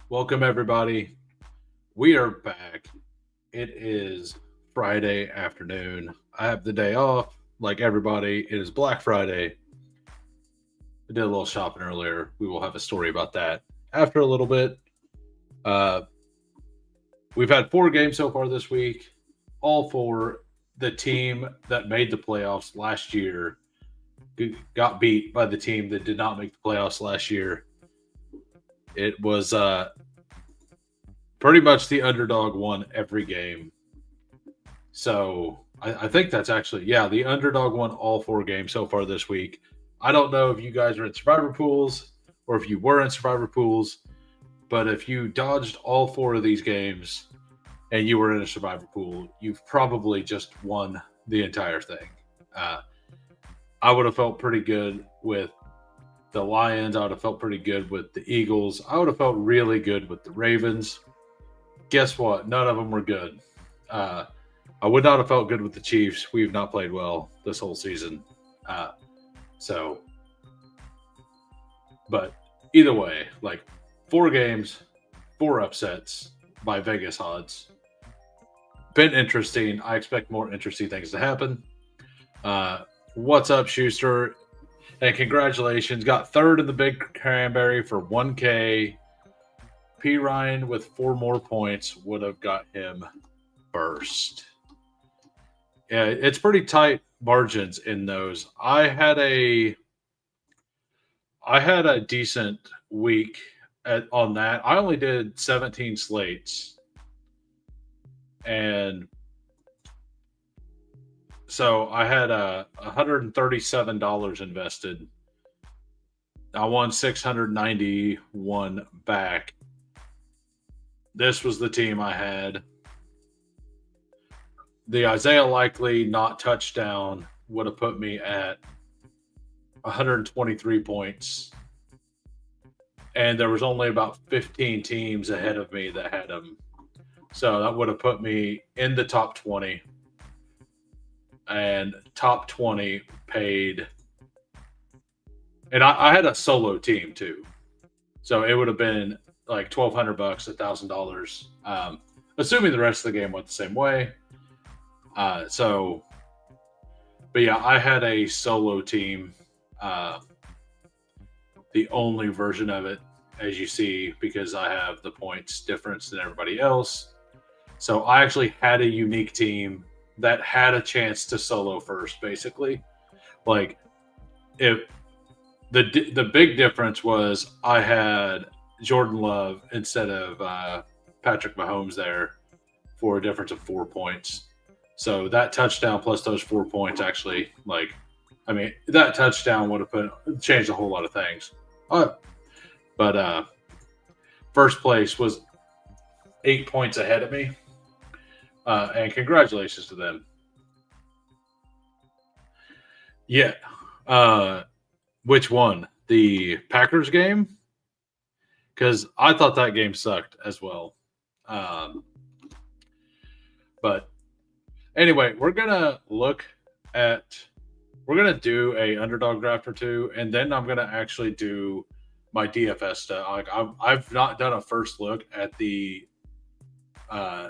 Welcome, everybody. We are back. It is Friday afternoon. I have the day off, like everybody. It is Black Friday. I did a little shopping earlier. We will have a story about that after a little bit. Uh, we've had 4 games so far this week, all for the team that made the playoffs last year got beat by the team that did not make the playoffs last year. It was pretty much the underdog won every game. So I think that's actually, yeah, the underdog won all 4 games so far this week. I don't know if you guys are in survivor pools or if you were in survivor pools, but if you dodged all 4 of these games and you were in a survivor pool, you've probably just won the entire thing. Uh, I would have felt pretty good with the Lions. I would have felt pretty good with the Eagles. I would have felt really good with the Ravens. Guess what? None of them were good. Uh, I would not have felt good with the Chiefs. We've not played well this whole season. Uh, so, but either way, like 4 games, 4 upsets by Vegas odds. Been interesting. I expect more interesting things to happen. What's up, Schuster? And congratulations. Got third in the Big Cranberry for 1K. P. Ryan with 4 more points would have got him first. Yeah, it's pretty tight margins in those. I had a decent week on that. I only did 17 slates, and so I had $137 invested. I won 691 back. This was the team I had. The Isaiah Likely not touchdown would have put me at 123 points. And there was only about 15 teams ahead of me that had him. So that would have put me in the top 20. And top 20 paid. And I had a solo team too. So it would have been like $1,200, $1,000. Assuming the rest of the game went the same way. But yeah, I had a solo team, the only version of it, as you see, because I have the points difference than everybody else. So I actually had a unique team that had a chance to solo first, basically. Like, if the big difference was I had Jordan Love instead of Patrick Mahomes there for a difference of 4 points. So that touchdown plus those 4 points actually, that touchdown would have changed a whole lot of things. But first place was 8 points ahead of me, and congratulations to them. Yeah. Which one? The Packers game? Because I thought that game sucked as well. Um, but anyway, we're gonna do a underdog draft or two, and then I'm gonna actually do my DFS stuff. Like I've not done a first look at the uh,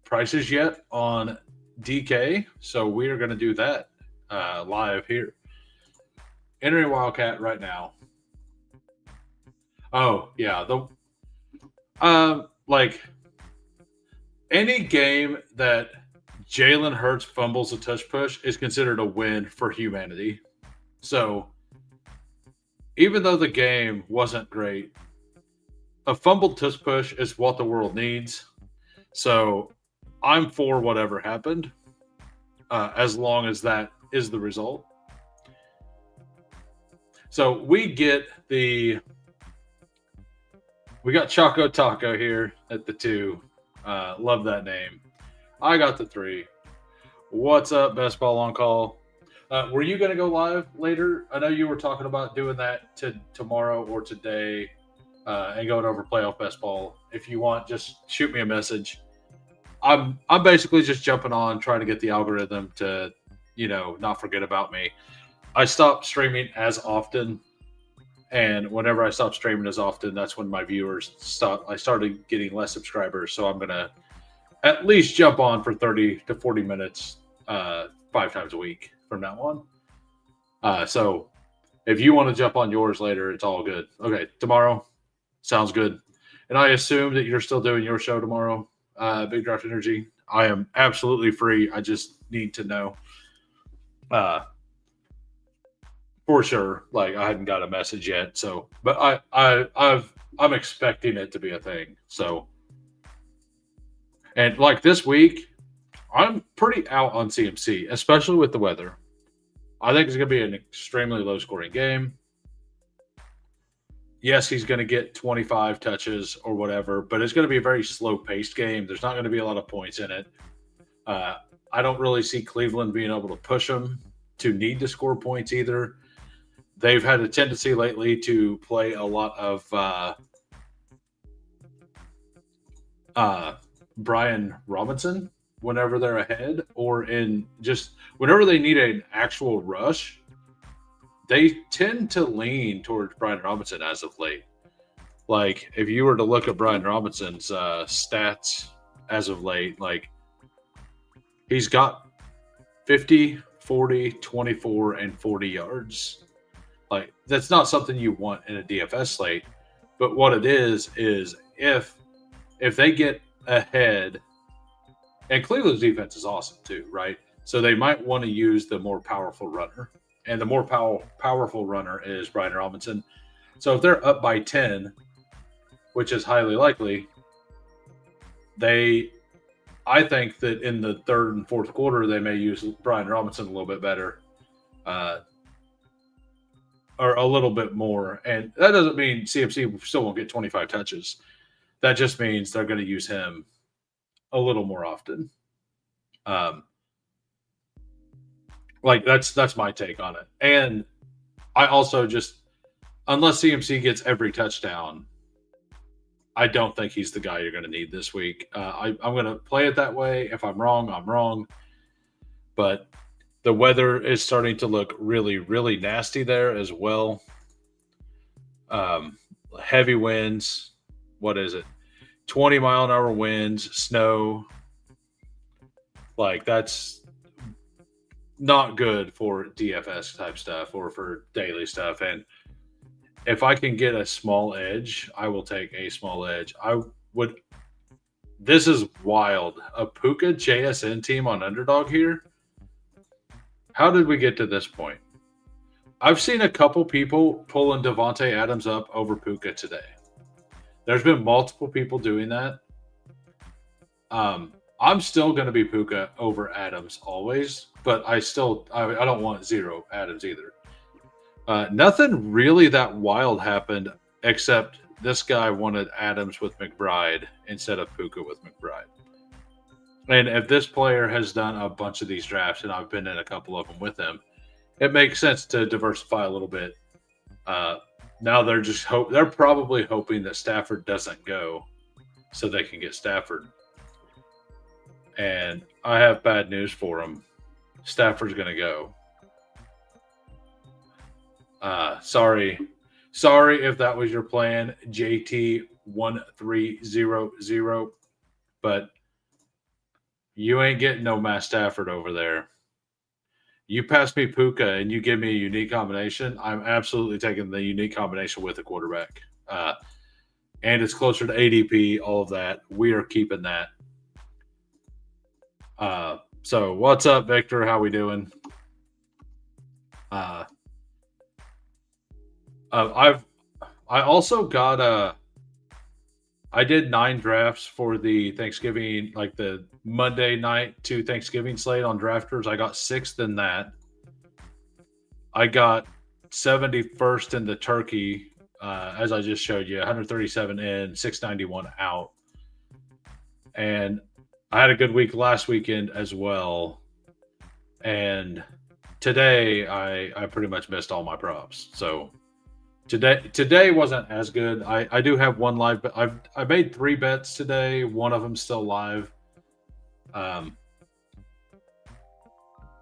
prices yet on DK, so we are gonna do that live here. Entering Wildcat right now. Oh yeah, the like any game that Jalen Hurts fumbles a touch push is considered a win for humanity. So even though the game wasn't great, a fumbled touch push is what the world needs. So I'm for whatever happened, as long as that is the result. So we got Choco Taco here at the 2. Love that name. I got the 3. What's up, Best Ball on Call? Were you going to go live later? I know you were talking about doing that tomorrow or today, and going over playoff best ball. If you want, just shoot me a message. I'm basically just jumping on, trying to get the algorithm to, not forget about me. I stopped streaming as often, And whenever I stop streaming as often, that's when my viewers stop. I started getting less subscribers, so I'm gonna at least jump on for 30 to 40 minutes, 5 times a week from now on. So if you want to jump on yours later, it's all good. Okay, tomorrow sounds good. And I assume that you're still doing your show tomorrow, Big Draft Energy. I am absolutely free. I just need to know. For sure. Like I hadn't got a message yet, so but I'm expecting it to be a thing. So and like this week, I'm pretty out on CMC, especially with the weather. I think it's going to be an extremely low scoring game. Yes, he's going to get 25 touches or whatever, but it's going to be a very slow paced game. There's not going to be a lot of points in it. I don't really see Cleveland being able to push them to need to score points either. They've had a tendency lately to play a lot of Brian Robinson whenever they're ahead, or in just whenever they need an actual rush. They tend to lean towards Brian Robinson as of late. Like if you were to look at Brian Robinson's stats as of late, like he's got 50, 40, 24, and 40 yards. Like that's not something you want in a DFS slate, but what it is if they get ahead, and Cleveland's defense is awesome too, right? So they might want to use the more powerful runner, and the more powerful runner is Brian Robinson. So if they're up by 10, which is highly likely, I think that in the third and fourth quarter they may use Brian Robinson a little bit better. Or a little bit more. And that doesn't mean CMC still won't get 25 touches. That just means they're going to use him a little more often. Like that's my take on it. And I also just, unless CMC gets every touchdown, I don't think he's the guy you're going to need this week. I'm going to play it that way. If I'm wrong, I'm wrong. But the weather is starting to look really, really nasty there as well. Heavy winds. What is it? 20-mile-an-hour winds, snow. Like, that's not good for DFS type stuff or for daily stuff. And if I can get a small edge, I will take a small edge. This is wild. A Puka JSN team on underdog here? How did we get to this point? I've seen a couple people pulling Devontae Adams up over Puka today. There's been multiple people doing that. I'm still going to be Puka over Adams always, but I don't want zero Adams either. Nothing really that wild happened except this guy wanted Adams with McBride instead of Puka with McBride. And if this player has done a bunch of these drafts, and I've been in a couple of them with him, it makes sense to diversify a little bit. Now they're probably hoping that Stafford doesn't go so they can get Stafford. And I have bad news for them. Stafford's going to go. Sorry if that was your plan, JT1300, but you ain't getting no Matt Stafford over there. You pass me Puka and you give me a unique combination, I'm absolutely taking the unique combination with a quarterback. And it's closer to ADP, all of that. We are keeping that. So what's up, Victor? How we doing? I also got I did 9 drafts for the Thanksgiving, like the Monday night to Thanksgiving slate on Drafters. I got 6th in that. I got 71st in the turkey, as I just showed you, 137 in, 691 out. And I had a good week last weekend as well. And today I pretty much missed all my props. So Today wasn't as good. I do have one live, but I made 3 bets today. One of them still live.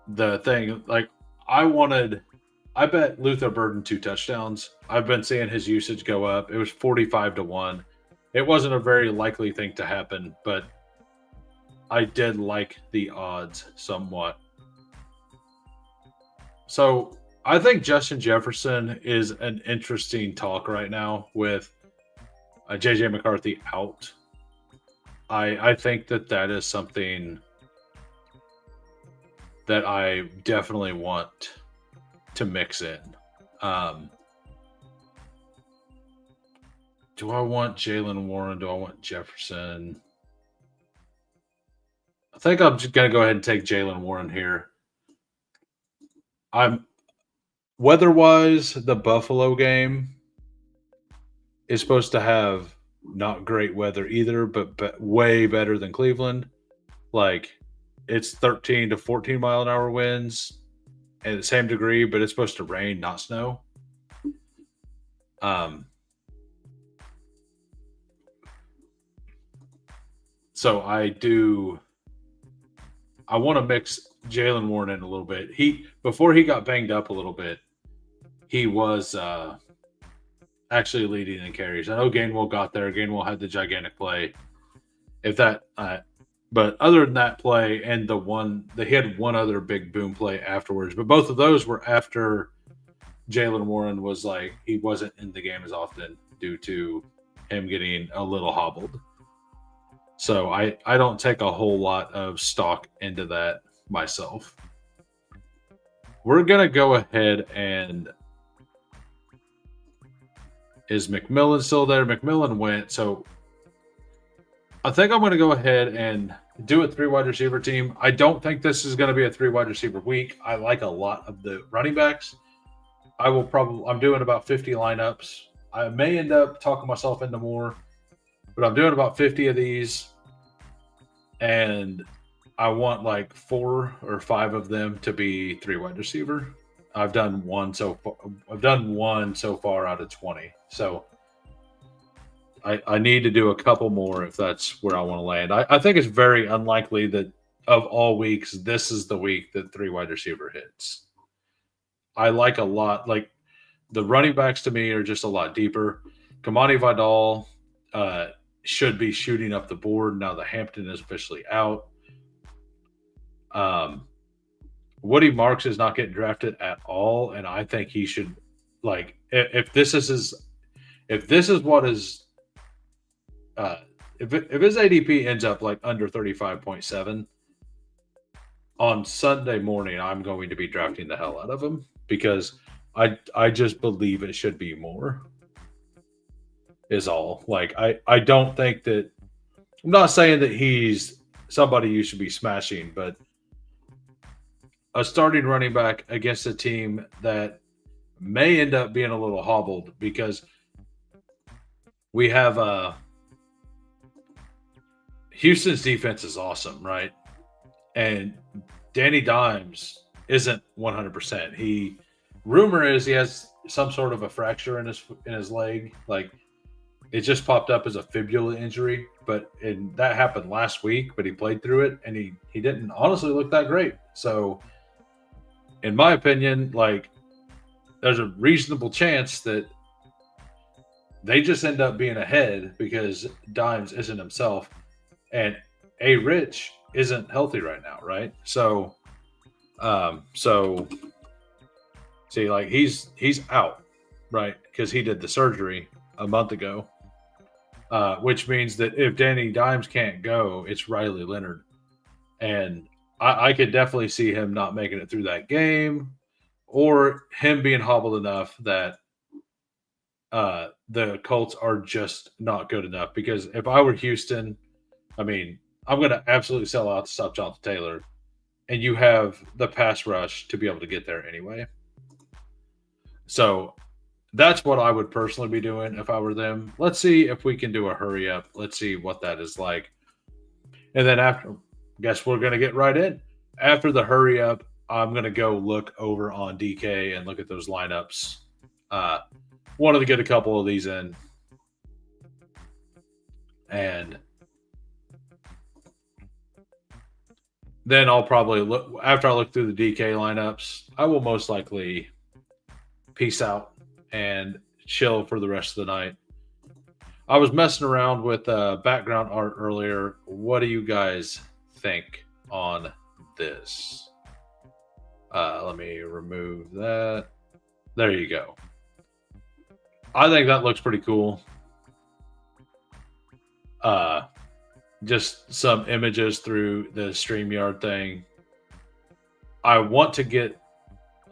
The thing, like, I wanted I bet Luther Burden 2 touchdowns. I've been seeing his usage go up. It was 45-1. It wasn't a very likely thing to happen, but I did like the odds somewhat. So I think Justin Jefferson is an interesting talk right now with JJ McCarthy out. I think that is something that I definitely want to mix in. Um, do I want Jalen Warren? Do I want Jefferson? I think I'm just going to go ahead and take Jalen Warren here. I'm weather-wise, the Buffalo game is supposed to have not great weather either, but way better than Cleveland. Like it's 13 to 14 mile an hour winds at the same degree, but it's supposed to rain, not snow. Um, so I want to mix Jalen Warren in a little bit. Before he got banged up a little bit, he was actually leading in carries. I know Gainwell got there. Gainwell had the gigantic play. If that, but other than that play and he had one other big boom play afterwards. But both of those were after Jalen Warren was like he wasn't in the game as often due to him getting a little hobbled. So I don't take a whole lot of stock into that myself. We're gonna go ahead and is McMillan still there? McMillan went, so I think I'm going to go ahead and do a 3 wide receiver team. I don't think this is going to be a 3 wide receiver week. I like a lot of the running backs. I'm doing about 50 lineups. I may end up talking myself into more, but I'm doing about 50 of these. And I want like 4 or 5 of them to be 3 wide receiver. I've done one so far out of 20. So I need to do a couple more if that's where I want to land. I think it's very unlikely that of all weeks, this is the week that 3 wide receiver hits. I like a lot. Like the running backs to me are just a lot deeper. Kamani Vidal should be shooting up the board now that Hampton is officially out. Woody Marks is not getting drafted at all, and I think he should. Like, if this is what is, if his ADP ends up like under 35.7 on Sunday morning, I'm going to be drafting the hell out of him because I just believe it should be more. Is all. Like I don't think that. I'm not saying that he's somebody you should be smashing, but a starting running back against a team that may end up being a little hobbled because we have Houston's defense is awesome, right? And Danny Dimes isn't 100%. Rumor is he has some sort of a fracture in his leg. Like it just popped up as a fibula injury, and that happened last week, but he played through it and he didn't honestly look that great. So in my opinion, like there's a reasonable chance that they just end up being ahead because Dimes isn't himself and A Rich isn't healthy right now, right? So see, like he's out, right? Because he did the surgery a month ago. Which means that if Danny Dimes can't go, it's Riley Leonard. And I could definitely see him not making it through that game or him being hobbled enough that the Colts are just not good enough. Because if I were Houston, I mean, I'm going to absolutely sell out to stop Jonathan Taylor. And you have the pass rush to be able to get there anyway. So that's what I would personally be doing if I were them. Let's see if we can do a hurry up. Let's see what that is like. And then after, guess we're going to get right in. After the hurry up, I'm going to go look over on DK and look at those lineups. Wanted to get a couple of these in. And then I'll probably look, after I look through the DK lineups, I will most likely peace out and chill for the rest of the night. I was messing around with background art earlier. What do you guys think on this? Let me remove that. There you go. I think that looks pretty cool. Just some images through the StreamYard thing.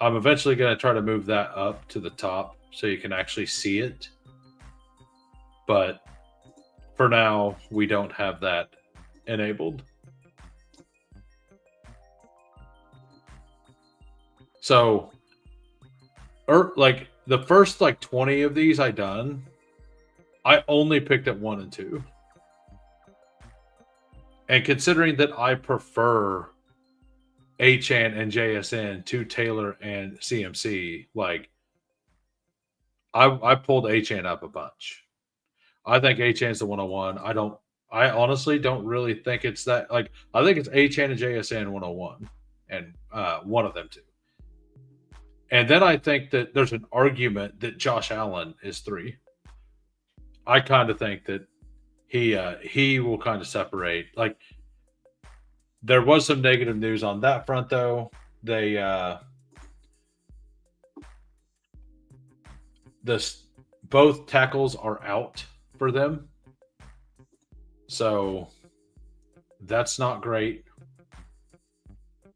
I'm eventually going to try to move that up to the top so you can actually see it. But for now, we don't have that enabled. So, like the first 20 of these I only picked at 1 and 2. And considering that I prefer Achan and JSN to Taylor and CMC, I pulled Achan up a bunch. I think Achan's the 101. I honestly don't really think it's that. I think it's Achan and JSN 101, and one of them too. And then I think that there's an argument that Josh Allen is 3. I kind of think that he will kind of separate. There was some negative news on that front, though. They both tackles are out for them, so that's not great.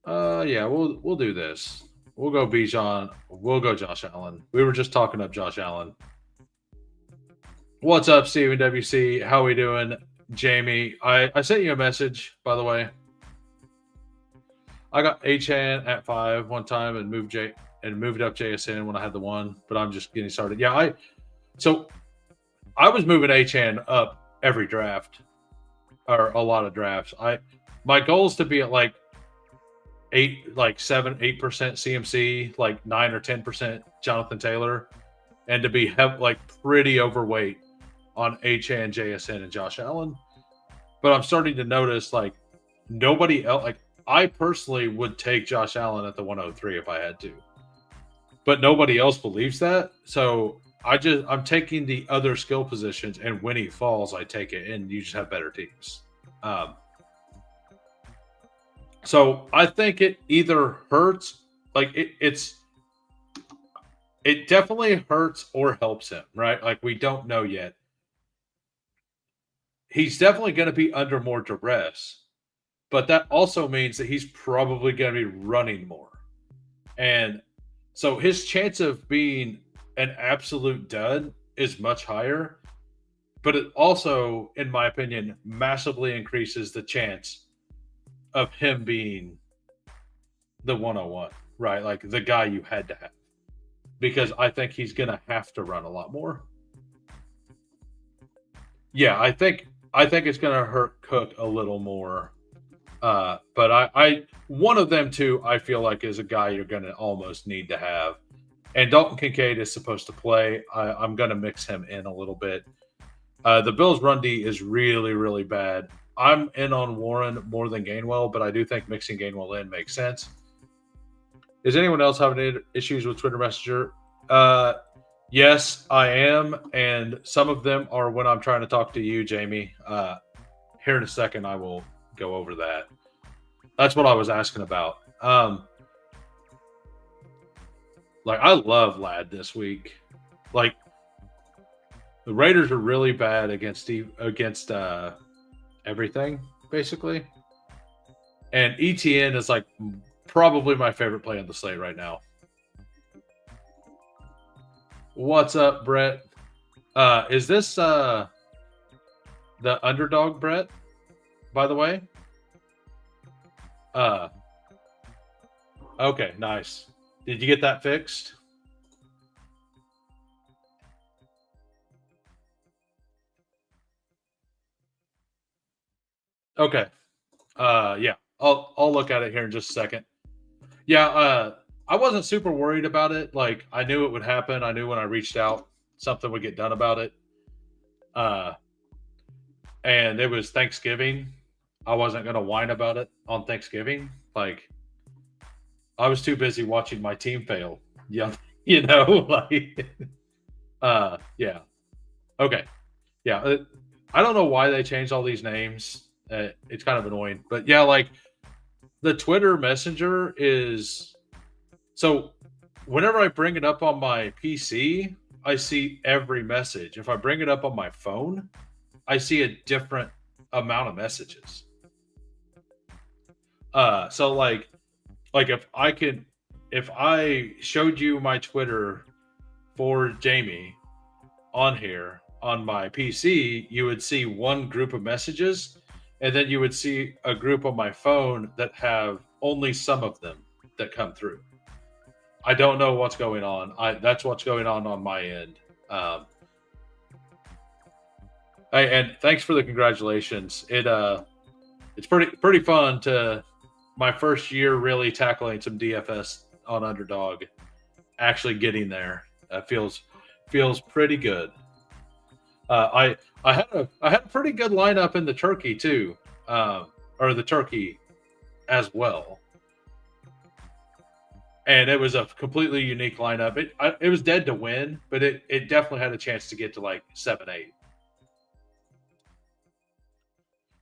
Yeah, we'll do this. We'll go Bijan. We'll go Josh Allen. We were just talking up Josh Allen. What's up, Steven WC? How we doing, Jamie? I sent you a message, by the way. I got Achan at 5 one time and moved up JSN when I had the 1, but I'm just getting started. Yeah, I was moving Achan up every draft, or a lot of drafts. My goal is to be at 7-8% CMC, 9 or 10% Jonathan Taylor, and to be pretty overweight on Achan, JSN, and Josh Allen. But I'm starting to notice nobody else. I personally would take Josh Allen at the 103 if I had to, but nobody else believes that. So I'm taking the other skill positions, and when he falls, I take it, and you just have better teams. So I think it either hurts, it definitely hurts or helps him, right? We don't know yet. He's definitely going to be under more duress. But that also means that he's probably going to be running more. And so his chance of being an absolute dud is much higher. But it also, in my opinion, massively increases the chance of him being the 101, right? The guy you had to have. Because I think he's going to have to run a lot more. Yeah, I think it's going to hurt Cook a little more. But I one of them too, I feel like is a guy you're going to almost need to have. And Dalton Kincaid is supposed to play. I'm going to mix him in a little bit. The Bills' run D is really, really bad. I'm in on Warren more than Gainwell, but I do think mixing Gainwell in makes sense. Is anyone else having issues with Twitter Messenger? Yes, I am. And some of them are when I'm trying to talk to you, Jamie. Here in a second, I will go over that. That's what I was asking about. I love Ladd this week. The Raiders are really bad against everything, basically. And ETN is probably my favorite play on the slate right now. What's up, Brett? Is this the underdog, Brett? By the way? Okay, nice. Did you get that fixed? Okay. Yeah. I'll look at it here in just a second. Yeah, I wasn't super worried about it. I knew it would happen. I knew when I reached out, something would get done about it. And it was Thanksgiving. I wasn't going to whine about it on Thanksgiving. I was too busy watching my team fail. Yeah. like, yeah. Okay. Yeah. I don't know why they changed all these names. It's kind of annoying, but yeah, like the Twitter Messenger is so. Whenever I bring it up on my PC, I see every message. If I bring it up on my phone, I see a different amount of messages. So like if I showed you my Twitter for Jamie on here on my PC, you would see one group of messages, and then you would see a group on my phone that have only some of them that come through. I don't know what's going on. That's what's going on my end. Um, and thanks for the congratulations. It's pretty fun to my first year really tackling some DFS on Underdog, actually getting there. Feels pretty good. I had a pretty good lineup in the turkey too, or the turkey as well, and it was a completely unique lineup. It was dead to win, but it definitely had a chance to get to like 7-8.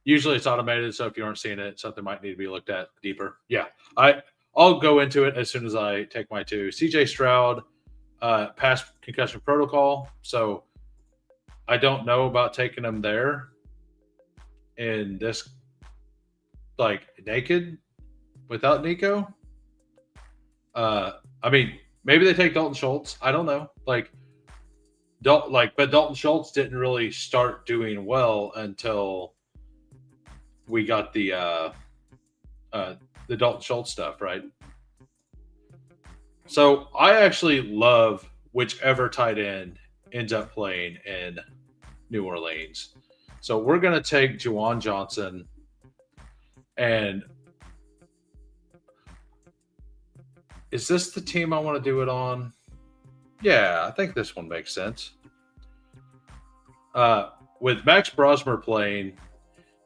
Usually it's automated, so if you aren't seeing it, something might need to be looked at deeper. Yeah, I'll go into it as soon as I take my two. CJ Stroud passed concussion protocol, so I don't know about taking him there in this like naked without Nico. I mean, maybe they take Dalton Schultz. I don't know. But Dalton Schultz didn't really start doing well until we got the Dalton Schultz stuff, right? So I actually love whichever tight end ends up playing in New Orleans. So we're going to take Juwan Johnson, and is this the team I want to do it on? Yeah, I think this one makes sense. With Max Brosmer playing,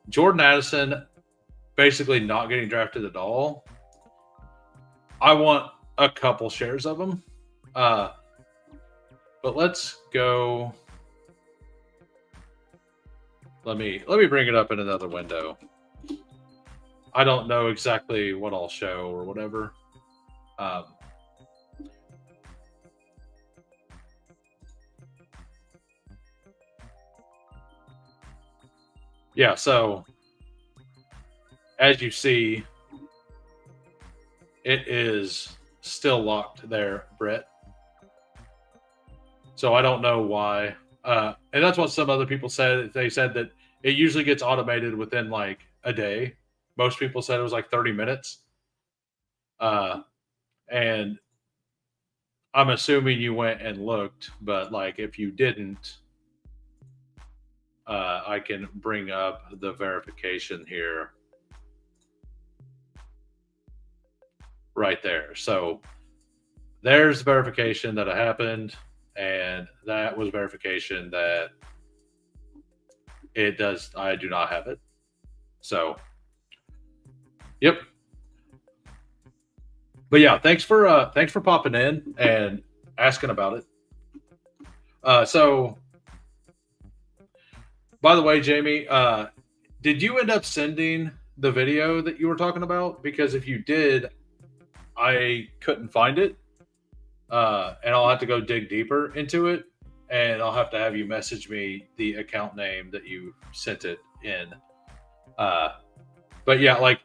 Jordan Addison basically not getting drafted at all. I want a couple shares of him. But let's go. Let me bring it up in another window. I don't know exactly what I'll show or whatever. Yeah, so as you see, it is still locked there, Brett. So I don't know why. And that's what some other people said. They said that it usually gets automated within like a day. Most people said it was like 30 minutes. And I'm assuming you went and looked, but like if you didn't, I can bring up the verification here. Right there. So there's verification that it happened, and that was verification that it does. I do not have it. So, yep. But yeah, thanks for popping in and asking about it. So, by the way, Jamie, did you end up sending the video that you were talking about? Because if you did, I couldn't find it, and I'll have to go dig deeper into it, and I'll have to have you message me the account name that you sent it in. But yeah, like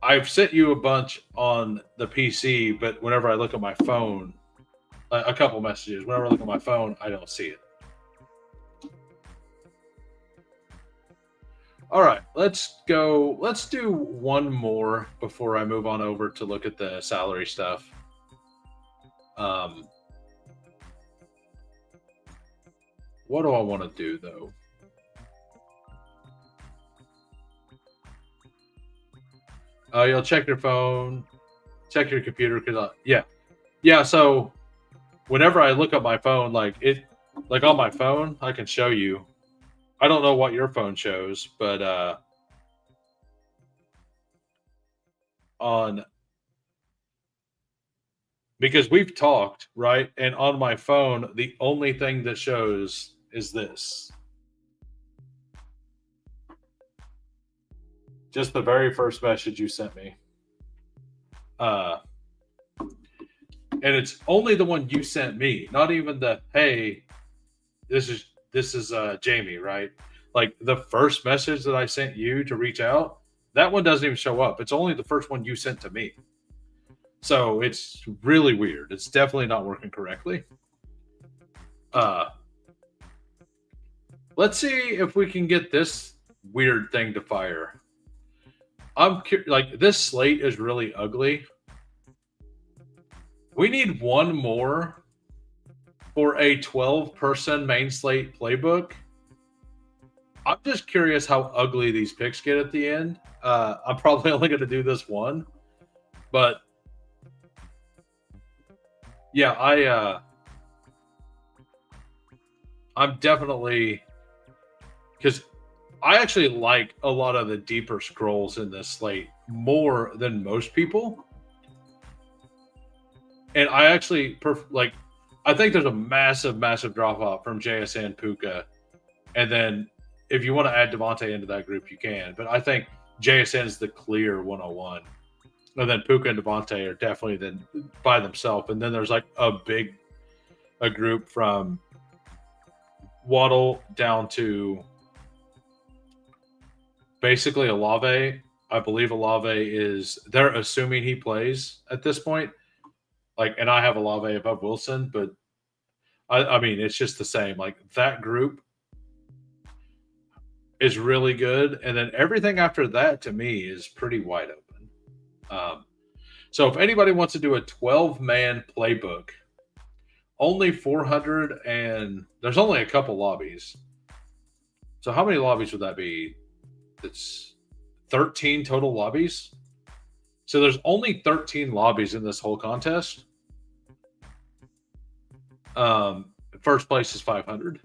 I've sent you a bunch on the PC, but whenever I look at my phone, a couple messages. Whenever I look at my phone, I don't see it. All right, let's go. Let's do one more before I move on over to look at the salary stuff. What do I want to do though? You'll check your phone, check your computer, because yeah. So whenever I look at my phone, like on my phone, I can show you. I don't know what your phone shows, but on because we've talked, right? And on my phone, the only thing that shows is this. Just the very first message you sent me. Uh, and it's only the one you sent me, not even the hey, this is Jamie, right? Like the first message that I sent you to reach out, that one doesn't even show up. It's only the first one you sent to me. So it's really weird. It's definitely not working correctly. Uh let's see if we can get this weird thing to fire. Like this slate is really ugly. We need one more for a 12-person main slate playbook. I'm just curious how ugly these picks get at the end. I'm probably only going to do this one, but yeah, I'm definitely, because I actually like a lot of the deeper scrolls in this slate more than most people, and I actually like. I think there's a massive drop off from JSN Puka, and then if you want to add Devontae into that group, you can. But I think JSN is the clear 101, and then Puka and Devontae are definitely then by themselves. And then there's like a group from Waddle down to basically Olave. I believe Olave is. They're assuming he plays at this point. Like, and I have Olave above Wilson, but I mean, it's just the same. Like that group is really good, and then everything after that to me is pretty wide open. So if anybody wants to do a 12-man playbook, only 400, and there's only a couple lobbies. So how many lobbies would that be? It's 13 total lobbies. So there's only 13 lobbies in this whole contest. First place is 500.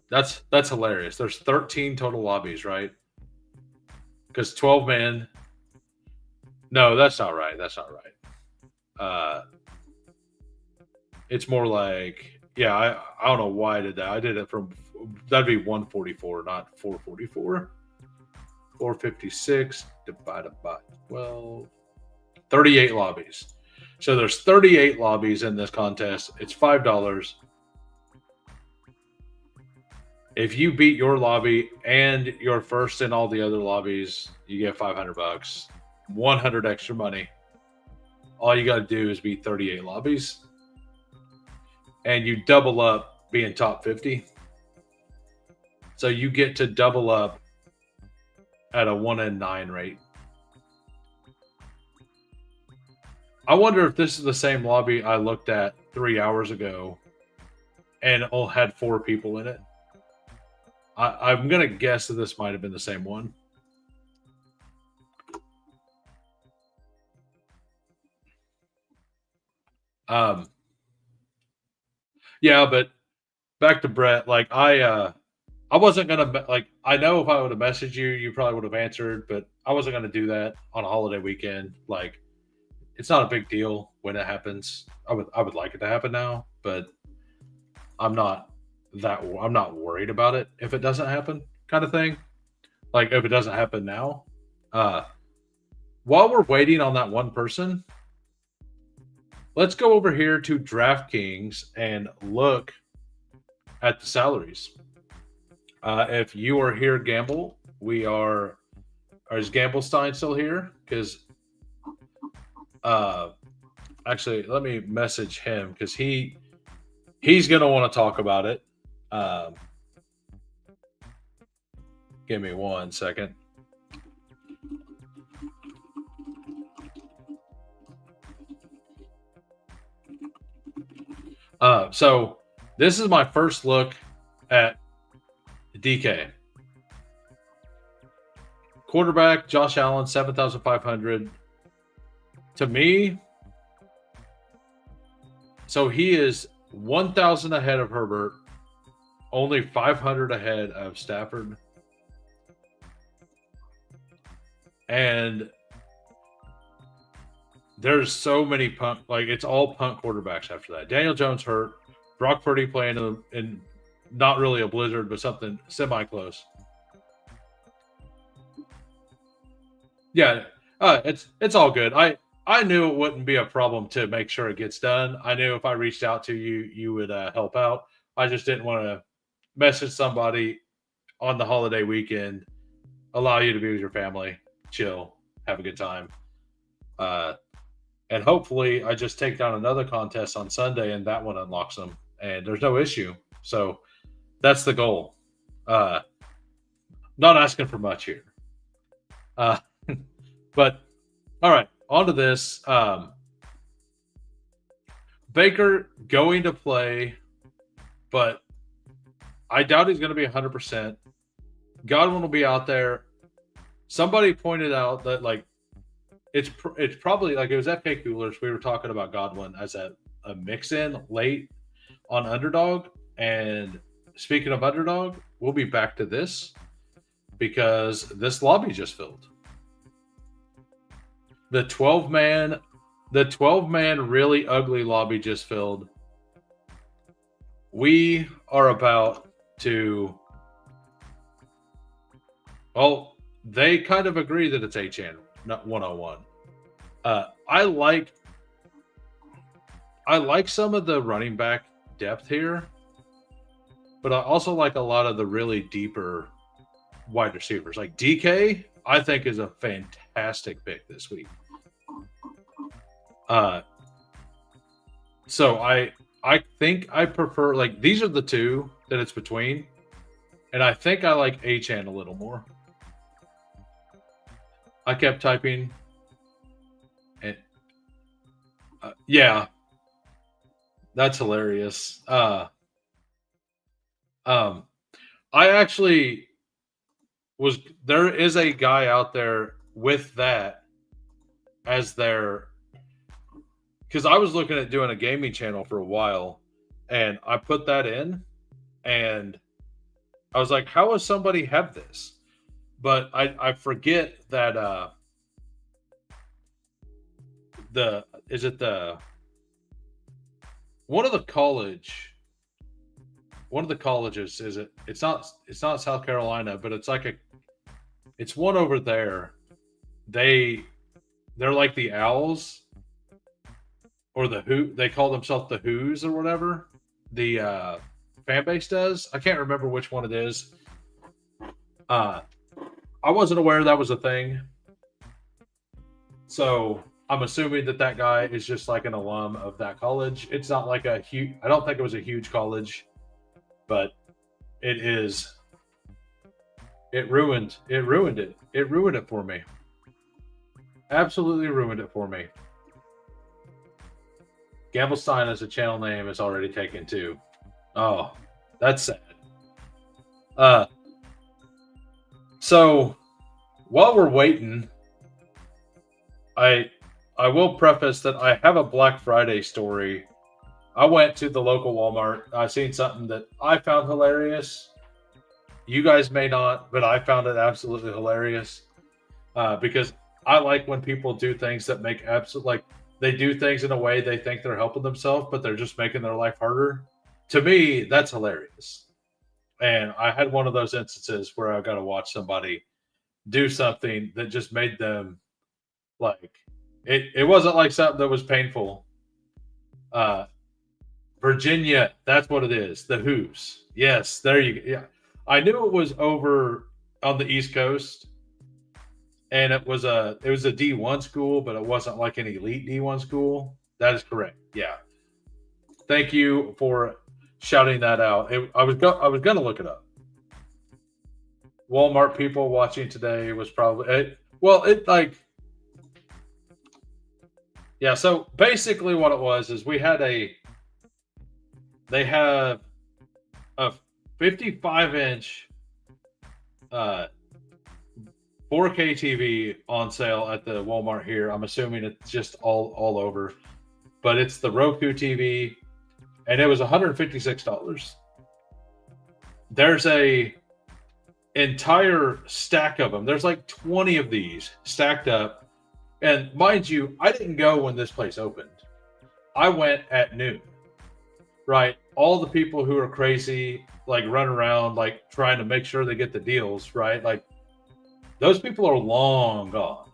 That's hilarious. There's 13 total lobbies, right? Because 12 men. No, that's not right. That's not right. It's more like, yeah, I don't know why I did that. I did it from, that'd be 144, not 444. 456 divided by 12. 38 lobbies. So there's 38 lobbies in this contest. It's $5. If you beat your lobby and you're first in all the other lobbies, you get $500, 100 extra money. All you got to do is beat 38 lobbies, and you double up being top 50. So you get to double up at a 1 in 9 rate. I wonder if this is the same lobby I looked at 3 hours ago and it had 4 people in it. I'm going to guess that this might have been the same one. Yeah, but back to Brett, like I wasn't gonna like. I know if I would have messaged you, you probably would have answered, but I wasn't gonna do that on a holiday weekend. Like, it's not a big deal when it happens. I would like it to happen now, but I'm not worried about it if it doesn't happen, kind of thing. Like if it doesn't happen now. While we're waiting on that one person, let's go over here to DraftKings and look at the salaries. If you are here, Gamble, we are. Is Gamblestein still here? Because, actually, let me message him because he's gonna want to talk about it. Give me 1 second. So this is my first look at DK. Quarterback, Josh Allen, 7,500. To me, so he is 1,000 ahead of Herbert, only 500 ahead of Stafford. And there's so many punt, like it's all punt quarterbacks after that. Daniel Jones hurt, Brock Purdy playing in not really a blizzard, but something semi close. Yeah, it's all good. I knew it wouldn't be a problem to make sure it gets done. I knew if I reached out to you, you would help out. I just didn't want to message somebody on the holiday weekend, allow you to be with your family, chill, have a good time. Uh, and hopefully, I just take down another contest on Sunday, and that one unlocks them, and there's no issue. So that's the goal. Uh, not asking for much here. Uh, but all right, on to this. Baker going to play, but I doubt he's going to be 100%. Godwin will be out there. Somebody pointed out that like it's probably like it was FK Coolers. We were talking about Godwin as a mix in late on underdog. And speaking of underdog, we'll be back to this because this lobby just filled. The 12-man really ugly lobby just filled. We are about to. Well, they kind of agree that it's a channel, not 101. I like some of the running back depth here, but I also like a lot of the really deeper wide receivers. Like DK, I think is a fantastic pick this week. So I think I prefer like these are the two that it's between, and I think I like Achane a little more. I kept typing, and yeah, that's hilarious. I actually was there is a guy out there with that as their because I was looking at doing a gaming channel for a while, and I put that in, and I was like, how does somebody have this? But I forget that the one of the colleges is it's not South Carolina, but it's like it's one over there. They're like the Owls or the Who, they call themselves the Who's or whatever. The fan base does. I can't remember which one it is. I wasn't aware that was a thing. So I'm assuming that guy is just like an alum of that college. It's not like a huge, I don't think it was a huge college, but it is. It ruined it. It ruined it for me. Absolutely ruined it for me. Gamblestein as a channel name is already taken too. Oh, that's sad. So while we're waiting, I will preface that I have a Black Friday story. I went to the local Walmart. I seen something that I found hilarious. You guys may not, but I found it absolutely hilarious because I like when people do things that make like they do things in a way they think they're helping themselves, but they're just making their life harder. To me, that's hilarious. And I had one of those instances where I got to watch somebody do something that just made them like it wasn't like something that was painful. Virginia, that's what it is. The Who's. Yes, there you go. Yeah. I knew it was over on the East Coast, and it was a D1 school, but it wasn't like an elite D1 school. That is correct. Yeah. Thank you for shouting that out. I was going to look it up. Walmart people watching today was probably yeah. So basically, what it was is they have a 55-inch 4K TV on sale at the Walmart here. I'm assuming it's just all over, but it's the Roku TV, and it was $156. There's a entire stack of them. There's like 20 of these stacked up And mind you, I didn't go when this place opened. I went at noon, right? All the people who are crazy, like run around, like trying to make sure they get the deals, right? Like those people are long gone.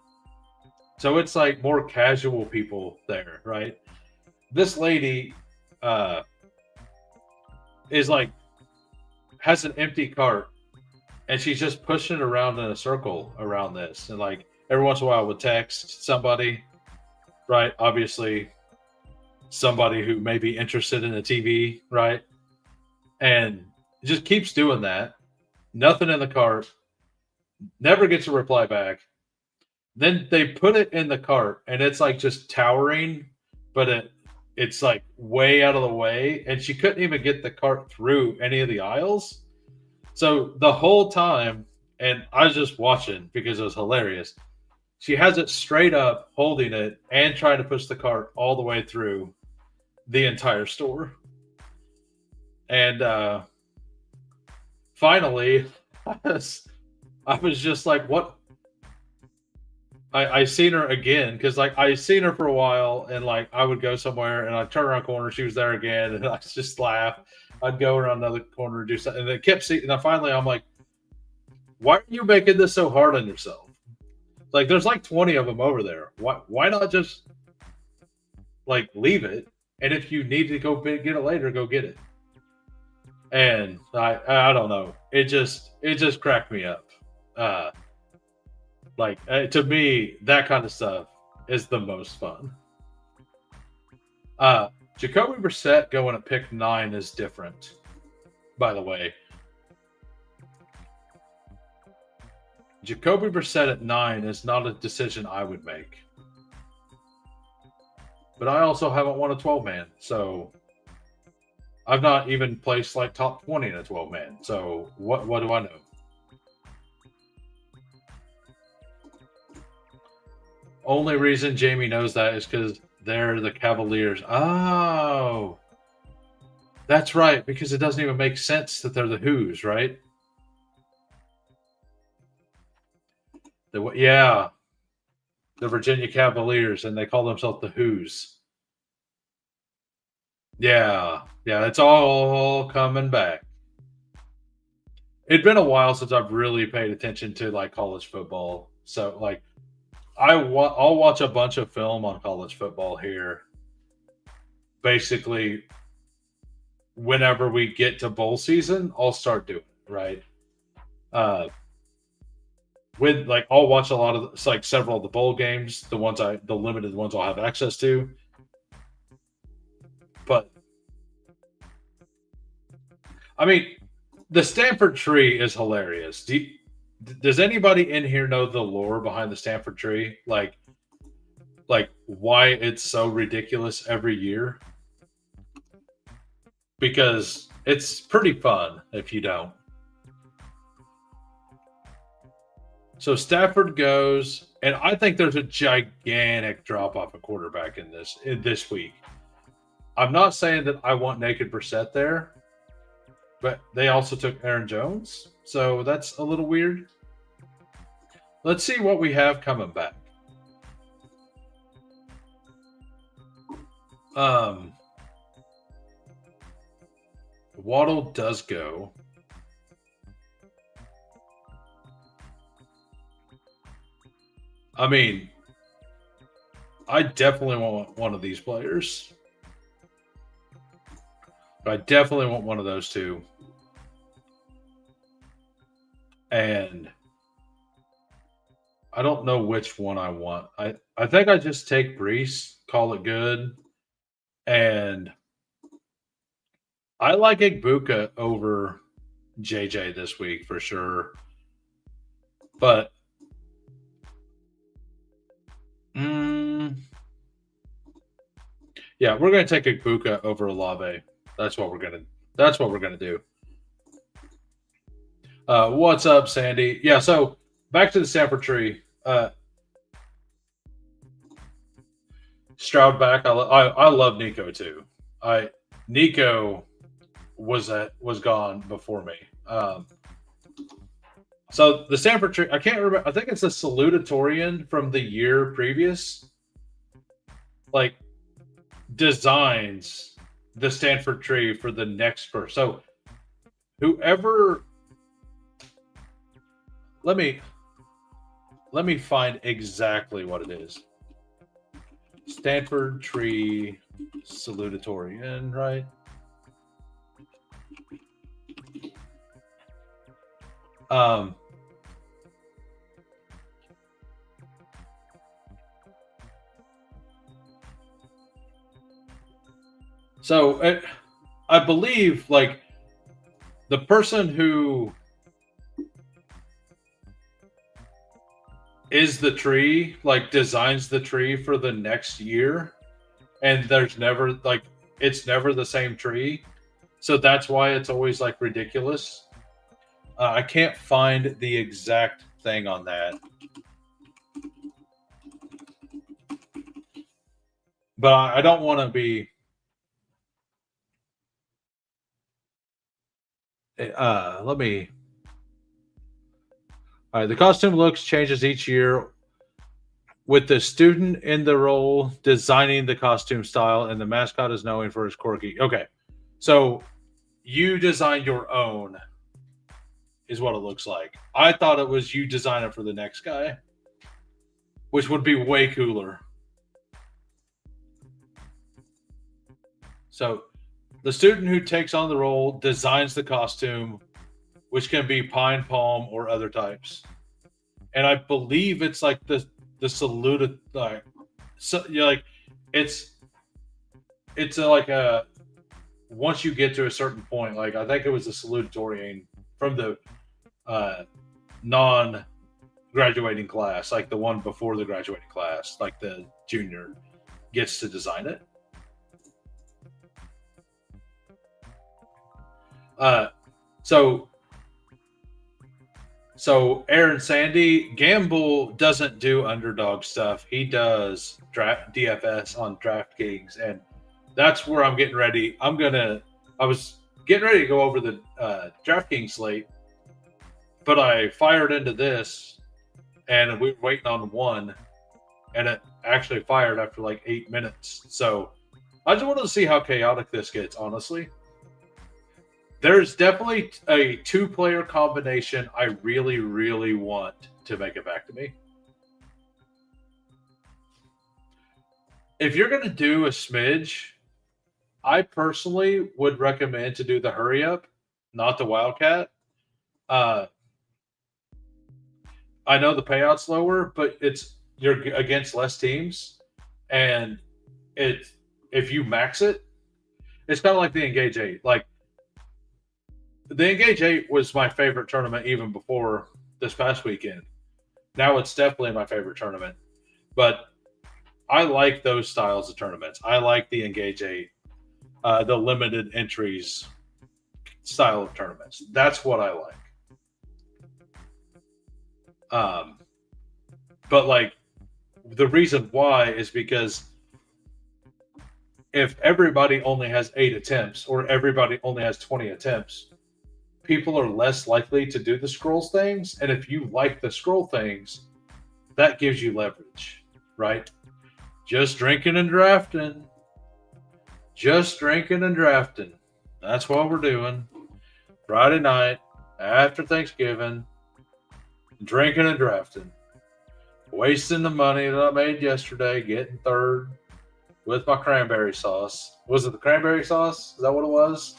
So it's like more casual people there, right? This lady uh, is like has an empty cart and she's just pushing it around in a circle around this. And like every once in a while would text somebody, right? Obviously, somebody who may be interested in the TV, right? And just keeps doing that. Nothing in the cart, never gets a reply back. Then they put it in the cart and it's like just towering, but it's like way out of the way. And she couldn't even get the cart through any of the aisles. So the whole time, and I was just watching because it was hilarious. She has it straight up, holding it and trying to push the cart all the way through the entire store. And finally, I was just like, what? I seen her again because like I seen her for a while and like I would go somewhere and I'd turn around a corner, she was there again, and I just laugh. I'd go around another corner and do something, and they kept seeing. And then finally, I'm like, why are you making this so hard on yourself? Like, there's like 20 of them over there. Why not just like leave it? And if you need to go get it later, go get it. And I don't know. It just cracked me up. Uh, to me, that kind of stuff is the most fun. Jacoby Brissett going at pick 9 is different. By the way, Jacoby Brissett at 9 is not a decision I would make. But I also haven't won a 12 man, so I've not even placed like top 20 in a 12 man. So what do I know? Only reason Jamie knows that is because they're the Cavaliers. Oh, that's right. Because it doesn't even make sense that they're the Who's, right? Yeah, the Virginia Cavaliers, and they call themselves the Who's. Yeah, it's all coming back. It'd been a while since I've really paid attention to like college football, so like I'll watch a bunch of film on college football here. Basically, whenever we get to bowl season, I'll start doing it, right. Uh, with like I'll watch a lot of like several of the bowl games, the limited ones I'll have access to. But I mean, the Stanford tree is hilarious. Does anybody in here know the lore behind the Stanford tree? Like why it's so ridiculous every year? Because it's pretty fun if you don't. So Stafford goes, and I think there's a gigantic drop off of quarterback in this week. I'm not saying that I want naked Brissett there, but they also took Aaron Jones, so that's a little weird. Let's see what we have coming back. Waddle does go. I mean, I definitely want one of these players. I definitely want one of those two. And I don't know which one I want. I think I just take Brees, call it good. And I like Igbuka over JJ this week for sure. But yeah, we're gonna take Igbuka over Olave. That's what we're gonna do. What's up, Sandy? Yeah, so back to the Stanford tree. Stroud back. I love Nico too. Nico was gone before me. So the Stanford tree, I can't remember. I think it's a salutatorian from the year previous. Like designs the Stanford tree for the next person. So whoever, let me find exactly what it is. Stanford tree salutatorian, right? Um, so I believe like the person who is the tree, like designs the tree for the next year, and there's never like it's never the same tree, so that's why it's always like ridiculous. I can't find the exact thing on that, but I don't want to be. Let me. All right, the costume looks changes each year with the student in the role designing the costume style, and the mascot is known for his quirky. Okay, so you design your own, is what it looks like. I thought it was you design it for the next guy, which would be way cooler. So the student who takes on the role designs the costume, which can be pine, palm, or other types. And I believe it's like the saluted like so you're like it's like a once you get to a certain point, like I think it was the salutatorian from the non graduating class, like the one before the graduating class, like the junior gets to design it. Uh, so Aaron Sandy Gamble doesn't do underdog stuff. He does draft DFS on DraftKings, and that's where I'm getting ready. I was getting ready to go over the DraftKings slate, but I fired into this, and we were waiting on one, and it actually fired after like 8 minutes. So I just wanted to see how chaotic this gets, honestly. There's definitely a two-player combination I really, really want to make it back to me. If you're going to do a smidge, I personally would recommend to do the hurry up, not the wildcat. Uh, I know the payout's lower, but you're against less teams, and it if you max it, it's kind of like the Engage 8. Like the Engage 8 was my favorite tournament even before this past weekend. Now it's definitely my favorite tournament. But I like those styles of tournaments. I like the Engage 8, the limited entries style of tournaments. That's what I like. Um, but like the reason why is because if everybody only has 8 attempts or everybody only has 20 attempts, people are less likely to do the scrolls things. And if you like the scroll things, that gives you leverage, right? Just drinking and drafting. Just drinking and drafting. That's what we're doing. Friday night after Thanksgiving, drinking and drafting. Wasting the money that I made yesterday, getting third with my cranberry sauce. Was it the cranberry sauce? Is that what it was?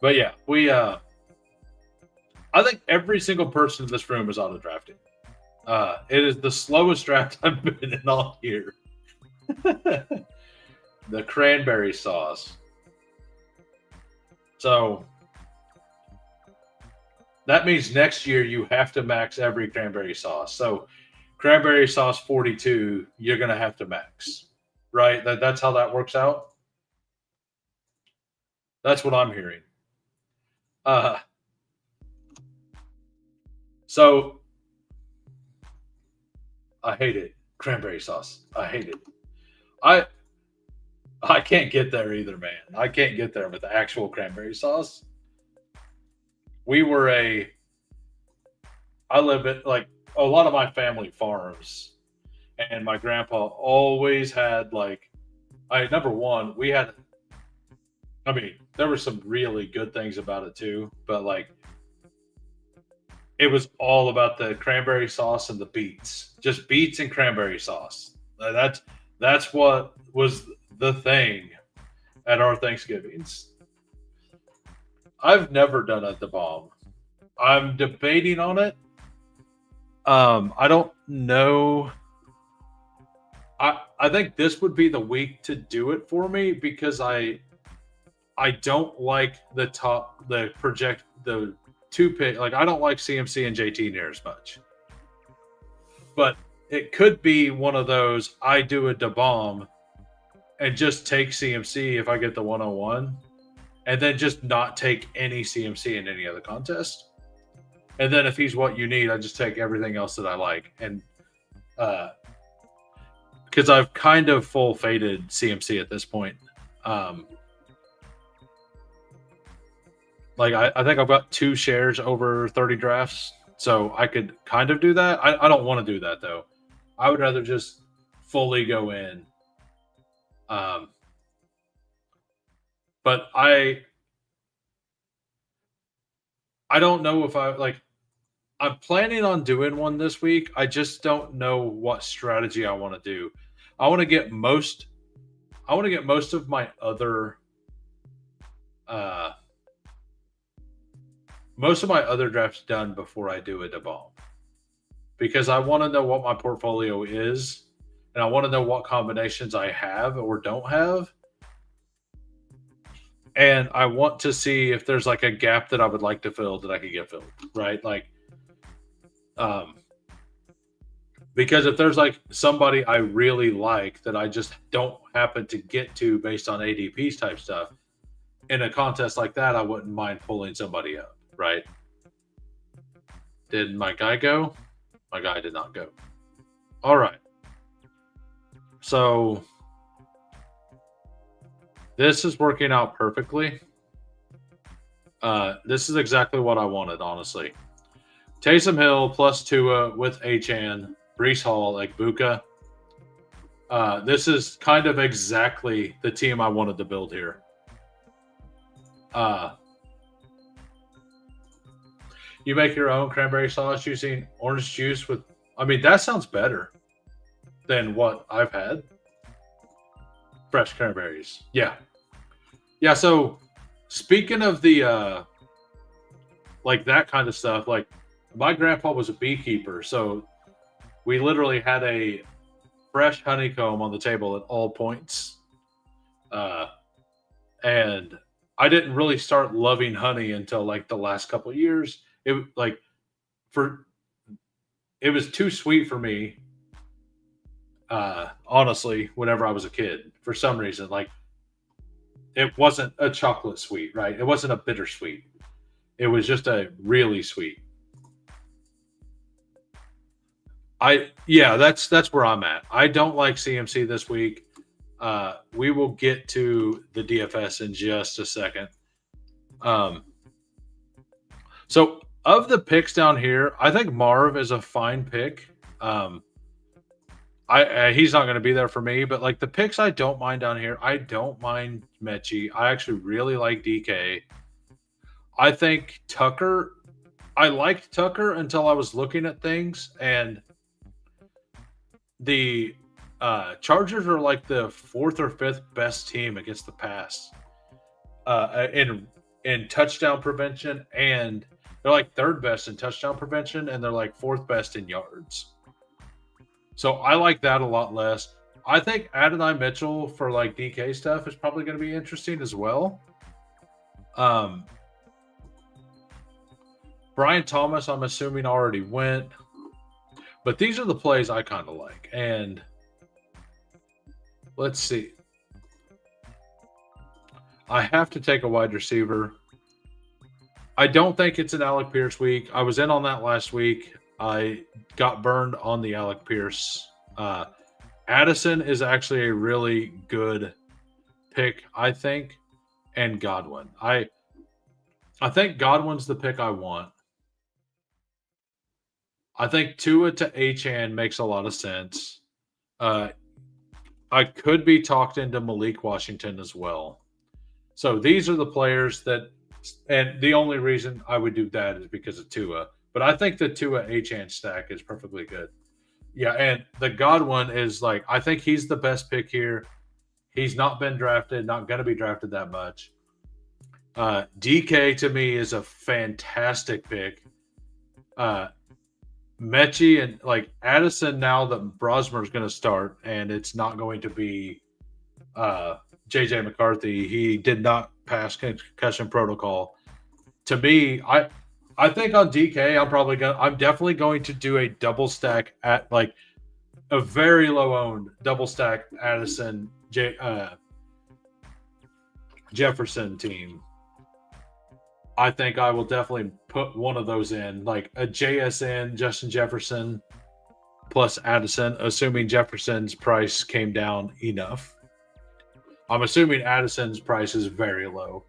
But yeah, I think every single person in this room is auto drafting. It is the slowest draft I've been in all year. The cranberry sauce. So that means next year you have to max every cranberry sauce. So cranberry sauce 42, you're going to have to max, right? That's how that works out. That's what I'm hearing. Uh, so I hate it. Cranberry sauce. I hate it. I I can't get there either, man. I can't get there with the actual cranberry sauce. We were a I live at like a lot of my family farms, and my grandpa always had like I number one, we had I mean, there were some really good things about it too, but like it was all about the cranberry sauce and the beets. Just beets and cranberry sauce. That's what was the thing at our Thanksgivings. I've never done a the bomb. I'm debating on it. I don't know. I think this would be the week to do it for me because I don't like the two pick like I don't like CMC and JT near as much. But it could be one of those I do a da bomb and just take CMC if I get the 101 and then just not take any CMC in any other contest. And then if he's what you need, I just take everything else that I like. And because I've kind of full faded CMC at this point. Like I think I've got 2 shares over 30 drafts, so I could kind of do that. I don't want to do that though. I would rather just fully go in. But I don't know if I like. I'm planning on doing one this week. I just don't know what strategy I want to do. I want to get most. I want to get most of my other. Most of my other drafts done before I do a debomb because I want to know what my portfolio is and I want to know what combinations I have or don't have. And I want to see if there's like a gap that I would like to fill that I could get filled, right? Like, because if there's like somebody I really like that I just don't happen to get to based on ADPs type stuff, in a contest like that, I wouldn't mind pulling somebody up, right? Did my guy go? My guy did not go. All right. So this is working out perfectly. This is exactly what I wanted, honestly. Taysom Hill plus Tua with Achan, Brees Hall, Egbuka. This is kind of exactly the team I wanted to build here. You make your own cranberry sauce using orange juice with. I mean, that sounds better than what I've had. Fresh cranberries. Yeah. Yeah. So, speaking of the like that kind of stuff, like my grandpa was a beekeeper, so we literally had a fresh honeycomb on the table at all points. And I didn't really start loving honey until like the last couple of years. It like for it was too sweet for me. Honestly, whenever I was a kid, for some reason, like it wasn't a chocolate sweet, right? It wasn't a bittersweet. It was just a really sweet. That's where I'm at. I don't like CMC this week. We will get to the DFS in just a second. So of the picks down here, I think Marv is a fine pick. He's not going to be there for me, but like the picks I don't mind down here, I don't mind Mechie. I actually really like DK. I think Tucker. I liked Tucker until I was looking at things, and the Chargers are like the 4th or 5th best team against the pass in touchdown prevention, and they're like 3rd best in touchdown prevention, and they're like 4th best in yards. So I like that a lot less. I think Adonai Mitchell for like DK stuff is probably going to be interesting as well. Brian Thomas, I'm assuming already went, but these are the plays I kind of like. And let's see. I have to take a wide receiver. I don't think it's an Alec Pierce week. I was in on that last week. I got burned on the Alec Pierce. Addison is actually a really good pick, I think, and Godwin. I think Godwin's the pick I want. I think Tua to Achan makes a lot of sense. Uh, I could be talked into Malik Washington as well. So these are the players that, and the only reason I would do that is because of Tua. But I think the Tua Achan stack is perfectly good. Yeah, and the Godwin is like, I think he's the best pick here. He's not been drafted, not going to be drafted that much. DK to me is a fantastic pick. Mechie and like Addison, now that Brosmer's going to start, and it's not going to be JJ McCarthy. He did not pass concussion protocol. To me, I think on DK, I'm definitely going to do a double stack at like a very low owned double stack Addison Jefferson team. I think I will definitely put one of those in, like a JSN, Justin Jefferson plus Addison, assuming Jefferson's price came down enough. I'm assuming Addison's price is very low.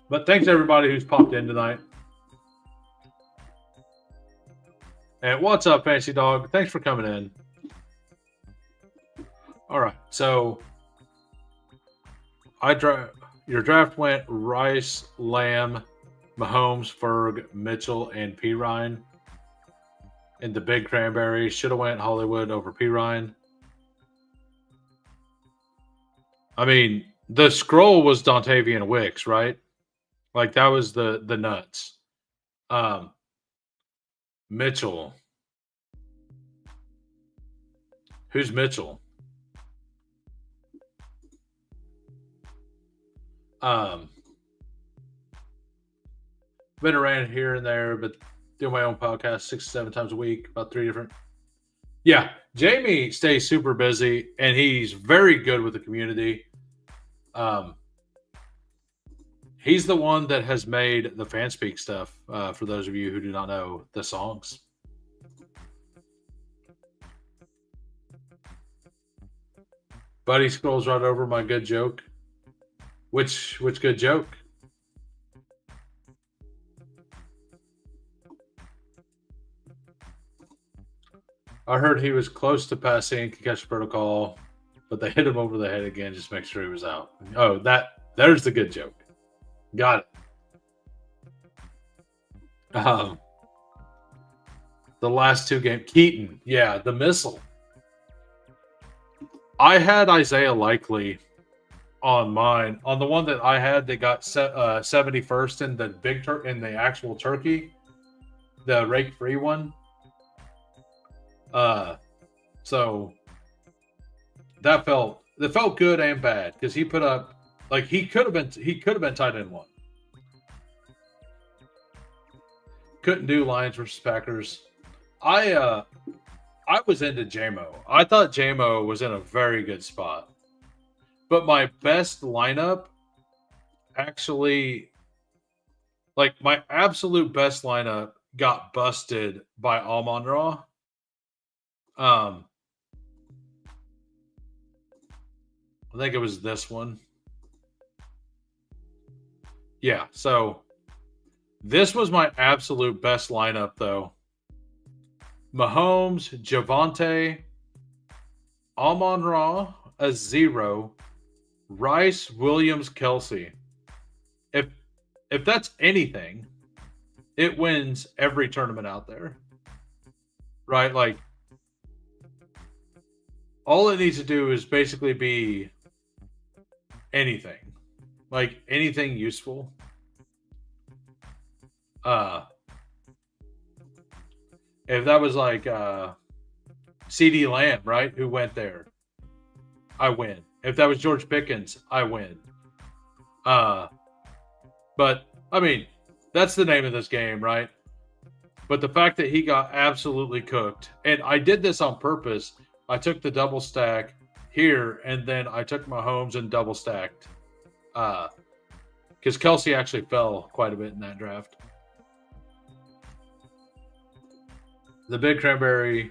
But thanks everybody who's popped in tonight. And what's up, Fancy Dog? Thanks for coming in. All right, so your draft went Rice, Lamb, Mahomes, Ferg, Mitchell, and Pirine. And the big cranberry should have went Hollywood over Pirine. I mean, the scroll was Dontavian Wicks, right? Like that was the nuts. Mitchell. Who's Mitchell? Been around here and there, but do my own podcast 6 to 7 times a week, about 3 different. Yeah, Jamie stays super busy, and he's very good with the community. He's the one that has made the Fanspeak stuff, for those of you who do not know the songs. Buddy scrolls right over my good joke. Which good joke? I heard he was close to passing concussion protocol, but they hit him over the head again just to make sure he was out. Oh, there's the good joke. Got it. The last 2 games. Keaton. Yeah, the missile. I had Isaiah Likely on mine. On the one that I had, they got 71st in the in the actual turkey, the rake free one. So that felt good and bad because he put up like he could have been tight end 1. Couldn't do Lions versus Packers. I was into JMO. I thought JMO was in a very good spot. But my best lineup actually, like my absolute best lineup got busted by Amon-Ra. I think it was this one. Yeah, so this was my absolute best lineup, though. Mahomes, Javonte, Amon-Ra, a 0, Rice, Williams, Kelsey. If that's anything, it wins every tournament out there. Right? Like, all it needs to do is basically be anything. Like, anything useful. If that was like CeeDee Lamb, right, who went there, I win. If that was George Pickens, I win. But, I mean, that's the name of this game, right? But the fact that he got absolutely cooked, and I did this on purpose. I took the double stack here, and then I took Mahomes and double stacked. Because Kelsey actually fell quite a bit in that draft. The big cranberry.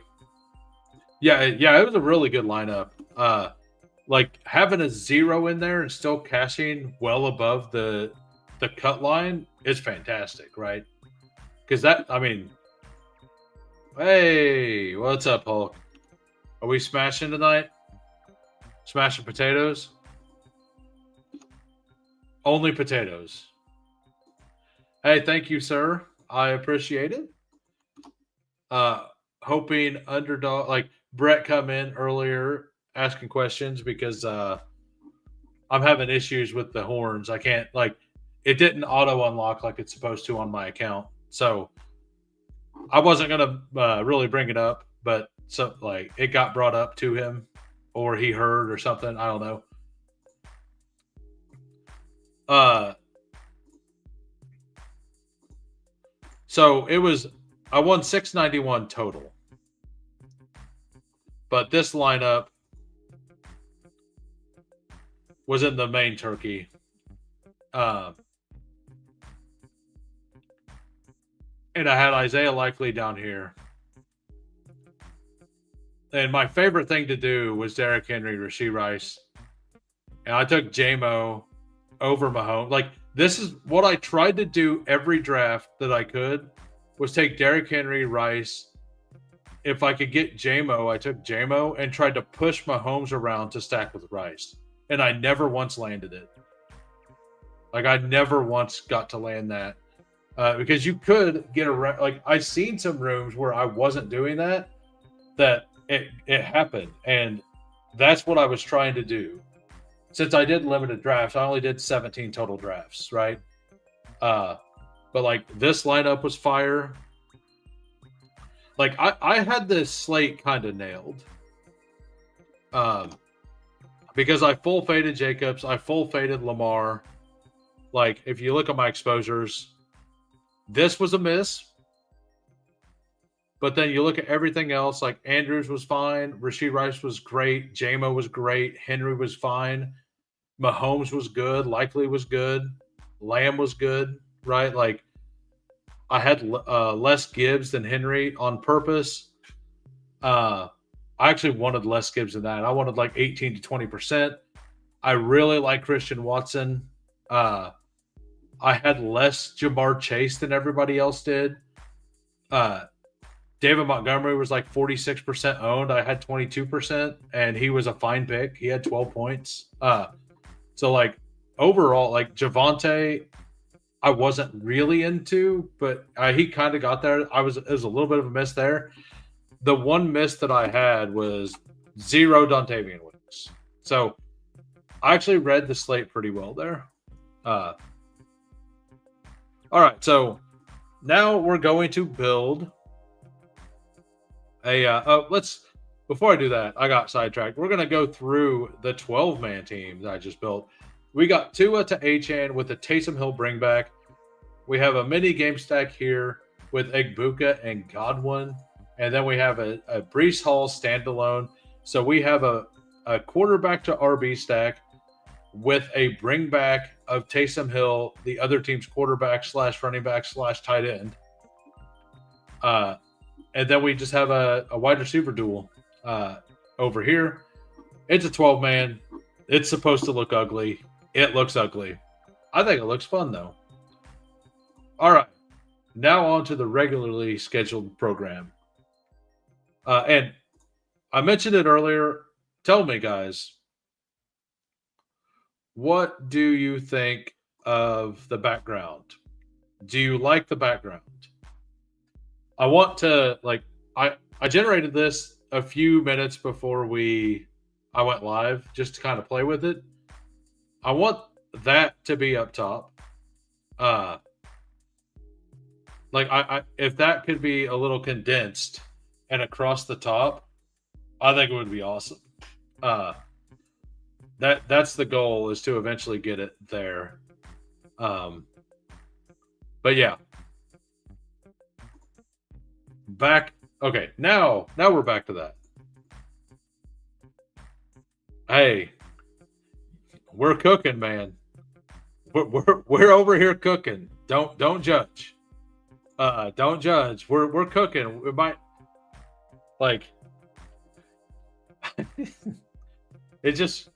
Yeah, it was a really good lineup. Like having a 0 in there and still cashing well above the cut line is fantastic, right? Because that, I mean, hey, what's up, Hulk? Are we smashing tonight? Smashing potatoes? Only potatoes. Hey, thank you, sir. I appreciate it. Hoping underdog like Brett come in earlier asking questions because I'm having issues with the horns. I can't like it didn't auto unlock like it's supposed to on my account. So I wasn't gonna really bring it up, but so like it got brought up to him, or he heard or something. I don't know. So it was I won 691 total, but this lineup was in the main turkey. And I had Isaiah Likely down here. And my favorite thing to do was Derrick Henry, Rashee Rice. And I took JMO over Mahomes. Like, this is what I tried to do every draft that I could was take Derrick Henry, Rice. If I could get JMO, I took JMO and tried to push Mahomes around to stack with Rice. And I never once landed it. Like, I never once got to land that. Because you could get around. Like, I've seen some rooms where I wasn't doing that it happened. And that's what I was trying to do. Since I did limited drafts, I only did 17 total drafts, right? But like this lineup was fire. Like I had this slate kind of nailed. Because I full faded Jacobs, I full faded Lamar. Like if you look at my exposures, this was a miss. But then you look at everything else, like Andrews was fine, Rashee Rice was great, JMO was great, Henry was fine, Mahomes was good, Likely was good, Lamb was good, right? Like I had less Gibbs than Henry on purpose. I actually wanted less Gibbs than that. I wanted like 18 to 20%. I really like Christian Watson. I had less Jamar Chase than everybody else did. David Montgomery was like 46% owned. I had 22%, and he was a fine pick. He had 12 points. So, like, overall, like, Javonte, I wasn't really into, but he kind of got there. It was a little bit of a miss there. The one miss that I had was 0 Dontavian Wicks. So, I actually read the slate pretty well there. All right, so now we're going to build before I do that, I got sidetracked. We're going to go through the 12-man team that I just built. We got Tua to Achane with the Taysom Hill bring back. We have a mini game stack here with Egbuka and Godwin. And then we have a Breece Hall standalone. So we have a quarterback to RB stack with a bring back of Taysom Hill, the other team's quarterback / running back / tight end. And then we just have a wide receiver duel over here. It's a 12-man. It's supposed to look ugly. It looks ugly. I think it looks fun, though. All right. Now on to the regularly scheduled program. And I mentioned it earlier. Tell me, guys, what do you think of the background? Do you like the background? I want to I generated this a few minutes before I went live just to kind of play with it. I want that to be up top. If that could be a little condensed and across the top, I think it would be awesome. That's the goal, is to eventually get it there. But yeah. Okay, now we're back to that. Hey, we're cooking, man. We're over here cooking. Don't judge. Don't judge. We're cooking. We might it just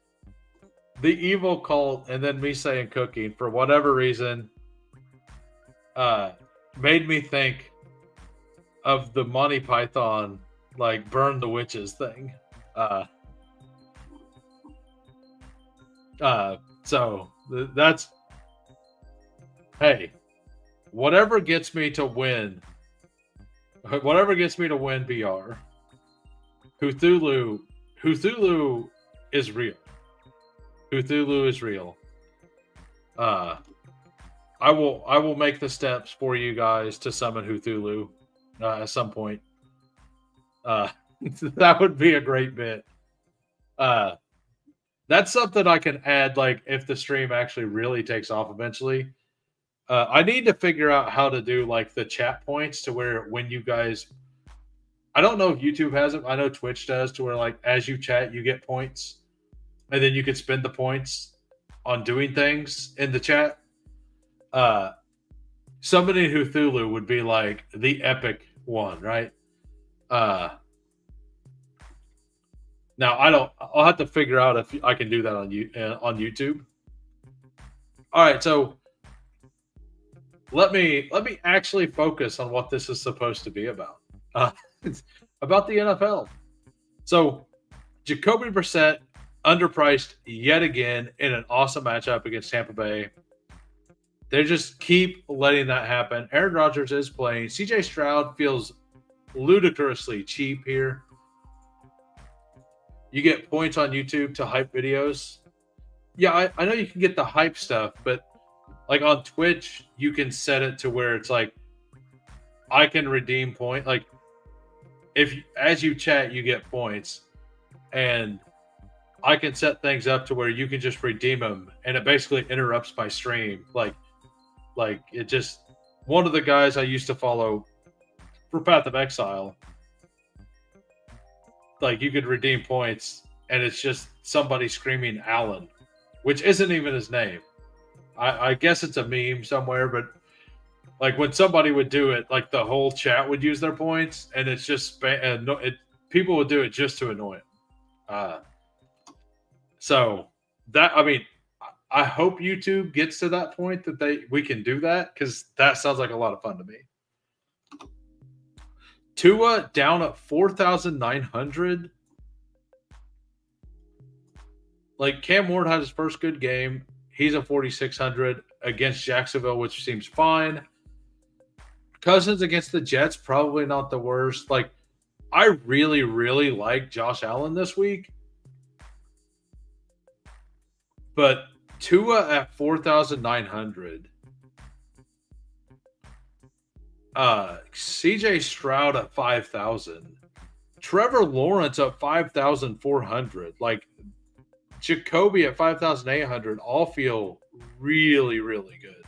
the evil cult, and then me saying cooking for whatever reason, uh, made me think of the Monty Python like burn the witches thing. Uh, so that's hey, whatever gets me to win, whatever gets me to win BR. Cthulhu is real. Cthulhu is real. Uh, I will make the steps for you guys to summon Cthulhu at some point. That would be a great bit. That's something I can add, like if the stream actually really takes off eventually. I need to figure out how to do like the chat points to where when you guys, I don't know if YouTube has it. I know Twitch does, to where like as you chat, you get points, and then you can spend the points on doing things in the chat. Summoning Cthulhu would be like the epic one, right? Now I'll have to figure out if I can do that on YouTube. All right, so let me actually focus on what this is supposed to be about. It's about the NFL. So Jacoby Brissett underpriced yet again in an awesome matchup against Tampa Bay. They just keep letting that happen. Aaron Rodgers is playing. CJ Stroud feels ludicrously cheap here. You get points on YouTube to hype videos. Yeah, I know you can get the hype stuff, but like on Twitch, you can set it to where it's like I can redeem point. Like if as you chat, you get points, and I can set things up to where you can just redeem them, and it basically interrupts my stream. Like it just, one of the guys I used to follow for Path of Exile, like you could redeem points, and it's just somebody screaming Allen, which isn't even his name. I guess it's a meme somewhere, but like when somebody would do it, like the whole chat would use their points, and it's just people would do it just to annoy him. So that, I mean, I hope YouTube gets to that point that we can do that, because that sounds like a lot of fun to me. Tua down at 4,900. Like Cam Ward had his first good game. He's at 4,600 against Jacksonville, which seems fine. Cousins against the Jets, probably not the worst. Like, I really, really like Josh Allen this week. But Tua at 4,900. CJ Stroud at 5,000. Trevor Lawrence at 5,400. Like, Jacoby at 5,800 all feel really, really good.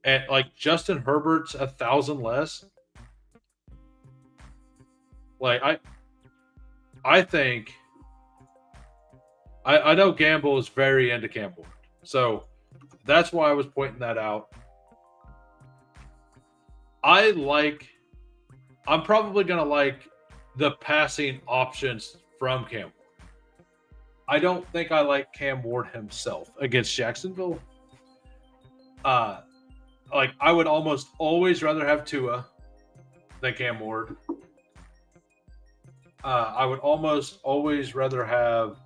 And like Justin Herbert's 1,000 less. Like I think I know Gamble is very into Campbell, so that's why I was pointing that out. I'm probably gonna like the passing options from Campbell. I don't think I like Cam Ward himself against Jacksonville. Like I would almost always rather have Tua than Cam Ward. I would almost always rather have.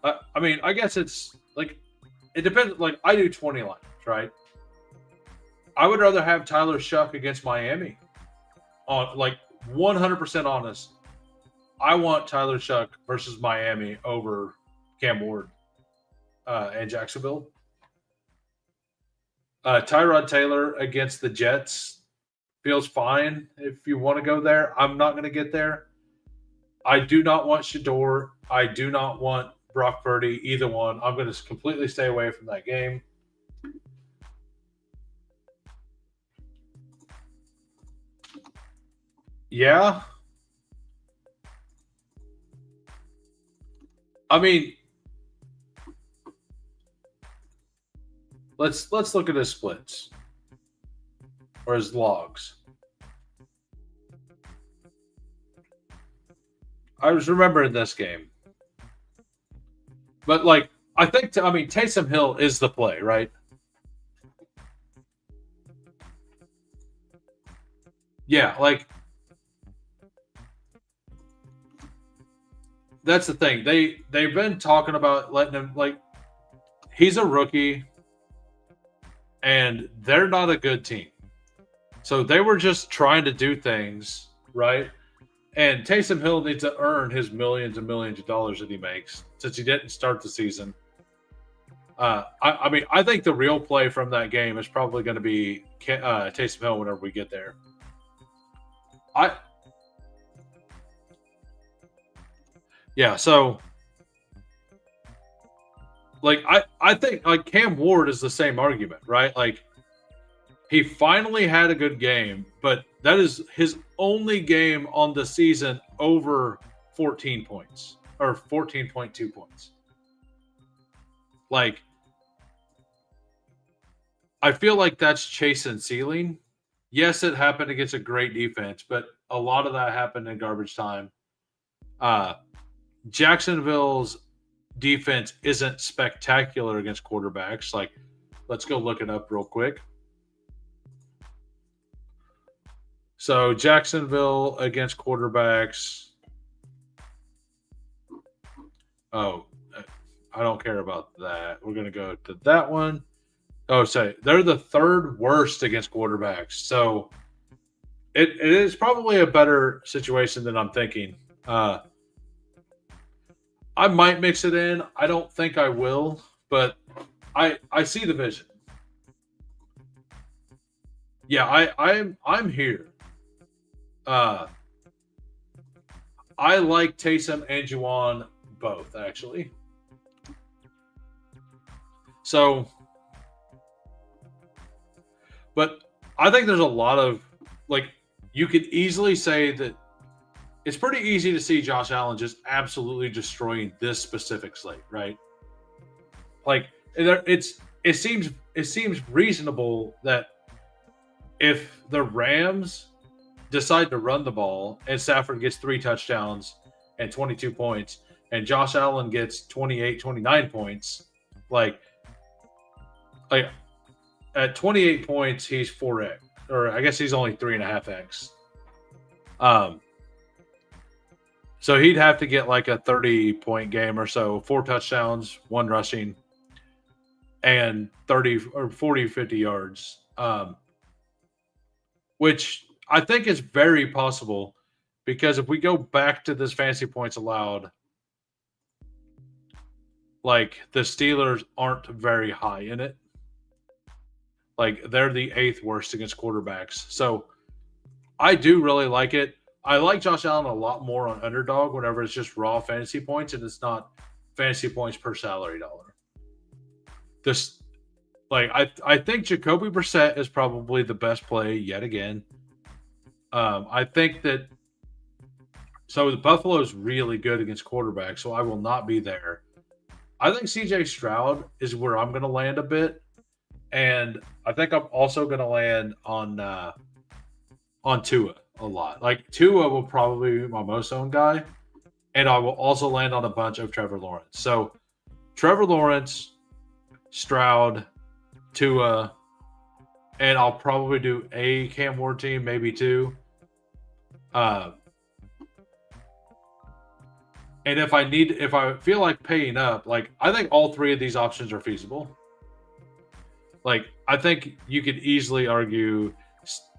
I mean, I guess it's like it depends. Like I do 20 lines, right? I would rather have Tyler Shuck against Miami. On like 100% honest. I want Tyler Shuck versus Miami over Cam Ward and Jacksonville. Tyrod Taylor against the Jets feels fine if you want to go there. I'm not going to get there. I do not want Shador. I do not want Brock Purdy, either one. I'm going to completely stay away from that game. Yeah. I mean, let's look at his splits or his logs. I was remembering this game, but like I think Taysom Hill is the play, right? Yeah, like that's the thing. They've been talking about letting him like he's a rookie and they're not a good team. So they were just trying to do things, right? And Taysom Hill needs to earn his millions and millions of dollars that he makes since he didn't start the season. I think the real play from that game is probably going to be Taysom Hill whenever we get there. I Yeah, so like I think like Cam Ward is the same argument, right? Like he finally had a good game, but that is his only game on the season over 14 points or 14.2 points. Like I feel like that's chasing ceiling. Yes, it happened against a great defense, but a lot of that happened in garbage time. Uh Jacksonville's defense isn't spectacular against quarterbacks. Like, let's go look it up real quick. So, Jacksonville against quarterbacks. Oh, I don't care about that. We're going to go to that one. Oh, sorry. They're the third worst against quarterbacks. So, it is probably a better situation than I'm thinking. I might mix it in. I don't think I will, but I see the vision. Yeah, I'm here. Uh, I like Taysom and Juwan both actually. So, but I think there's a lot of like you could easily say that it's pretty easy to see Josh Allen just absolutely destroying this specific slate, right? Like it seems reasonable that if the Rams decide to run the ball and Stafford gets 3 touchdowns and 22 points and Josh Allen gets 28, 29 points, like like at 28 points he's 4x, or I guess he's only 3.5x. Um, so he'd have to get like a 30-point game or so, 4 touchdowns, 1 rushing, and 30 or 40, 50 yards. Which I think is very possible because if we go back to this fantasy points allowed, like the Steelers aren't very high in it. Like they're the 8th worst against quarterbacks. So I do really like it. I like Josh Allen a lot more on underdog whenever it's just raw fantasy points and it's not fantasy points per salary dollar. This like I think Jacoby Brissett is probably the best play yet again. I think that so the Buffalo is really good against quarterbacks, so I will not be there. I think CJ Stroud is where I'm going to land a bit, and I think I'm also going to land on Tua a lot. Like Tua will probably be my most owned guy, and I will also land on a bunch of Trevor Lawrence. So Trevor Lawrence, Stroud, Tua, and I'll probably do a Cam Ward team, maybe two. And if I feel like paying up, like I think all three of these options are feasible. Like I think you could easily argue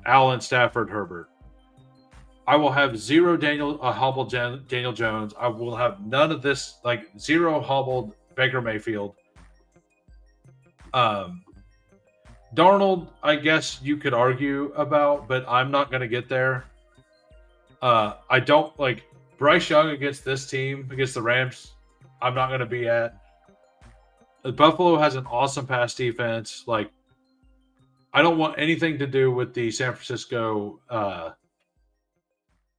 Allen, Stafford, Herbert. I will have zero hobbled Daniel Jones. I will have none of this, like zero hobbled Baker Mayfield. Darnold, I guess you could argue about, but I'm not going to get there. I don't like Bryce Young against this team, against the Rams. I'm not going to be at. Buffalo has an awesome pass defense. Like, I don't want anything to do with the San Francisco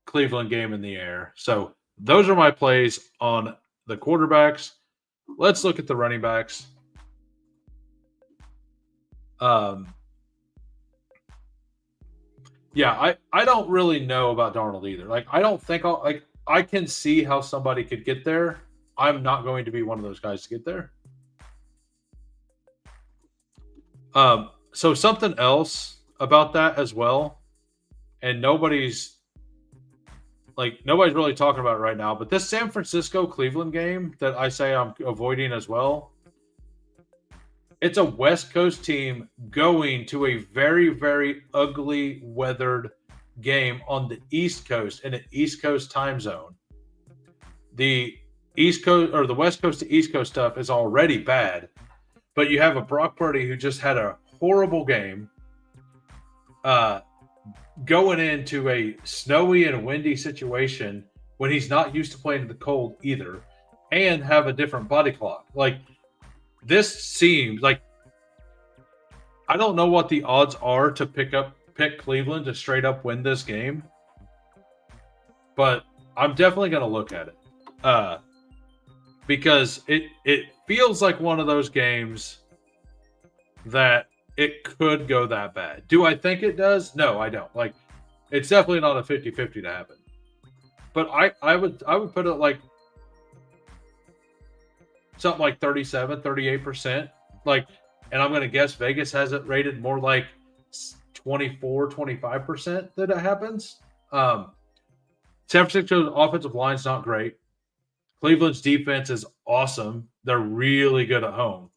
Cleveland game in the air. So those are my plays on the quarterbacks. Let's look at the running backs. Yeah, I don't really know about Darnold either. Like, I don't think I can see how somebody could get there. I'm not going to be one of those guys to get there. So something else about that as well, and nobody's really talking about it right now, but this San Francisco Cleveland game that I say I'm avoiding as well. It's a West Coast team going to a very, very ugly weathered game on the East Coast in an East Coast time zone. The East Coast or the West Coast to East Coast stuff is already bad, but you have a Brock Purdy who just had a horrible game, going into a snowy and windy situation when he's not used to playing in the cold either, and have a different body clock. Like, this seems like, I don't know what the odds are to pick Cleveland to straight up win this game, but I'm definitely going to look at it because it feels like one of those games that it could go that bad. Do I think it does? No, I don't. Like, it's definitely not a 50-50 to happen. But I would put it like something like 37, 38%. Like, and I'm going to guess Vegas has it rated more like 24, 25% that it happens. San Francisco's offensive line's not great. Cleveland's defense is awesome. They're really good at home.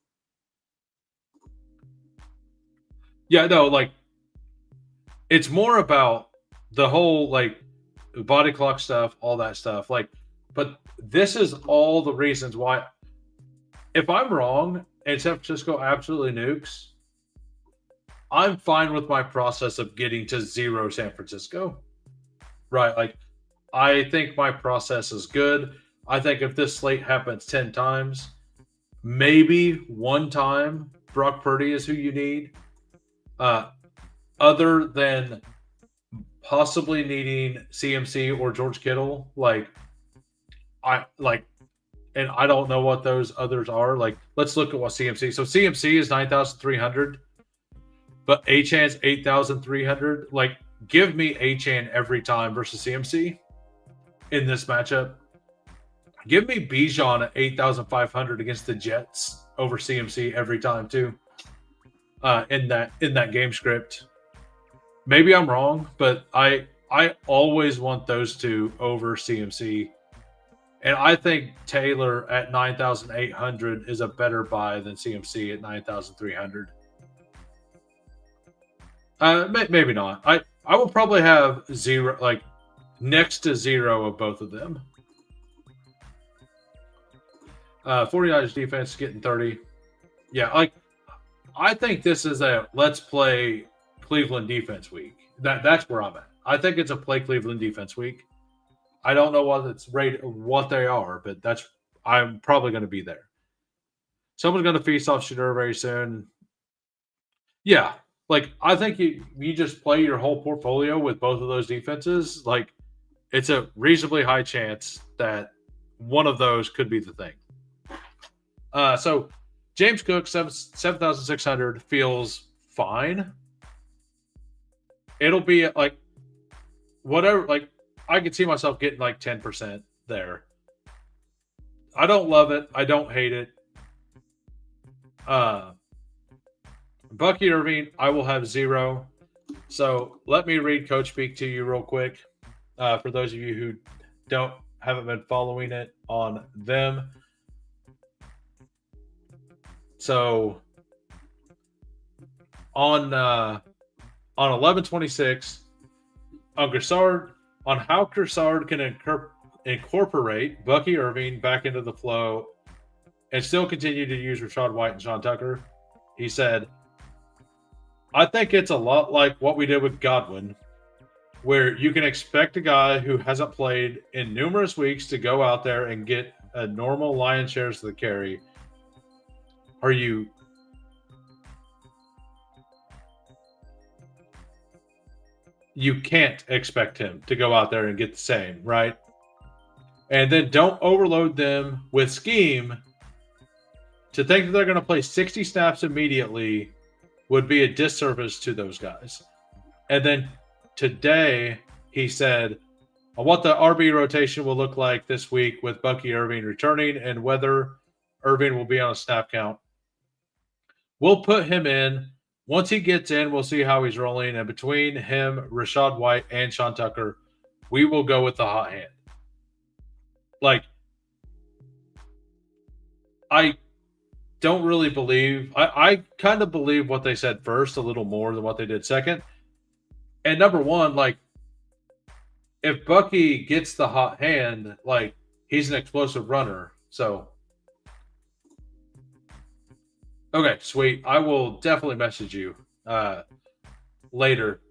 Yeah, no, like, it's more about the whole, like, body clock stuff, all that stuff. Like, but this is all the reasons why. If I'm wrong and San Francisco absolutely nukes, I'm fine with my process of getting to 0 San Francisco. Right? Like, I think my process is good. I think if this slate happens 10 times, maybe one time Brock Purdy is who you need. Other than possibly needing CMC or George Kittle, and I don't know what those others are. Like, let's look at what CMC. So CMC is 9,300, but Achan's 8,300. Like, give me Achan every time versus CMC in this matchup. Give me Bijan at 8,500 against the Jets over CMC every time too. In that game script. Maybe I'm wrong, but I always want those two over CMC. And I think Taylor at 9,800 is a better buy than CMC at 9,300. Maybe not. I will probably have 0, like next to 0 of both of them. 49ers defense getting 30. Yeah, like, I think this is a let's play Cleveland defense week. That's where I'm at. I think it's a play Cleveland defense week. I don't know what they are, but I'm probably going to be there. Someone's going to feast off Shedeur very soon. Yeah, like, I think you just play your whole portfolio with both of those defenses. Like, it's a reasonably high chance that one of those could be the thing. So James Cook, 7,600 feels fine. It'll be like whatever. Like, I could see myself getting like 10% there. I don't love it. I don't hate it. Bucky Irving, I will have 0. So let me read Coach Speak to you real quick. For those of you who haven't been following it on them. So on 11/26, on how Grissard can incorporate Bucky Irving back into the flow and still continue to use Rachaad White and Sean Tucker, he said, I think it's a lot like what we did with Godwin, where you can expect a guy who hasn't played in numerous weeks to go out there and get a normal lion's share of the carry. You can't expect him to go out there and get the same, right? And then don't overload them with scheme. To think that they're going to play 60 snaps immediately would be a disservice to those guys. And then today he said, on what the RB rotation will look like this week with Bucky Irving returning and whether Irving will be on a snap count. We'll put him in. Once he gets in, we'll see how he's rolling. And between him, Rashad White, and Sean Tucker, we will go with the hot hand. Like, I don't really believe. I kind of believe what they said first a little more than what they did second. And number one, like, if Bucky gets the hot hand, like, he's an explosive runner. So, okay, sweet. I will definitely message you later.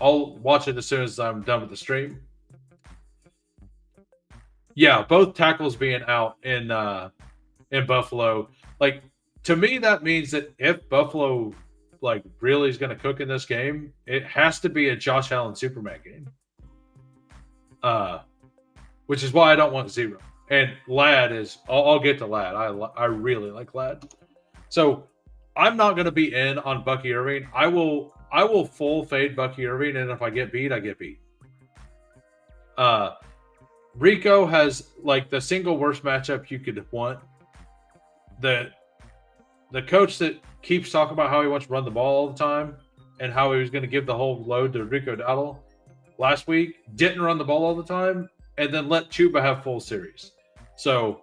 I'll watch it as soon as I'm done with the stream. Yeah, both tackles being out in Buffalo. Like, to me, that means that if Buffalo like really is going to cook in this game, it has to be a Josh Allen Superman game. Which is why I don't want 0. And Ladd is. I'll get to Ladd. I really like Ladd. So I'm not going to be in on Bucky Irving. I will full fade Bucky Irving, and if I get beat, I get beat. Rico has like the single worst matchup you could want. The coach that keeps talking about how he wants to run the ball all the time and how he was going to give the whole load to Rico Dowdle last week didn't run the ball all the time and then let Chuba have full series. So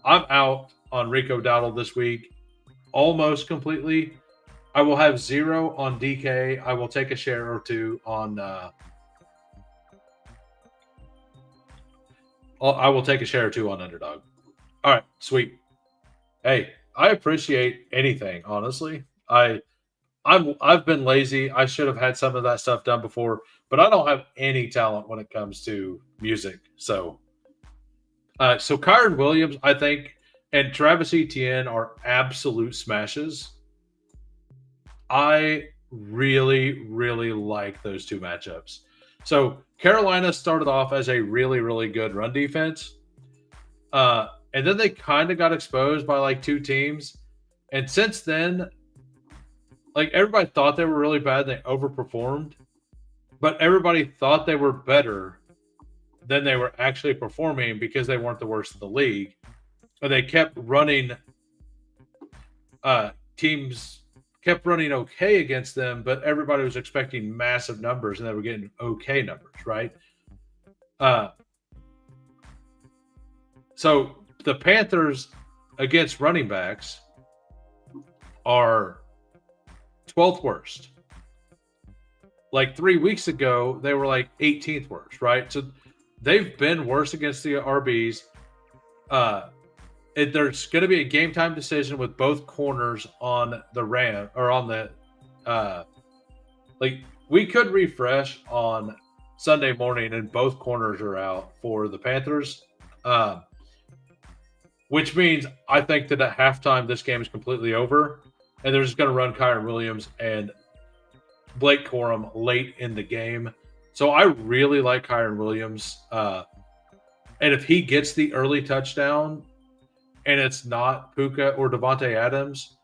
I'm out on Rico Dowdle this week almost completely. I will have 0 on DK. I will take a share or 2 on I will take a share or 2 on Underdog. All right, sweet. Hey, I appreciate anything, honestly. I've been lazy. I should have had some of that stuff done before, but I don't have any talent when it comes to music. So Kyron Williams, I think, and Travis Etienne are absolute smashes. I really, really like those two matchups. So Carolina started off as a really, really good run defense. And then they kind of got exposed by like 2 teams. And since then, like everybody thought they were really bad. They overperformed. But everybody thought they were better than they were actually performing because they weren't the worst in the league. But they kept running teams kept running okay against them, but everybody was expecting massive numbers and they were getting okay numbers, right? So the Panthers against running backs are 12th worst. Like 3 weeks ago, they were like 18th worst, right? So they've been worse against the RBs. There's going to be a game time decision with both corners on the Ram or on the like we could refresh on Sunday morning and both corners are out for the Panthers. Which means I think that at halftime this game is completely over and they're just going to run Kyron Williams and Blake Corum late in the game. So I really like Kyron Williams. And if he gets the early touchdown and it's not Puka or Devontae Adams,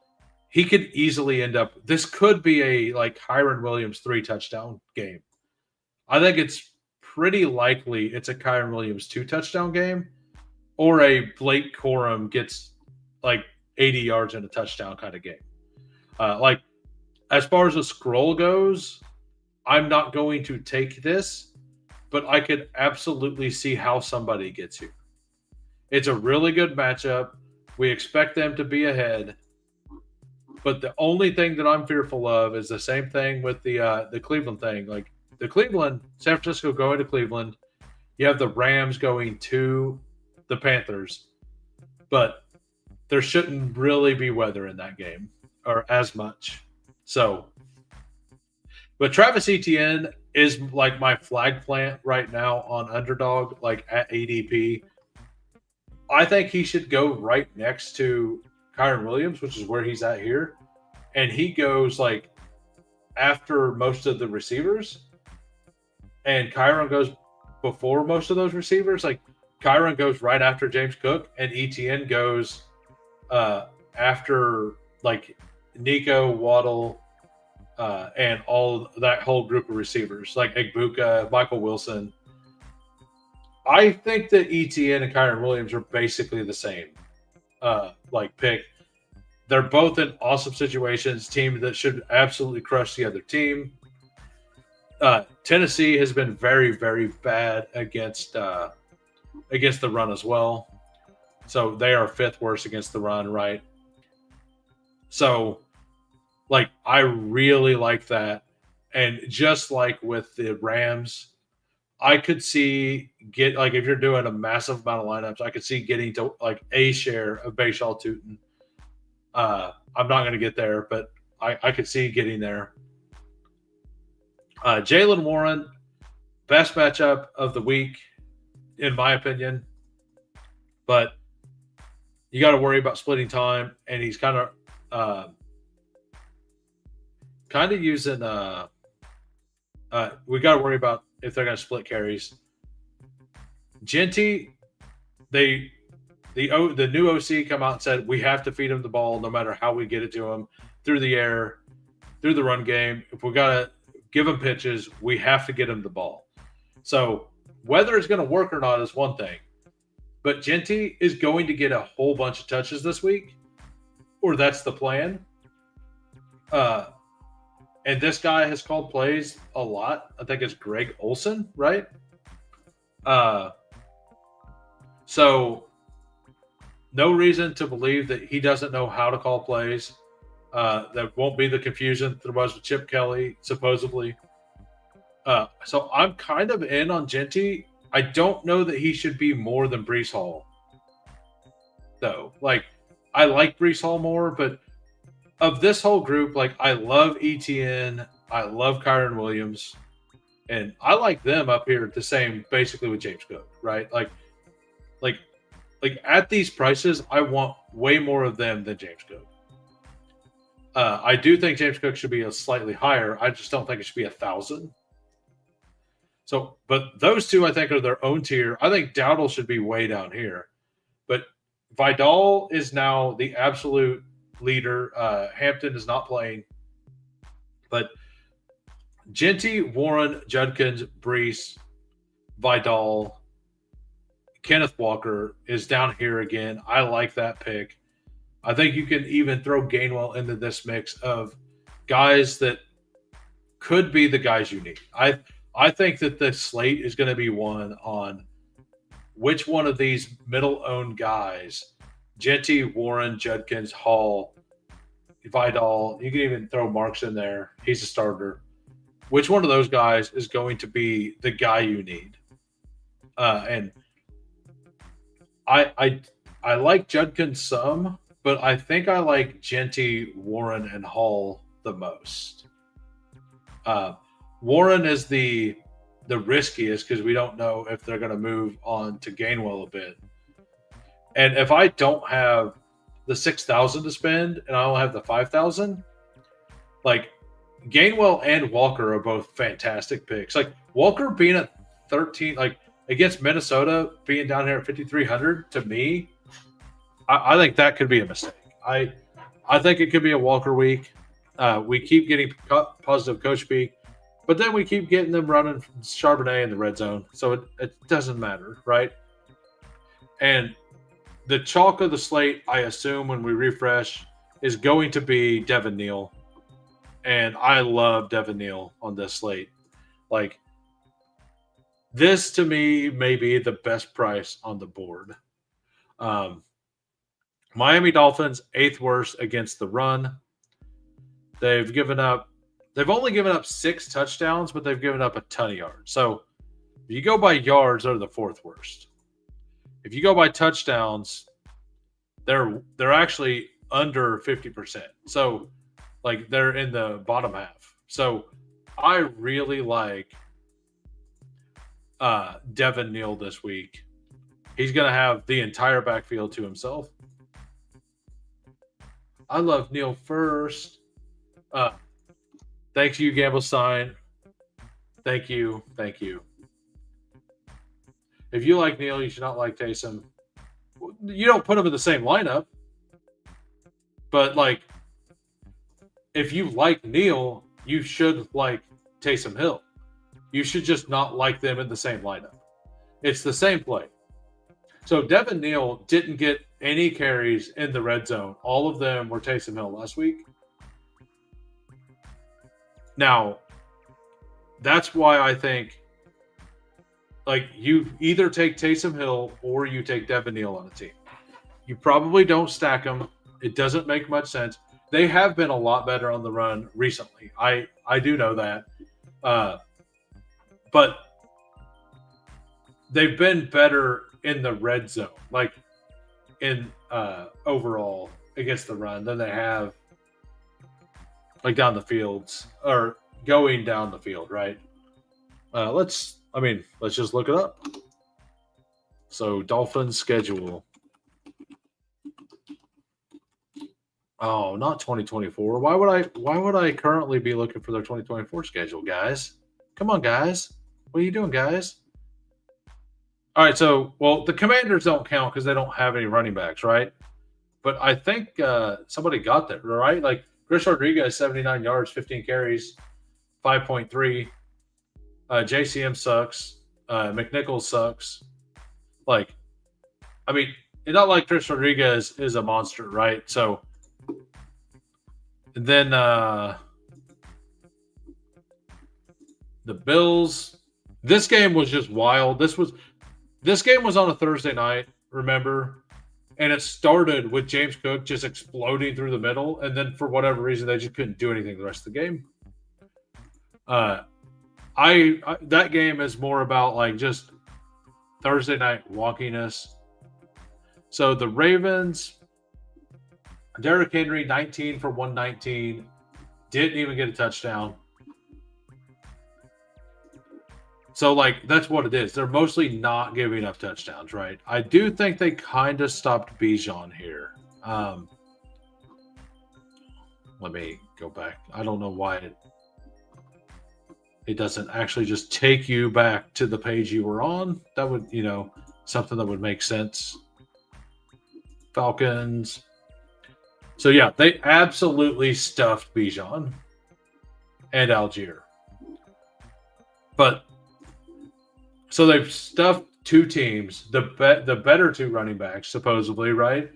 he could easily end up – this could be a like Kyron Williams 3-touchdown game. I think it's pretty likely it's a Kyron Williams 2-touchdown game or a Blake Corum gets like 80 yards and a touchdown kind of game. Like as far as the scroll goes, I'm not going to take this, but I could absolutely see how somebody gets here. It's a really good matchup. We expect them to be ahead. But the only thing that I'm fearful of is the same thing with the Cleveland thing. Like the San Francisco going to Cleveland. You have the Rams going to the Panthers. But there shouldn't really be weather in that game or as much. So, but Travis Etienne is like my flag plant right now on Underdog, like at ADP. I think he should go right next to Kyron Williams, which is where he's at here. And he goes like after most of the receivers. And Kyron goes before most of those receivers. Like Kyron goes right after James Cook and Etienne goes after like Nico, Waddle, and all that whole group of receivers like Egbuka, Michael Wilson. I think that ETN and Kyron Williams are basically the same pick. They're both in awesome situations, teams that should absolutely crush the other team. Tennessee has been very, very bad against the run as well. So they are fifth worst against the run, right? So, I really like that. And just like with the Rams, I could see if you're doing a massive amount of lineups, I could see getting to a share of Bashaw Tootin. I'm not going to get there, but I could see getting there. Jalen Warren, best matchup of the week, in my opinion. But you got to worry about splitting time, and he's kind of using. We got to worry about if they're going to split carries. Genty, the new OC come out and said we have to feed him the ball no matter how we get it to him, through the air, through the run game. If we got to give him pitches, we have to get him the ball. So whether it's going to work or not is one thing, but Genty is going to get a whole bunch of touches this week, or that's the plan. And this guy has called plays a lot. I think it's Greg Olson, right? So no reason to believe that he doesn't know how to call plays. That won't be the confusion there was with Chip Kelly, supposedly. So I'm kind of in on Genty. I don't know that he should be more than Breece Hall, though. I like Breece Hall more, but of this whole group, I love ETN, I love Kyron Williams, and I like them up here the same, basically, with James Cook, right? At these prices, I want way more of them than James Cook. I do think James Cook should be a slightly higher. I just don't think it should be 1,000. So, but those two, I think, are their own tier. I think Dowdle should be way down here. But Vidal is now the absolute leader. Hampton is not playing. But Genty, Warren, Judkins, Breece, Vidal, Kenneth Walker is down here again. I like that pick. I think you can even throw Gainwell into this mix of guys that could be the guys you need. I think that the slate is going to be one on which one of these middle-owned guys, Genty, Warren, Judkins, Hall, Vidal, you can even throw Marks in there. He's a starter. Which one of those guys is going to be the guy you need? And I like Judkins some, but I think I like Genty, Warren, and Hall the most. Warren is the riskiest because we don't know if they're going to move on to Gainwell a bit. And if I don't have the 6,000 to spend and I only have the 5,000, Gainwell and Walker are both fantastic picks. Walker being at 13, against Minnesota, being down here at 5,300, to me, I think that could be a mistake. I think it could be a Walker week. We keep getting positive coach speak, but then we keep getting them running Charbonnet in the red zone. So it doesn't matter, right? And the chalk of the slate, I assume, when we refresh, is going to be Devin Neal. And I love Devin Neal on this slate. This, to me, may be the best price on the board. Miami Dolphins, 8th worst against the run. They've only given up 6 touchdowns, but they've given up a ton of yards. So if you go by yards, they're the 4th worst. If you go by touchdowns, they're actually under 50%. So they're in the bottom half. So I really like Devin Neal this week. He's going to have the entire backfield to himself. I love Neal first. Thanks you, Gamble Sign. Thank you. If you like Neal, you should not like Taysom. You don't put them in the same lineup. But, if you like Neal, you should like Taysom Hill. You should just not like them in the same lineup. It's the same play. So Devin Neal didn't get any carries in the red zone. All of them were Taysom Hill last week. Now, that's why I think like you either take Taysom Hill or you take Devin Neal on a team. You probably don't stack them. It doesn't make much sense. They have been a lot better on the run recently. I do know that, but they've been better in the red zone, like in overall against the run than they have like down the fields or going down the field, right? Let's just look it up. So Dolphins schedule. Oh, not 2024. Why would I currently be looking for their 2024 schedule, guys? Come on, guys. What are you doing, guys? All right, so the Commanders don't count because they don't have any running backs, right? But I think somebody got there, right? Like Chris Rodriguez, 79 yards, 15 carries, 5.3. JCM sucks. McNichols sucks. Like, I mean, it's not like Chris Rodriguez is a monster, right? So then the Bills. This game was just wild. This game was on a Thursday night, remember? And it started with James Cook just exploding through the middle, and then for whatever reason they just couldn't do anything the rest of the game. That game is more about like just Thursday night wonkiness. So the Ravens, Derrick Henry, 19 for 119, didn't even get a touchdown. So, like, that's what it is. They're mostly not giving up touchdowns, right? I do think they kind of stopped Bijan here. Let me go back. I don't know why it doesn't actually just take you back to the page you were on. That would, something that would make sense. Falcons. So, yeah, they absolutely stuffed Bijan and Algier. But so they've stuffed two teams, the better two running backs, supposedly, right?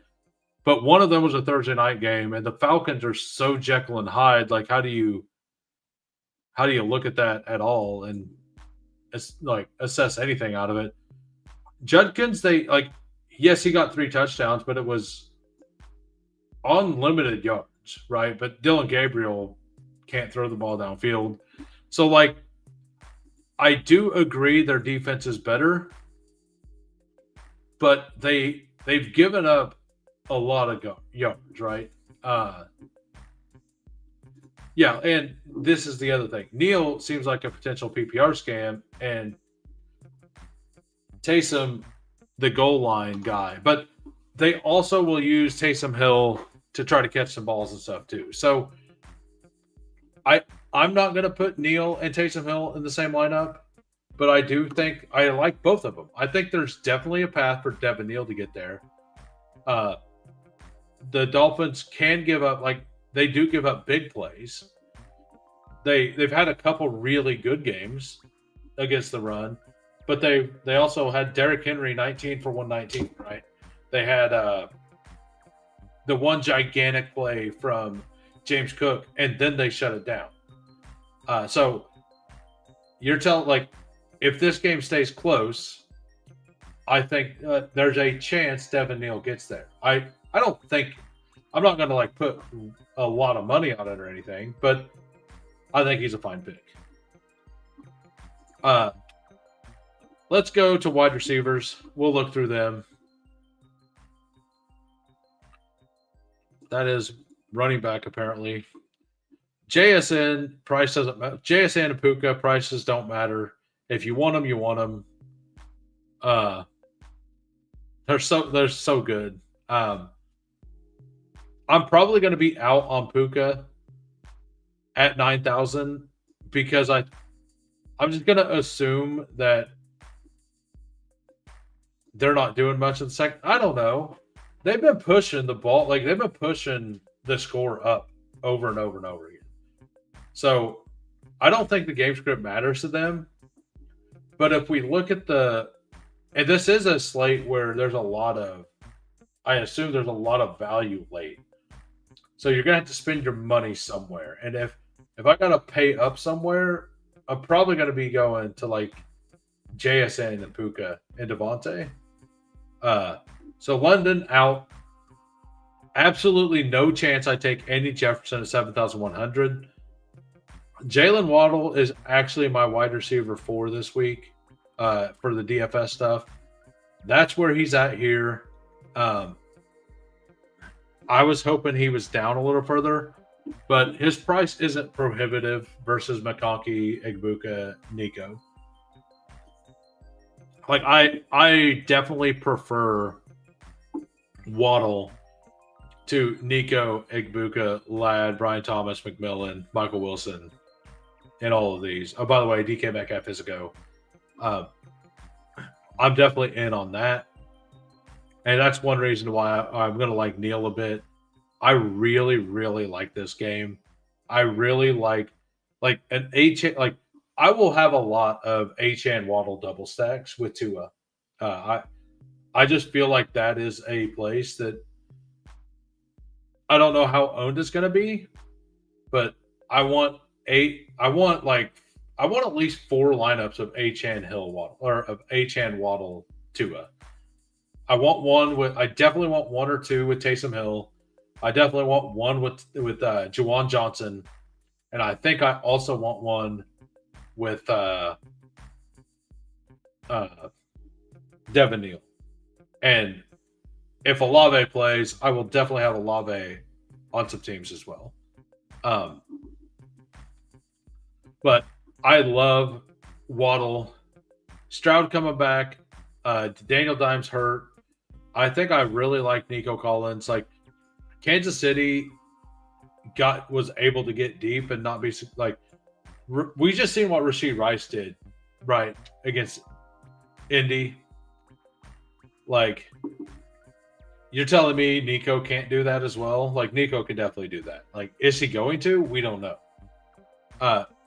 But one of them was a Thursday night game, and the Falcons are so Jekyll and Hyde. Like, how do you look at that at all and assess anything out of it? Judkins, yes, he got 3 touchdowns, but it was unlimited yards, right? But Dylan Gabriel can't throw the ball downfield. So, I do agree their defense is better, but they've given up a lot of yards, right? Yeah, and this is the other thing. Neal seems like a potential PPR scam, and Taysom, the goal line guy. But they also will use Taysom Hill to try to catch some balls and stuff too. So I'm not going to put Neal and Taysom Hill in the same lineup, but I do think I like both of them. I think there's definitely a path for Devin Neal to get there. The Dolphins can give up, they do give up big plays. They've had a couple really good games against the run, but they also had Derrick Henry 19 for 119, right? They had the one gigantic play from James Cook, and then they shut it down. So you're telling, if this game stays close, I think there's a chance Devin Neal gets there. I don't think I'm not going to put a lot of money on it or anything, but I think he's a fine pick. Let's go to wide receivers. We'll look through them. That is running back, apparently. JSN price doesn't matter. JSN and Puka prices don't matter. If you want them, you want them. They're so good. I'm probably going to be out on Puka at 9,000 because I'm just going to assume that they're not doing much in the second. I don't know. They've been pushing the ball. They've been pushing the score up over and over and over again. So I don't think the game script matters to them. But if we look at the And this is a slate where there's a lot of, I assume there's a lot of value late. So you're gonna have to spend your money somewhere. And if I gotta pay up somewhere, I'm probably gonna be going to like JSN and Puka and Devontae. Uh, so London out. Absolutely no chance I take any Jefferson at 7,100. Jalen Waddle is actually my wide receiver 4 this week for the DFS stuff. That's where he's at here. I was hoping he was down a little further, but his price isn't prohibitive versus McConkey, Egbuka, Nico. Like I definitely prefer Waddle to Nico, Egbuka, Ladd, Brian Thomas, McMillan, Michael Wilson, and all of these. Oh, by the way, DK Metcalf is a go. I'm definitely in on that. And that's one reason why I'm going to like Neil a bit. I really, really like this game. I really like an H. Like I will have a lot of H and Waddle double stacks with Tua. I just feel like that is a place that I don't know how owned it's going to be, but I want I want at least 4 lineups of H and Hill Waddle or of H and Waddle Tua. I definitely want 1 or 2 with Taysom Hill. I definitely want 1 with Juwan Johnson, and I think I also want 1 with Devin Neal. And if Olave plays, I will definitely have Olave on some teams as well. But I love Waddle. Stroud coming back. Daniel Dimes hurt. I think I really like Nico Collins. Like Kansas City was able to get deep and not be like we just seen what Rashee Rice did right against Indy. Like you're telling me Nico can't do that as well? Like Nico can definitely do that. Like is he going to? We don't know.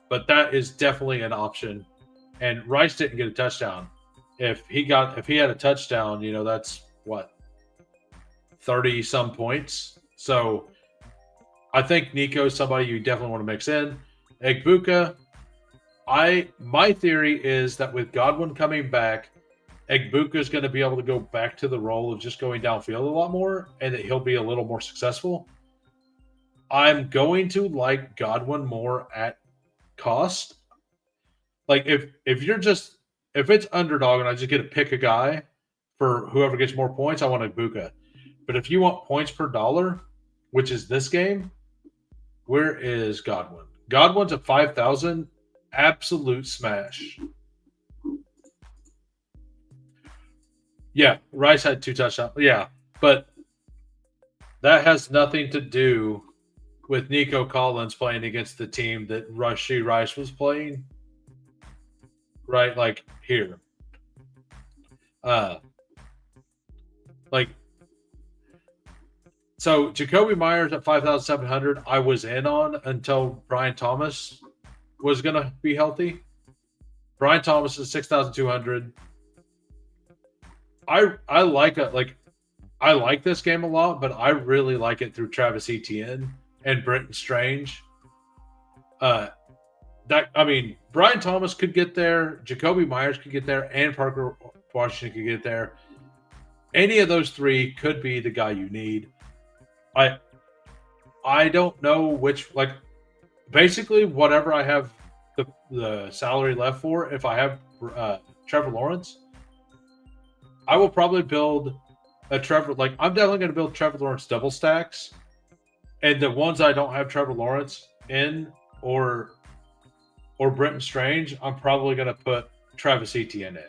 But that is definitely an option. And Rice didn't get a touchdown. If he had a touchdown, that's what 30 some points. So I think Nico is somebody you definitely want to mix in. Egbuka, my theory is that with Godwin coming back, Egbuka is going to be able to go back to the role of just going downfield a lot more, and that he'll be a little more successful. I'm going to like Godwin more at cost. Like if it's underdog and I just get to pick a guy for whoever gets more points, I want Egbuka. But if you want points per dollar, which is this game, where is Godwin? Godwin's at 5,000. Absolute smash. Yeah, Rice had 2 touchdowns. Yeah, but that has nothing to do with Nico Collins playing against the team that Rashee Rice was playing. Right, like here. So Jacoby Myers at 5,700, I was in on until Brian Thomas was going to be healthy. Brian Thomas is 6,200. I like this game a lot, but I really like it through Travis Etienne and Brenton Strange. Brian Thomas could get there, Jacoby Myers could get there, and Parker Washington could get there. Any of those 3 could be the guy you need. I don't know which, like, basically whatever I have the salary left for. If I have Trevor Lawrence, I will probably build a Trevor. Like I'm definitely going to build Trevor Lawrence double stacks, and the ones I don't have Trevor Lawrence in or Brenton Strange, I'm probably going to put Travis Etienne in.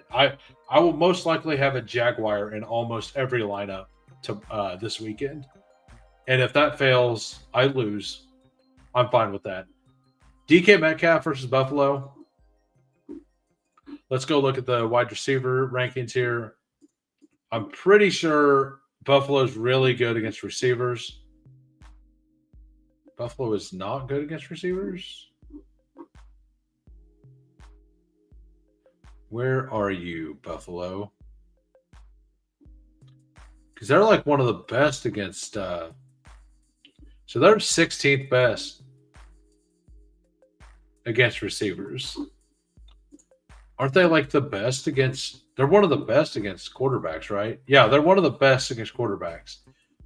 I will most likely have a Jaguar in almost every lineup to this weekend. And if that fails, I lose. I'm fine with that. DK Metcalf versus Buffalo. Let's go look at the wide receiver rankings here. I'm pretty sure Buffalo's really good against receivers. Buffalo is not good against receivers. Where are you, Buffalo? because they're like one of the best against. So they're 16th best against receivers. Aren't they like the best against? They're one of the best against quarterbacks, right? Yeah, they're one of the best against quarterbacks,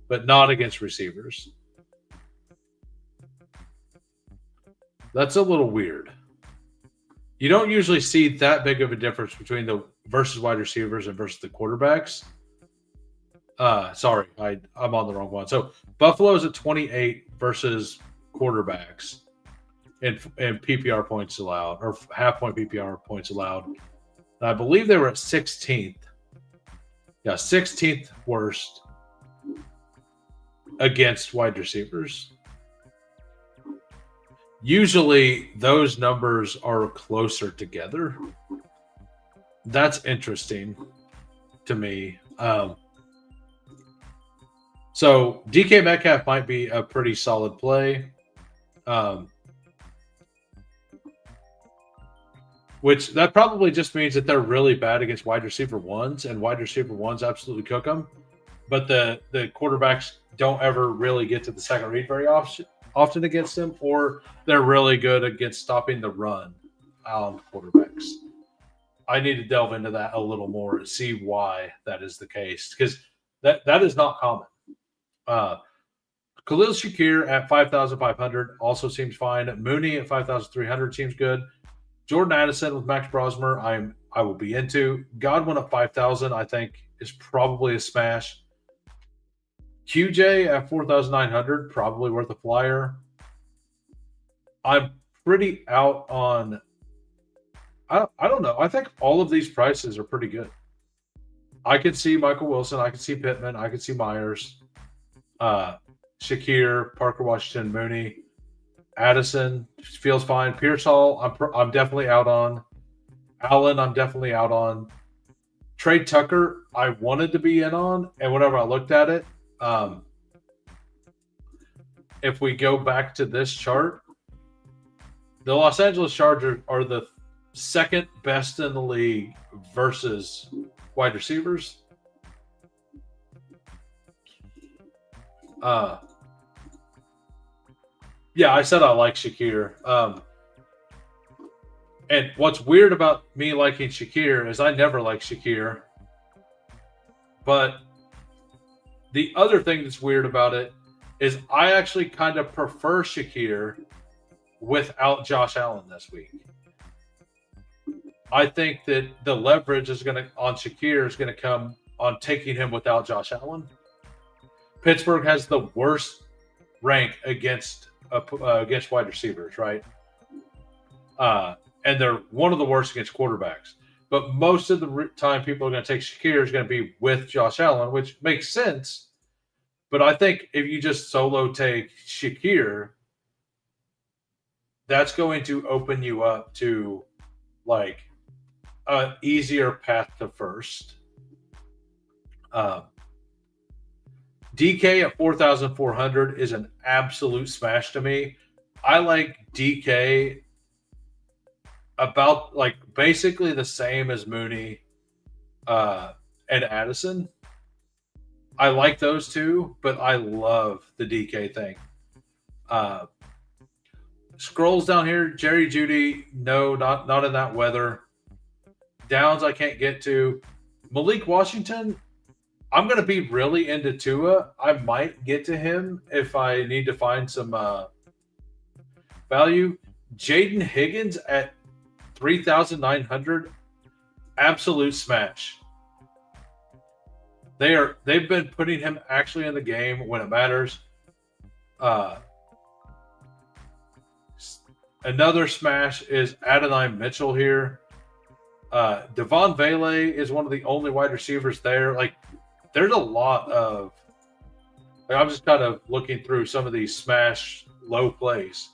but not against receivers. That's a little weird. You don't usually see that big of a difference between the versus wide receivers and versus the quarterbacks. Sorry, I'm on the wrong one. So Buffalo is at 28 versus quarterbacks and PPR points allowed, or half point PPR points allowed. And I believe they were at 16th. Yeah, 16th worst against wide receivers. Usually those numbers are closer together. That's interesting to me. So DK Metcalf might be a pretty solid play. Which that probably just means that they're really bad against wide receiver ones, and wide receiver ones absolutely cook them. But the quarterbacks don't ever really get to the second read very often against them, or they're really good against stopping the run on quarterbacks. I need to delve into that a little more to see why that is the case, because that is not common. Khalil Shakir at 5,500 also seems fine. Mooney at 5,300 seems good. Jordan Addison with Max Brosmer, I will be into. Godwin at 5,000, I think, is probably a smash. QJ at 4,900, probably worth a flyer. I'm pretty out on. I don't know. I think all of these prices are pretty good. I could see Michael Wilson. I could see Pittman. I could see Myers. Shakir, Parker Washington, Mooney, Addison feels fine. Pearsall, I'm definitely out on. Allen, I'm definitely out on. Trey Tucker, I wanted to be in on, and whenever I looked at it, if we go back to this chart, the Los Angeles Chargers are the second best in the league versus wide receivers. Yeah, I said I like Shakir. And what's weird about me liking Shakir is I never like Shakir. But the other thing that's weird about it is I actually kind of prefer Shakir without Josh Allen this week. I think that the leverage on Shakir is going to come on taking him without Josh Allen. Pittsburgh has the worst rank against wide receivers, right? And they're one of the worst against quarterbacks. But most of the time, people are going to take Shakir is going to be with Josh Allen, which makes sense. But I think if you just solo take Shakir, that's going to open you up to like an easier path to first. DK at 4,400 is an absolute smash to me. I like DK about like basically the same as Mooney and Addison. I like those two, but I love the DK thing. Scrolls down here, Jerry Jeudy, no, not in that weather. Downs I can't get to. Malik Washington, I'm going to be really into Tua. I might get to him if I need to find some value. Jaden Higgins at 3,900, absolute smash. They've been putting him actually in the game when it matters. Another smash is Adonai Mitchell here. Devon Vele is one of the only wide receivers there. Like, there's a lot of. Like, I'm just kind of looking through some of these smash low plays.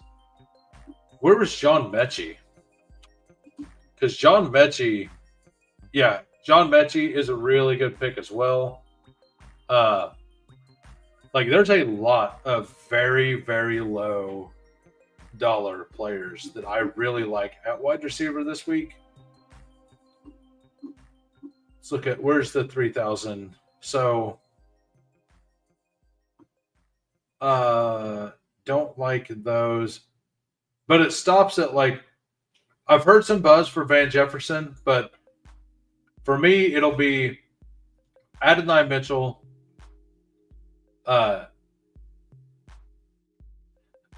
Where was John Mechie? Because John Mechie is a really good pick as well. Like, there's a lot of very, very low dollar players that I really like at wide receiver this week. Let's look at where's the 3,000. So Uh, don't like those, but it stops at like I've heard some buzz for Van Jefferson, but for me it'll be Adonai Mitchell, uh,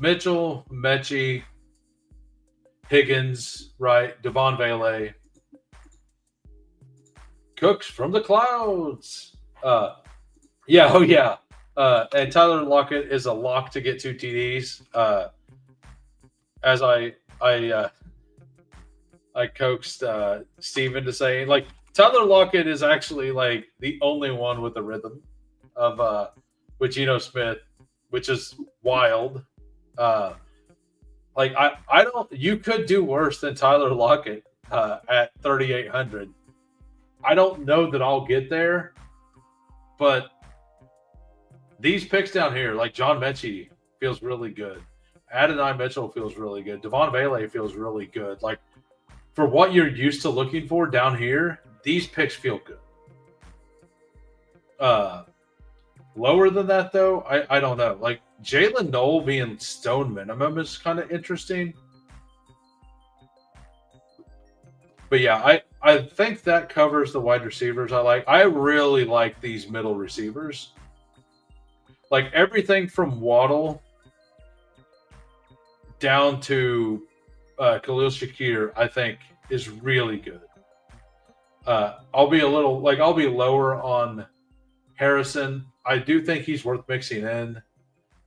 Mechie, Higgins, right? Devon Vele, Cooks from the clouds. Yeah, oh yeah. And Tyler Lockett is a lock to get 2 TDs. As I coaxed Steven to say, like, Tyler Lockett is actually like the only one with the rhythm of with Geno Smith, which is wild. Uh, like I don't. You could do worse than Tyler Lockett at 3,800. I don't know that I'll get there, but these picks down here, like John Mechie, feels really good. Adonai Mitchell feels really good. Devon Vele feels really good. Like for what you're used to looking for down here, these picks feel good. Lower than that though, I don't know. Like Jalen Knoll being stone minimum is kind of interesting. But yeah, I think that covers the wide receivers I like. I really like these middle receivers. Like everything from Waddle down to Khalil Shakir, I think is really good. I'll be lower on Harrison. I do think he's worth mixing in,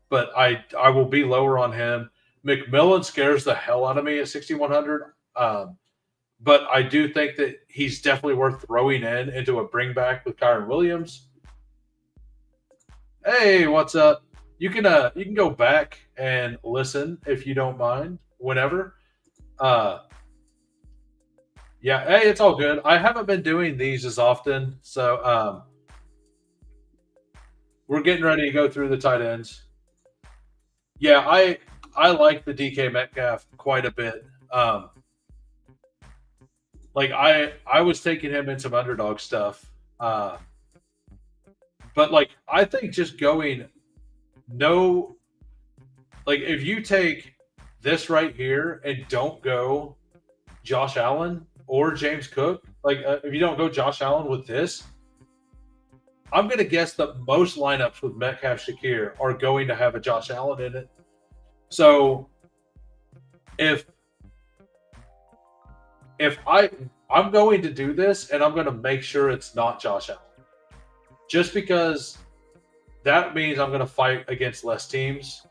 but I will be lower on him. McMillan scares the hell out of me at 6,100. But I do think that he's definitely worth throwing into a bring back with Kyron Williams. Hey, what's up? You can go back and listen if you don't mind, whenever. Yeah, hey, it's all good. I haven't been doing these as often, so we're getting ready to go through the tight ends. Yeah, I like the DK Metcalf quite a bit. Like I was taking him in some underdog stuff, but like I think just going no, like if you take this right here and don't go Josh Allen or James Cook, like if you don't go Josh Allen with this, I'm going to guess that most lineups with Metcalf Shakir are going to have a Josh Allen in it. So if I'm going to do this and I'm going to make sure it's not Josh Allen, just because that means I'm going to fight against less teams,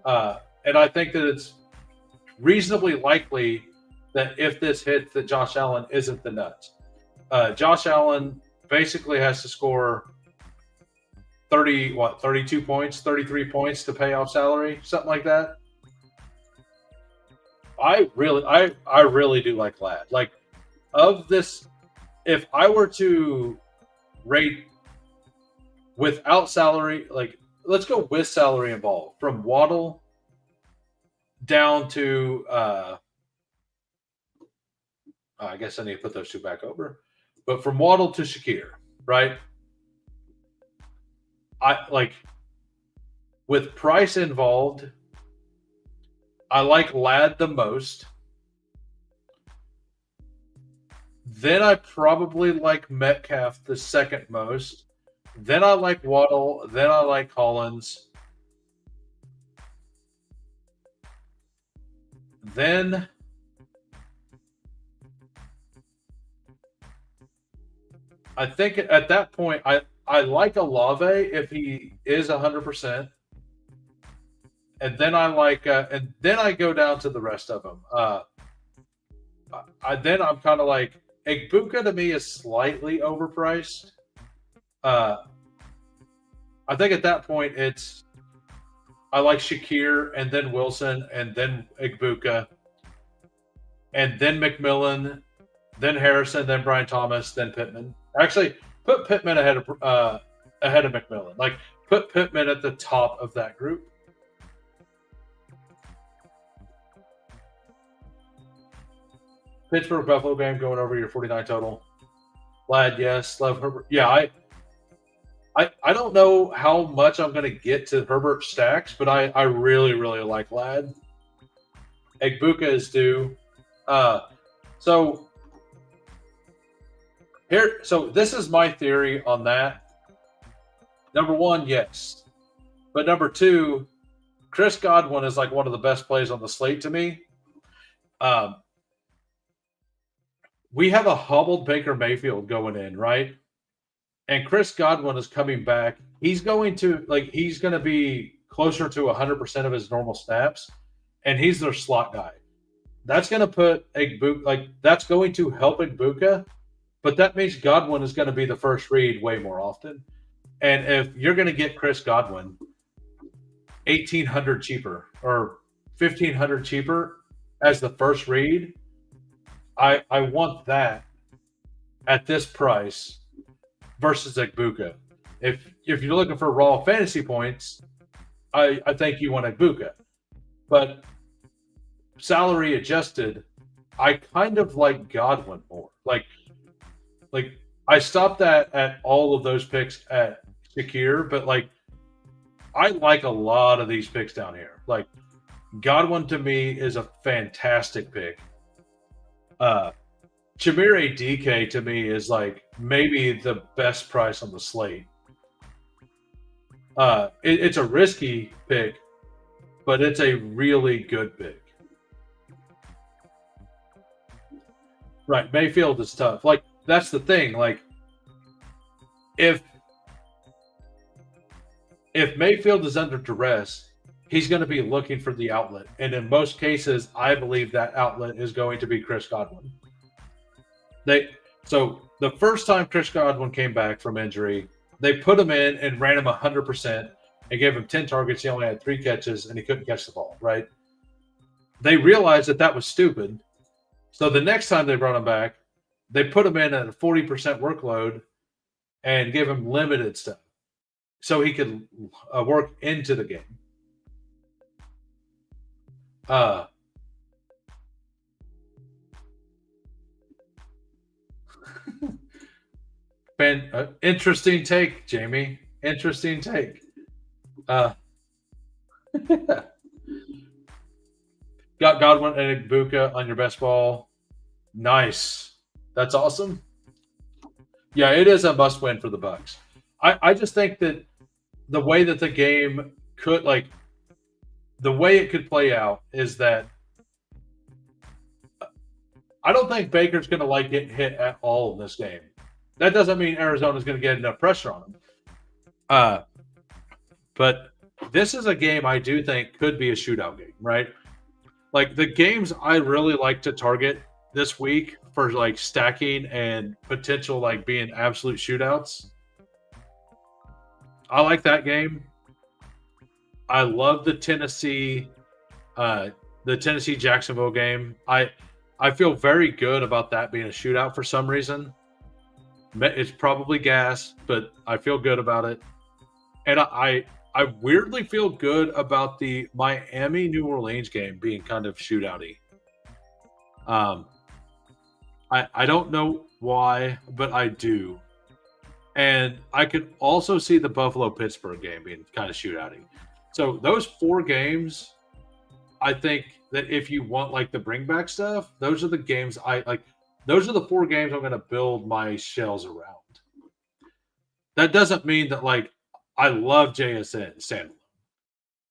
and I think that it's reasonably likely that if this hits, that Josh Allen isn't the nuts. Josh Allen basically has to score 32 points, 33 points to pay off salary, something like that. I really do like Ladd. Like of this, if I were to rate without salary, like let's go with salary involved from Waddle down to I guess I need to put those two back over. But from Waddle to Shakir, right? I like with price involved, I like Ladd the most. Then I probably like Metcalf the second most. Then I like Waddle. Then I like Collins. Then I think at that point I like Olave if he is 100%, and then I like and then I go down to the rest of them. Then I'm kind of like Igbuka to me is slightly overpriced. I think at that point I like Shakir and then Wilson and then Igbuka and then McMillan, then Harrison, then Brian Thomas, then Pittman. Actually, put Pittman ahead of McMillan. Like put Pittman at the top of that group. Pittsburgh Buffalo game going over your 49 total. Ladd, yes. Love Herbert. Yeah, I don't know how much I'm going to get to Herbert stacks, but I really, really like Lad. Egbuka is due. Uh, so so this is my theory on that. Number one, yes. But number two, Chris Godwin is like one of the best plays on the slate to me. Um, we have a hobbled Baker Mayfield going in, right? And Chris Godwin is coming back. He's going to be closer to 100% of his normal snaps, and he's their slot guy. That's going to put Egbuka, that's going to help Egbuka, but that means Godwin is going to be the first read way more often. And if you're going to get Chris Godwin 1,800 cheaper or 1,500 cheaper as the first read, I want that at this price versus Egbuka. If you're looking for raw fantasy points, I think you want Egbuka. But salary adjusted, I kind of like Godwin more. Like I stopped at all of those picks at Shakir, but I like a lot of these picks down here. Like Godwin to me is a fantastic pick. Chimere DK to me is like maybe the best price on the slate. It's a risky pick, but it's a really good pick. Right, Mayfield is tough. Like that's the thing. Like if Mayfield is under duress, he's going to be looking for the outlet, and in most cases, I believe that outlet is going to be Chris Godwin. So the first time Chris Godwin came back from injury, they put him in and ran him 100% and gave him 10 targets. He only had 3 catches and he couldn't catch the ball, right? They realized that was stupid. So the next time they brought him back, they put him in at a 40% workload and gave him limited stuff so he could work into the game. Interesting take, Jamie. Interesting take. Got Godwin and Egbuka on your best ball. Nice. That's awesome. Yeah, it is a must win for the Bucks. I just think that the way that the game could the way it could play out is that I don't think Baker's going to get hit at all in this game. That doesn't mean Arizona's going to get enough pressure on him. But this is a game I do think could be a shootout game, right? Like the games I really like to target this week for stacking and potential being absolute shootouts. I like that game. I love the Tennessee Jacksonville game. I feel very good about that being a shootout for some reason. It's probably gas, but I feel good about it. And I weirdly feel good about the Miami New Orleans game being kind of shootouty. I don't know why, but I do. And I could also see the Buffalo Pittsburgh game being kind of shooouty. So those 4 games, I think that if you want the bring back stuff, those are the games I like. Those are the 4 games I'm going to build my shells around. That doesn't mean that I love JSN standalone.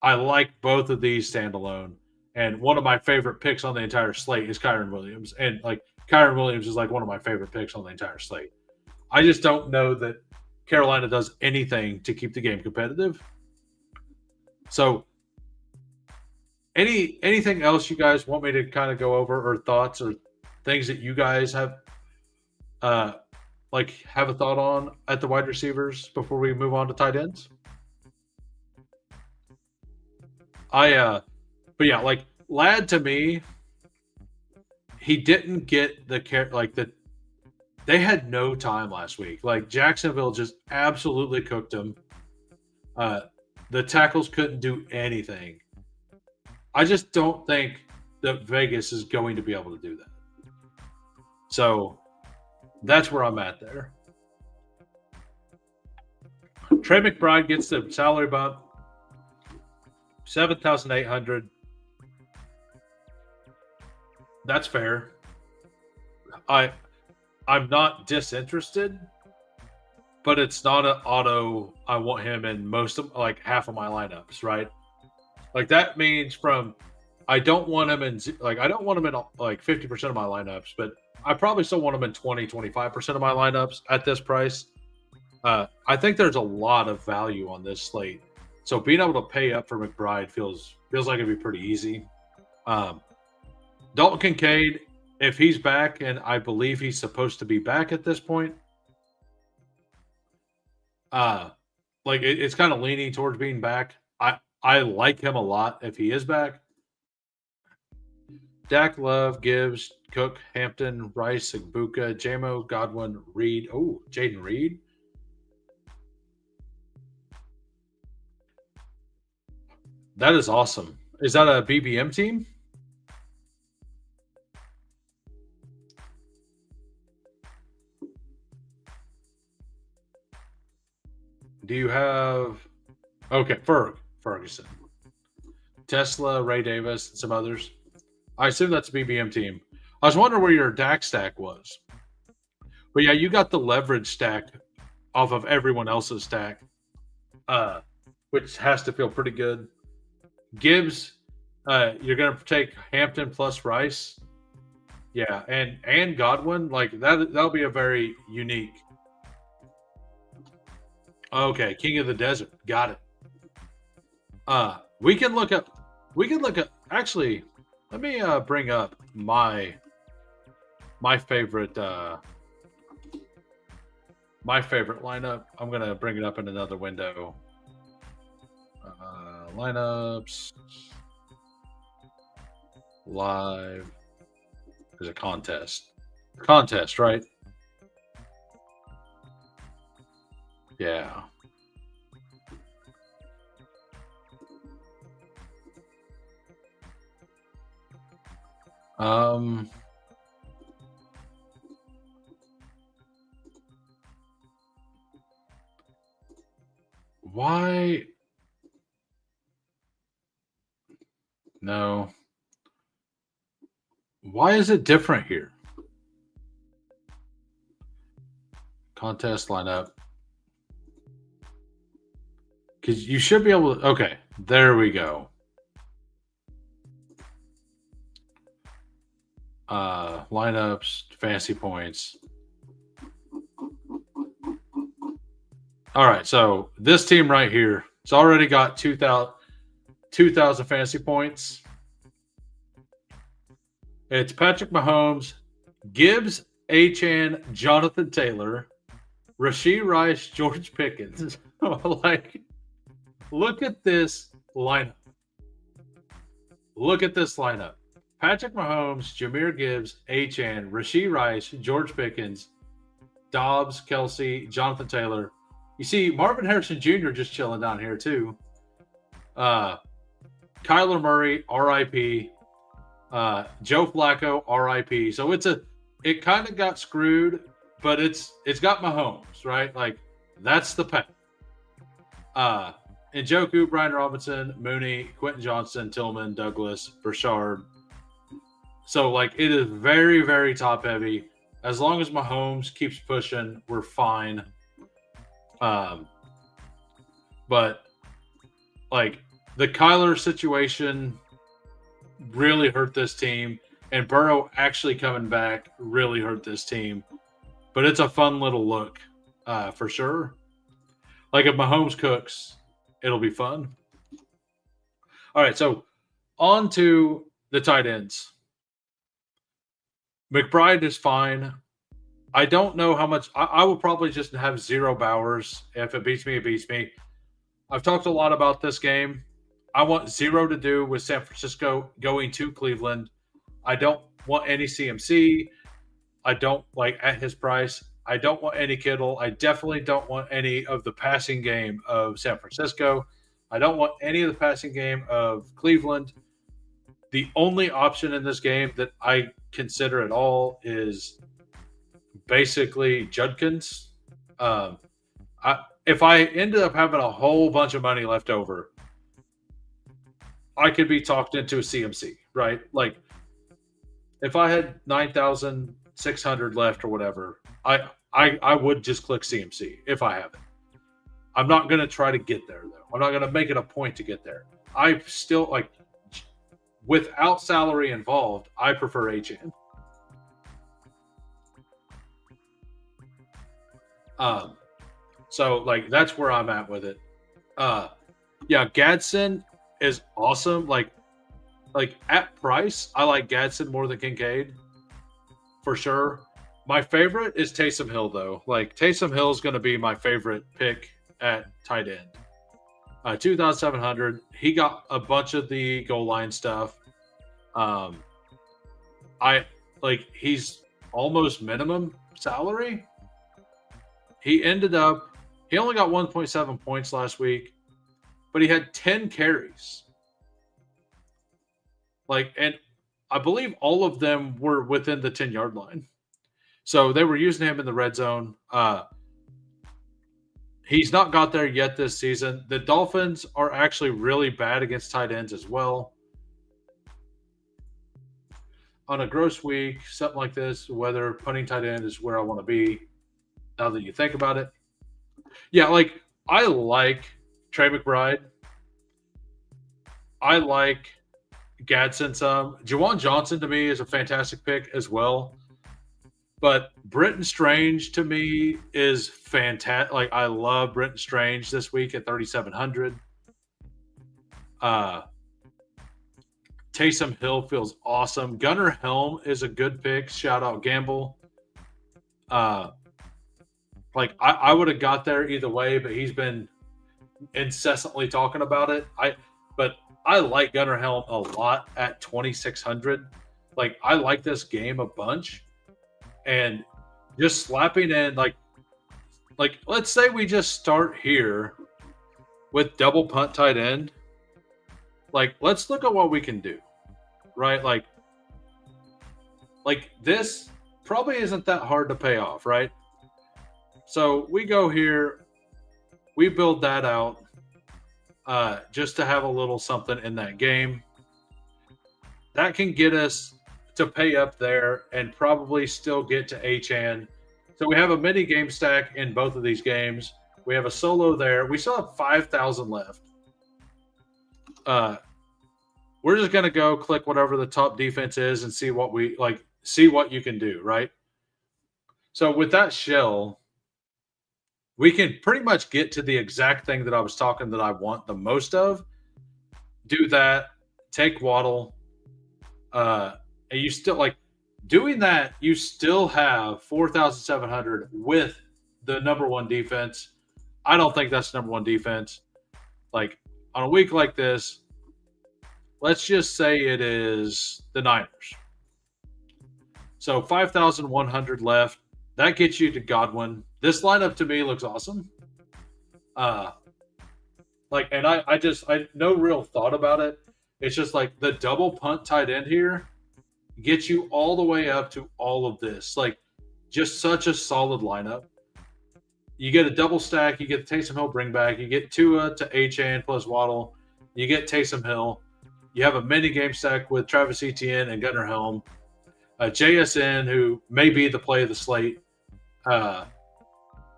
I like both of these standalone, and one of my favorite picks on the entire slate is Kyren Williams, and Kyren Williams is one of my favorite picks on the entire slate. I just don't know that Carolina does anything to keep the game competitive. So, anything else you guys want me to kind of go over, or thoughts, or things that you guys have have a thought on at the wide receivers before we move on to tight ends? But yeah, Ladd to me, he didn't get the care they had no time last week. Jacksonville just absolutely cooked him. The tackles couldn't do anything. I just don't think that Vegas is going to be able to do that. So that's where I'm at there. Trey McBride gets the salary bump, 7,800. That's fair. I'm not disinterested, but it's not an auto. I want him in most of like half of my lineups, right? Like that means from I don't want him in like I don't want him in like 50% of my lineups, but I probably still want him in 20-25% of my lineups at this price. I think there's a lot of value on this slate. So being able to pay up for McBride feels like it'd be pretty easy. Dalton Kincaid, if he's back, and I believe he's supposed to be back at this point, like it's kind of leaning towards being back. I like him a lot if he is back. Dak, Love, Gibbs, Cook, Hampton, Rice, Igbuka, Jamo, Godwin, Reed. Oh, Jaden Reed. That is awesome. Is that a BBM team? Do you have okay, Ferguson, Tesla, Ray Davis, and some others? I assume that's a BBM team. I was wondering where your DAC stack was. But yeah, you got the leverage stack off of everyone else's stack, which has to feel pretty good. Gibbs, you're gonna take Hampton plus Rice. Yeah, and Godwin, like that'll be a very unique. Okay, King of the Desert. Got it. We can look at actually let me bring up my favorite lineup. I'm gonna bring it up in another window. Lineups live. There's a contest, right? Yeah. Why? No. Why is it different here? Contest lineup. Because you should be able to. Okay, there we go. Lineups, fantasy points. All right, so this team right here, it's already got 2,000 fantasy points. It's Patrick Mahomes, Gibbs, Achane, Jonathan Taylor, Rashee Rice, George Pickens. Like, look at this lineup. Look at this lineup. Patrick Mahomes, Jahmyr Gibbs, Achane, Rashee Rice, George Pickens, Dobbs, Kelsey, Jonathan Taylor. You see Marvin Harrison Jr. just chilling down here too. Kyler Murray, RIP. Joe Flacco, RIP. So it kind of got screwed, but it's got Mahomes, right? Like that's the path. Njoku, Brian Robinson, Mooney, Quentin Johnston, Tillman, Douglas, Burchard. So like it is very, very top heavy. As long as Mahomes keeps pushing, we're fine. But like the Kyler situation really hurt this team, and Burrow actually coming back really hurt this team. But it's a fun little look, for sure. Like if Mahomes cooks, it'll be fun. All right, so on to the tight ends. McBride is fine. I don't know how much. I will probably just have 0 Bowers. If it beats me, it beats me. I've talked a lot about this game. I want 0 to do with San Francisco going to Cleveland. I don't want any CMC. I don't like at his price. I don't want any Kittle. I definitely don't want any of the passing game of San Francisco. I don't want any of the passing game of Cleveland. The only option in this game that I consider at all is basically Judkins. if I ended up having a whole bunch of money left over, I could be talked into a CMC, right? Like if I had 9,600 left or whatever, I would just click CMC if I have it. I'm not going to try to get there though. I'm not going to make it a point to get there. I still like without salary involved. I prefer HN. Um, so like that's where I'm at with it. Uh, yeah, Gadsden is awesome. Like at price, I like Gadsden more than Kincaid for sure. My favorite is Taysom Hill though. Like Taysom Hill is going to be my favorite pick at tight end. 2,700. He got a bunch of the goal line stuff. Um, I like he's almost minimum salary. He ended up he only got 1.7 points last week, but he had 10 carries. Like, and I believe all of them were within the 10-yard line. So they were using him in the red zone. He's not got there yet this season. The Dolphins are actually really bad against tight ends as well. On a gross week, something like this, whether punting tight end is where I want to be, now that you think about it. Yeah, like I like Trey McBride. I like Gadsden some. Jawan Johnson to me is a fantastic pick as well. But Britton Strange to me is fantastic. Like I love Britton Strange this week at 3,700. Uh, Taysom Hill feels awesome. Gunnar Helm is a good pick. Shout out Gamble. Uh, like I would have got there either way, but he's been incessantly talking about it. But I like Gunnar Helm a lot at 2,600. Like I like this game a bunch, and just slapping in like let's say we just start here with double punt tight end. Like let's look at what we can do, right? Like this probably isn't that hard to pay off, right? So we go here, we build that out just to have a little something in that game. That can get us to pay up there and probably still get to HN. So we have a mini game stack in both of these games. We have a solo there. We still have 5,000 left. We're just going to go click whatever the top defense is and see what see what you can do, right? So with that shell, we can pretty much get to the exact thing that I was talking that I want the most of. Do that, take Waddle, and you still like doing that. You still have 4,700 with the number one defense. I don't think that's number one defense. Like on a week like this, let's just say it is the Niners. So 5,100 left. That gets you to Godwin. This lineup to me looks awesome. And I no real thought about it. It's just like the double punt tight end here gets you all the way up to all of this. Like just such a solid lineup. You get a double stack, you get the Taysom Hill bring back, you get Tua to HN plus Waddle, you get Taysom Hill. You have a mini game stack with Travis Etienne and Gunnar Helm. JSN, who may be the play of the slate.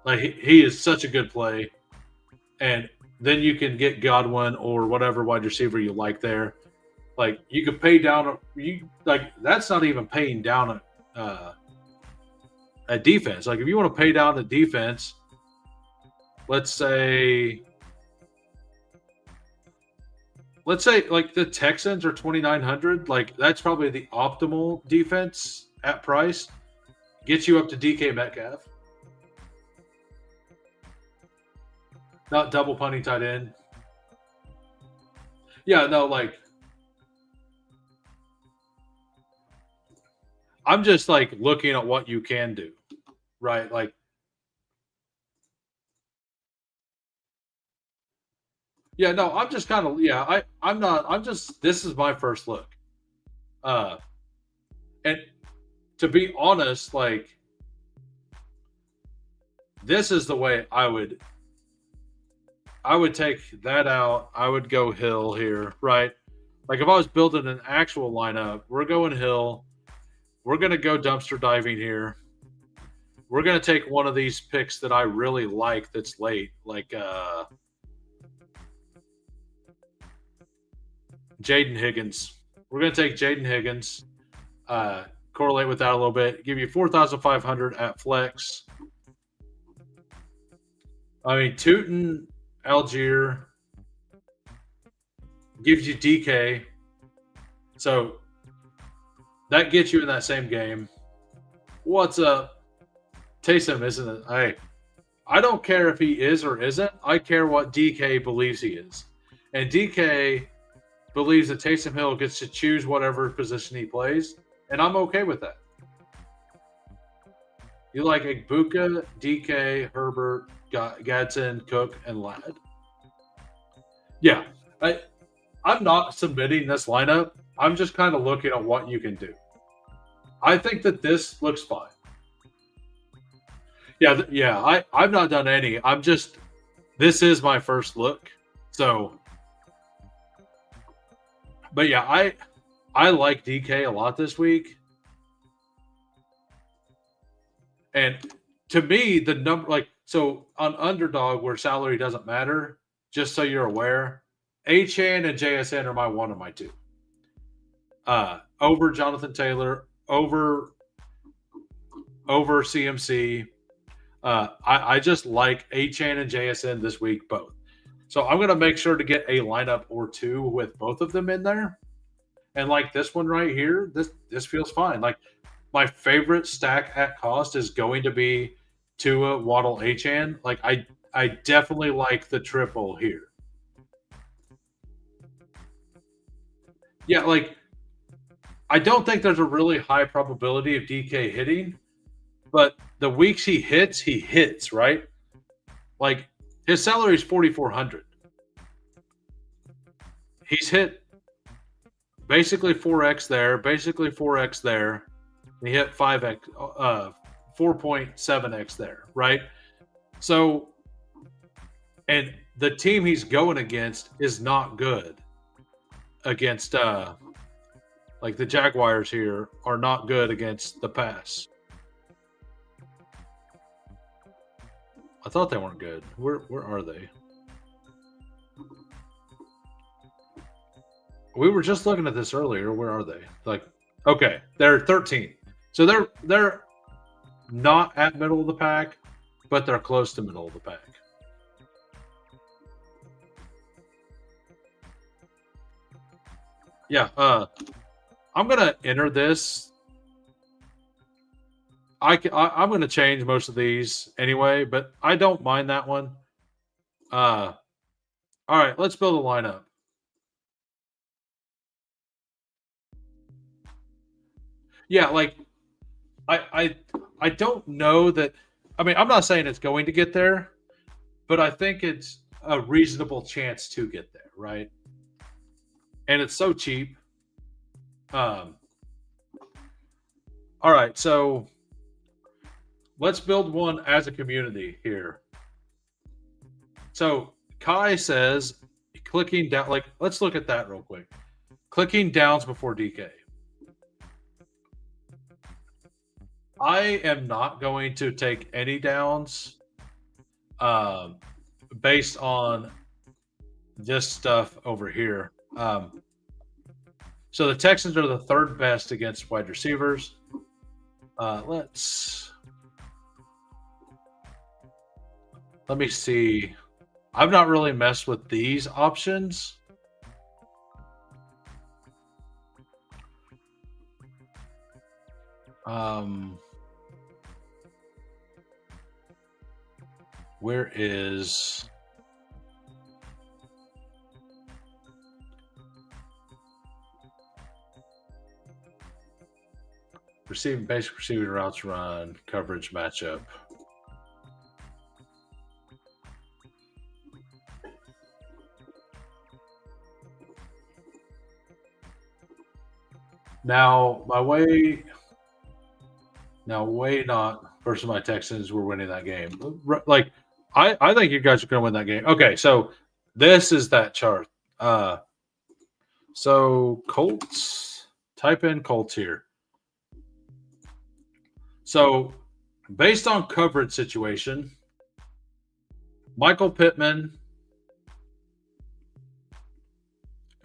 He is such a good play. And then you can get Godwin or whatever wide receiver you like there. Like you could pay down that's not even paying down a defense. Like if you want to pay down the defense, let's say like the Texans are 2,900. Like that's probably the optimal defense at price. Gets you up to DK Metcalf. Not double punting tight end. Yeah, no, like I'm just like looking at what you can do, right? Like yeah, no, I'm just kind of I'm not I'm just this is my first look. And to be honest, like this is the way I would I would take that out. I would go Hill here, right? Like if I was building an actual lineup, we're going Hill. We're going to go dumpster diving here. We're going to take one of these picks that I really like that's late, like Jaden Higgins. We're going to take Jaden Higgins, correlate with that a little bit, give you 4,500 at flex. I mean, Tootin, Algier gives you DK. So that gets you in that same game. What's up? Taysom, isn't it? Hey, I don't care if he is or isn't. I care what DK believes he is. And DK believes that Taysom Hill gets to choose whatever position he plays, and I'm okay with that. You like Igbuka, DK, Herbert, Gadsden, Cook, and Ladd. Yeah, I'm not submitting this lineup. I'm just kind of looking at what you can do. I think that this looks fine. Yeah. I've not done any. I'm just. This is my first look, so. But yeah, I like DK a lot this week, and to me the number like so on underdog where salary doesn't matter. Just so you're aware, Achane and JSN are my one and my two. Over Jonathan Taylor, over CMC. I just like Achane and JSN this week both. So I'm going to make sure to get a lineup or two with both of them in there. And like this one right here, this feels fine. Like my favorite stack at cost is going to be Tua, Waddle, Achane. Like I definitely like the triple here. Yeah, like I don't think there's a really high probability of DK hitting, but the weeks he hits, right? Like his salary is 4,400. He's hit basically 4x there, basically 4x there. He hit 5x, 4.7x there, right? So, and the team he's going against is not good. Against, like the Jaguars here are not good against the pass. I thought they weren't good. Where are they? We were just looking at this earlier. Where are they? Like, okay, they're 13. So they're not at middle of the pack, but they're close to middle of the pack. Yeah, I'm gonna enter this. I'm gonna change most of these anyway, but I don't mind that one. All right, let's build a lineup. Yeah, like I don't know that. I mean, I'm not saying it's going to get there, but I think it's a reasonable chance to get there, right? And it's so cheap. All right, so let's build one as a community here. So Kai says clicking down, like, let's look at that real quick. Clicking downs before DK. I am not going to take any downs based on this stuff over here. So the Texans are the third best against wide receivers. Let me see. I've not really messed with these options. Where is basic receiving routes run coverage matchup? Now way not versus my Texans. We're winning that game. Like I think you guys are going to win that game. Okay, so this is that chart. So Colts, type in Colts here. So based on coverage situation, Michael Pittman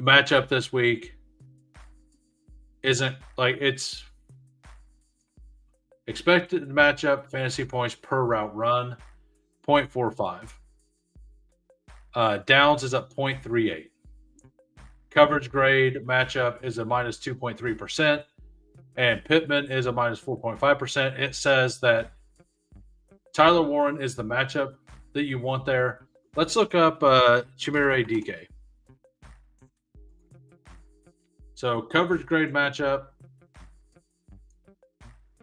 matchup this week isn't like it's expected matchup fantasy points per route run 0.45. Downs is up 0.38. Coverage grade matchup is a minus 2.3%, and Pittman is a minus 4.5%. It says that Tyler Warren is the matchup that you want there. Let's look up Chimere DK. So coverage grade matchup,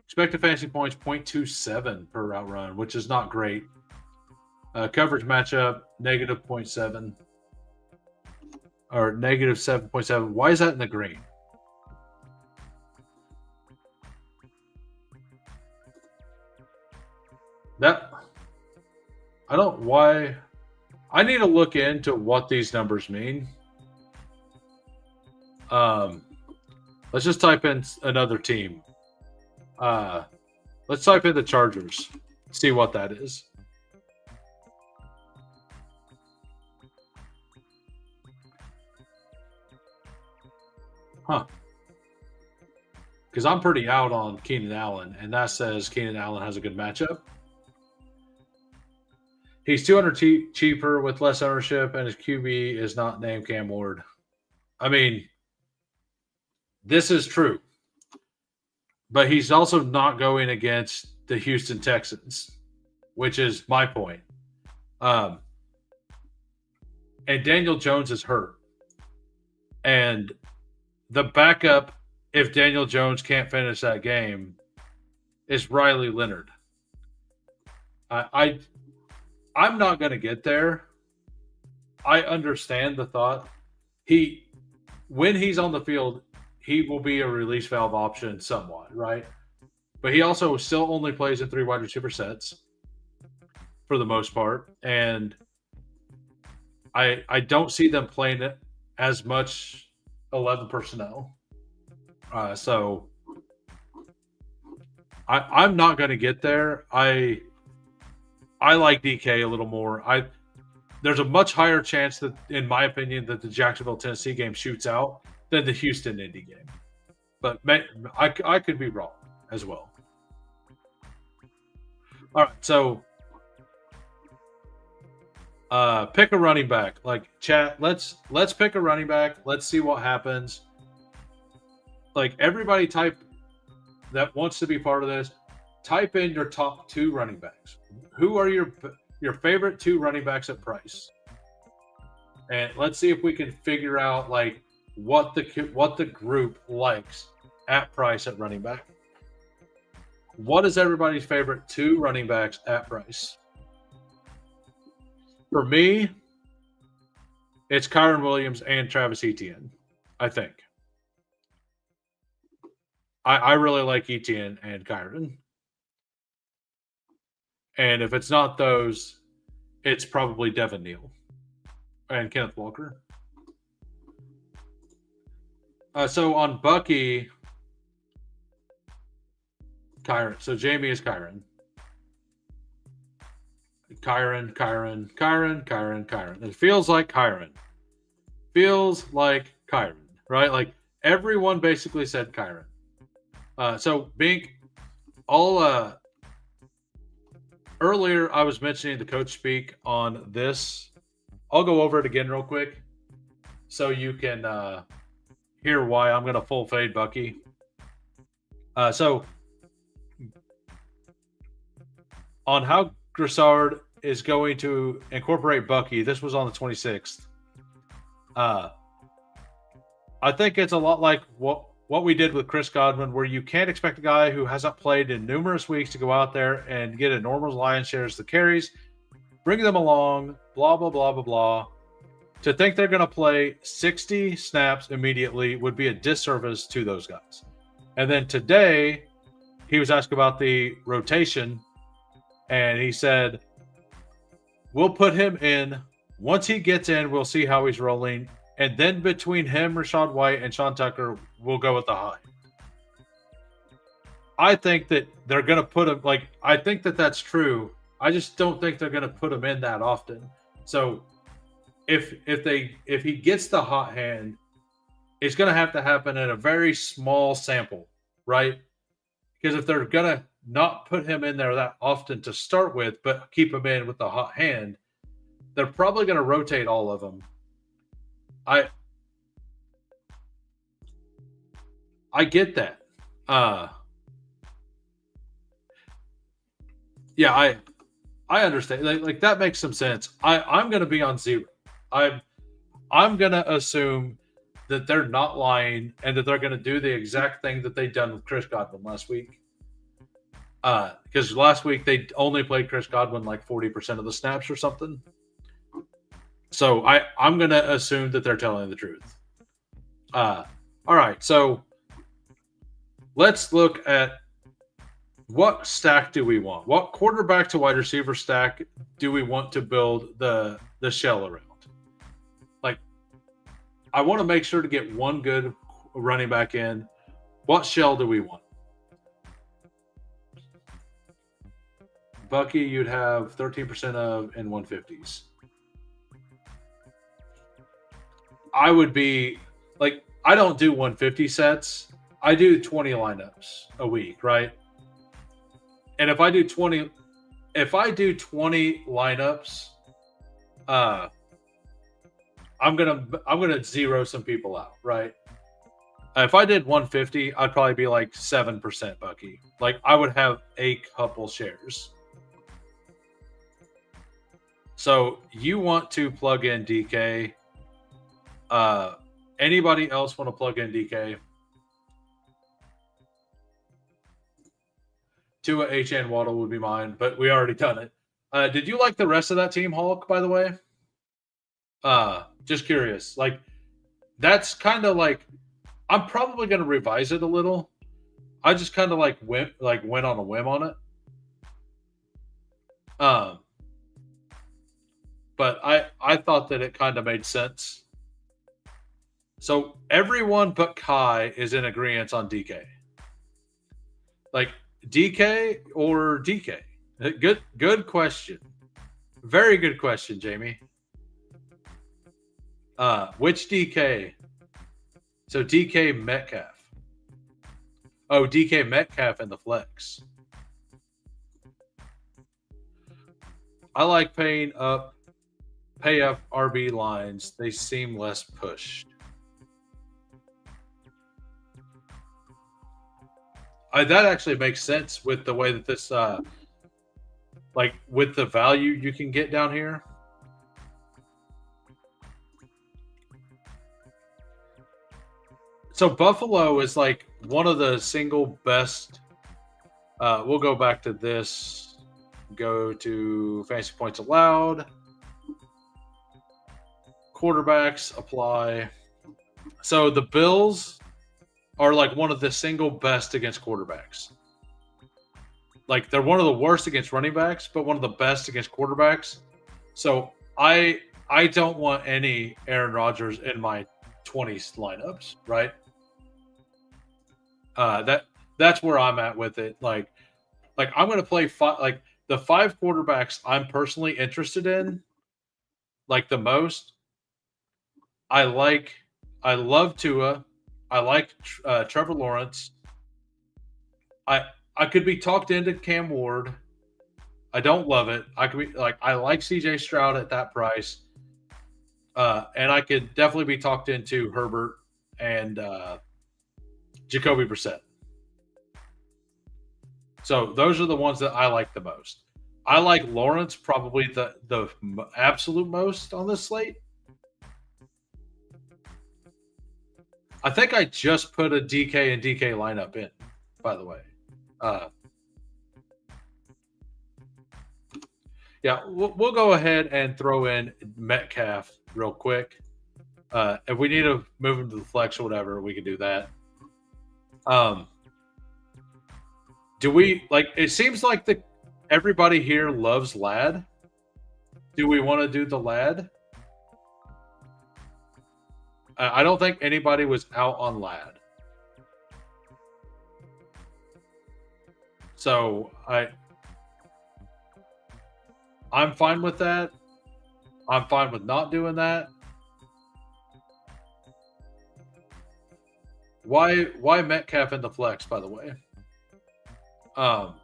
expected fantasy points 0.27 per route run, which is not great. Coverage matchup negative 0.7 or negative 7.7. Why is that in the green? That I don't why. I need to look into what these numbers mean. Let's just type in another team. Let's type in the Chargers. See what that is. Huh. Because I'm pretty out on Keenan Allen, and that says Keenan Allen has a good matchup. He's 200 cheaper with less ownership, and his QB is not named Cam Ward. I mean, this is true. But he's also not going against the Houston Texans, which is my point. And Daniel Jones is hurt. And the backup, if Daniel Jones can't finish that game, is Riley Leonard. I'm not going to get there. I understand the thought. When he's on the field, he will be a release valve option somewhat, right? But he also still only plays in 3 wide receiver sets for the most part. And I don't see them playing it as much 11 personnel. So I'm not going to get there. I like DK a little more. There's a much higher chance that, in my opinion, that the Jacksonville Tennessee game shoots out than the Houston Indy game. But I could be wrong as well. All right, so pick a running back. Like chat, let's pick a running back. Let's see what happens. Like everybody type that wants to be part of this, type in your top 2 running backs. Who are your favorite 2 running backs at price? And let's see if we can figure out like what the group likes at price at running back. What is everybody's favorite 2 running backs at price? For me, it's Kyren Williams and Travis Etienne, I think. I really like Etienne and Kyren. And if it's not those, it's probably Devin Neal and Kenneth Walker. So on Bucky, Kyren. So Jamie is Kyren. Kyren. It feels like Kyren. Right? Like everyone basically said Kyren. So Bink, earlier I was mentioning the coach speak on this. I'll go over it again real quick so you can hear why I'm going to full fade Bucky. So on how Grissard is going to incorporate Bucky, this was on the 26th. I think it's a lot like what we did with Chris Godwin, where you can't expect a guy who hasn't played in numerous weeks to go out there and get a normal lion's share of the carries, bring them along, blah, blah, blah, blah, blah. To think they're going to play 60 snaps immediately would be a disservice to those guys. And then today, he was asked about the rotation, and he said We'll put him in. Once he gets in, we'll see how he's rolling. And then between him, Rashad White, and Sean Tucker, we'll go with the high. I think that they're going to put him, like, I think that that's true. I just don't think they're going to put him in that often. So if he gets the hot hand, it's going to happen in a very small sample, right? Because if they're going to not put him in there that often to start with, but keep him in with the hot hand, they're probably going to rotate all of them. I get that. Yeah, I understand. Like that makes some sense. I'm going to be on 0. I'm going to assume that they're not lying and that they're going to do the exact thing that they done with Chris Godwin last week. Because last week they only played Chris Godwin like 40% of the snaps or something. So I'm going to assume that they're telling the truth. All right, so let's look at what stack do we want? What quarterback to wide receiver stack do we want to build the shell around? Like, I want to make sure to get one good running back in. What shell do we want? Bucky, you'd have 13% of in 150s. I would be like, I don't do 150 sets. I do 20 lineups a week, right? And if I do 20 lineups, I'm gonna zero some people out, right? If I did 150, I'd probably be like 7% Bucky. Like I would have a couple shares. So you want to plug in DK. Anybody else want to plug in DK? Tua, HN, Waddle would be mine, but we already done it. Did you like the rest of that team, Hulk, by the way? Just curious. Like, that's kind of like, I'm probably going to revise it a little. I just kind of like went on a whim on it. But I thought that it kind of made sense. So everyone but Kai is in agreement on DK. Like DK or DK? Good question. Very good question, Jamie. Which DK? So DK Metcalf. Oh, DK Metcalf and the flex. I like pay up RB lines. They seem less pushed. That actually makes sense with the way that this, like with the value you can get down here. So Buffalo is like one of the single best. We'll go back to this. Go to fantasy points allowed. Quarterbacks apply. So the Bills are like one of the single best against quarterbacks. Like they're one of the worst against running backs, but one of the best against quarterbacks. So I don't want any Aaron Rodgers in my 20s lineups, right? That's where I'm at with it. Like I'm going to play like the 5 quarterbacks I'm personally interested in, like the most. I love Tua. I like Trevor Lawrence. I could be talked into Cam Ward. I don't love it. I could be like I like CJ Stroud at that price. And I could definitely be talked into Herbert and Jacoby Brissett. So those are the ones that I like the most. I like Lawrence probably the absolute most on this slate. I think I just put a DK and DK lineup in, by the way. Yeah, we'll go ahead and throw in Metcalf real quick. If we need to move him to the flex or whatever, we can do that. Do we like? It seems like everybody here loves Ladd. Do we want to do the lad? I don't think anybody was out on lad. So I'm fine with that. I'm fine with not doing that. Why Metcalf in the flex, by the way? Um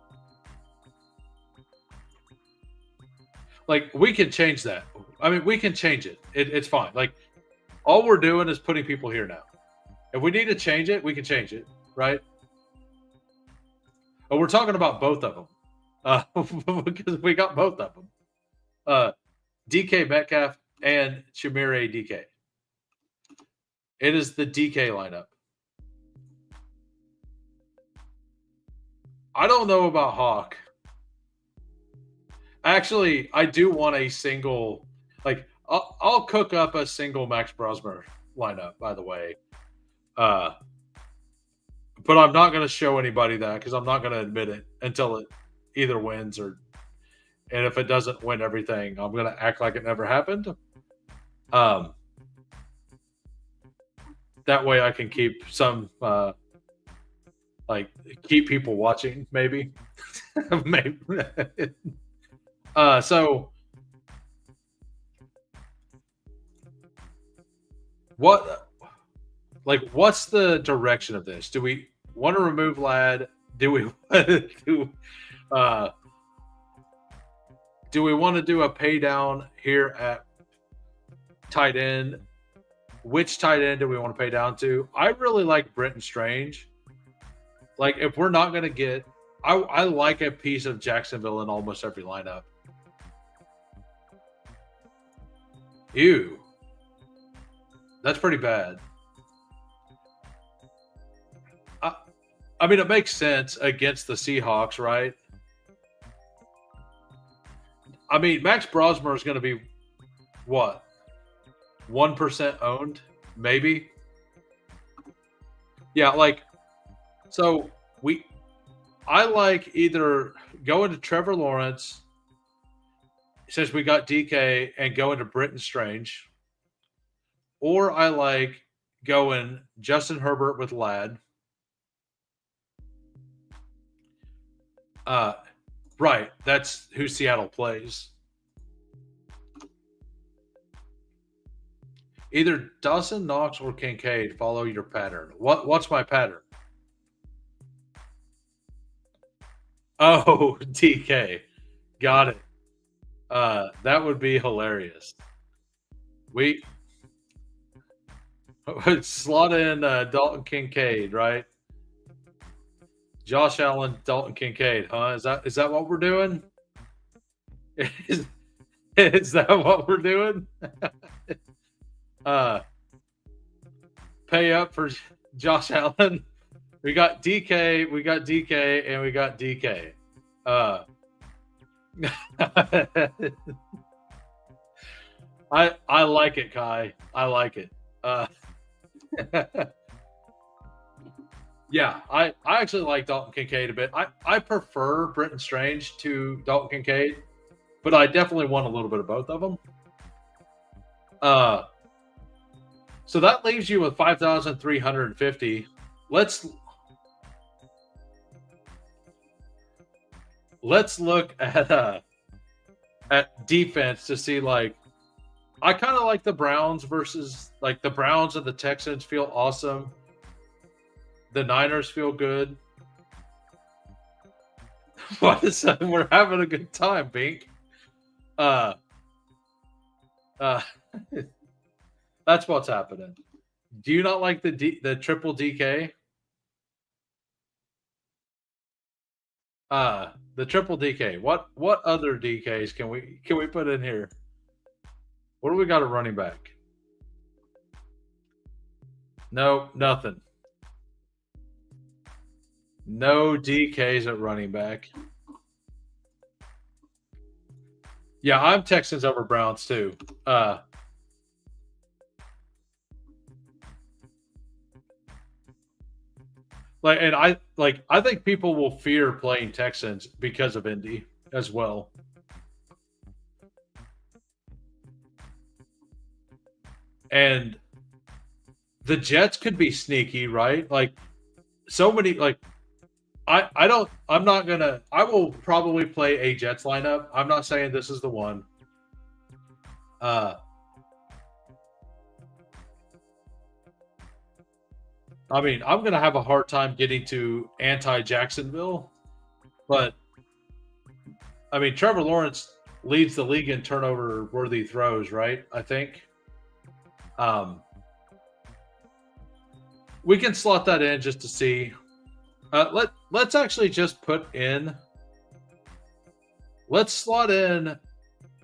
like we can change that. I mean, we can change it. It's fine. Like all we're doing is putting people here now. If we need to change it, we can change it, right? But we're talking about both of them because we got both of them. DK Metcalf and Shamir DK. It is the DK lineup. I don't know about Hawk. Actually, I do want a single. Like, I'll cook up a single Max Brosmer lineup. By the way, but I'm not going to show anybody that because I'm not going to admit it until it either wins or. And if it doesn't win everything, I'm going to act like it never happened. That way, I can keep some keep people watching. Maybe, maybe. So what's the direction of this? Do we want to remove lad? Do we do we want to do a pay down here at tight end? Which tight end do we want to pay down to? I really like Brenton Strange. Like if we're not going to get, I like a piece of Jacksonville in almost every lineup. Ew. That's pretty bad. I mean, it makes sense against the Seahawks, right? I mean, Max Brosmer is going to be what? 1% owned, maybe? Yeah, like, so I like either going to Trevor Lawrence since we got DK and going to Brenton Strange, or I like going Justin Herbert with Ladd. Right, that's who Seattle plays. Either Dawson, Knox, or Kincaid. Follow your pattern. What's my pattern? Oh, DK. Got it. That would be hilarious. We slot in Dalton Kincaid, right? Josh Allen, Dalton Kincaid, huh? Is that what we're doing? Is that what we're doing? Pay up for Josh Allen. We got DK, and we got DK. I like it, Kai. I like it. Yeah, I actually like Dalton Kincaid a bit. I prefer Brenton Strange to Dalton Kincaid, but I definitely want a little bit of both of them. So that leaves you with 5,350. Let's look at defense to see, like, I kind of like the Browns versus, like, the Browns and the Texans feel awesome. The Niners feel good. What is that? We're having a good time, Bink. That's what's happening. Do you not like the triple DK? The triple DK. What other DKs can we put in here? What do we got a running back? No, nothing. No DKs at running back. Yeah, I'm Texans over Browns too. I think people will fear playing Texans because of Indy as well. And the Jets could be sneaky, right? Like so many like I will probably play a Jets lineup. I'm not saying this is the one. Uh I mean, I'm gonna have a hard time getting to anti Jacksonville, but I mean Trevor Lawrence leads the league in turnover worthy throws, right? I think. Um we can slot that in just to see. Let's actually just put in. Let's slot in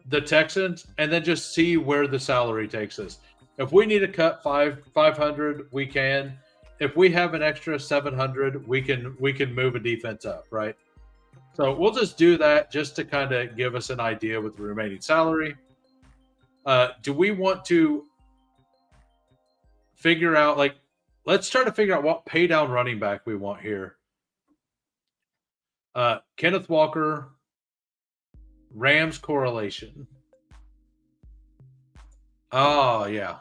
the Texans and then just see where the salary takes us. If we need to cut 500, we can. If we have an extra 700, we can move a defense up, right? So we'll just do that just to kind of give us an idea with the remaining salary. Do we want to figure out like? Let's try to figure out what pay down running back we want here. Kenneth Walker, Rams correlation. Oh yeah,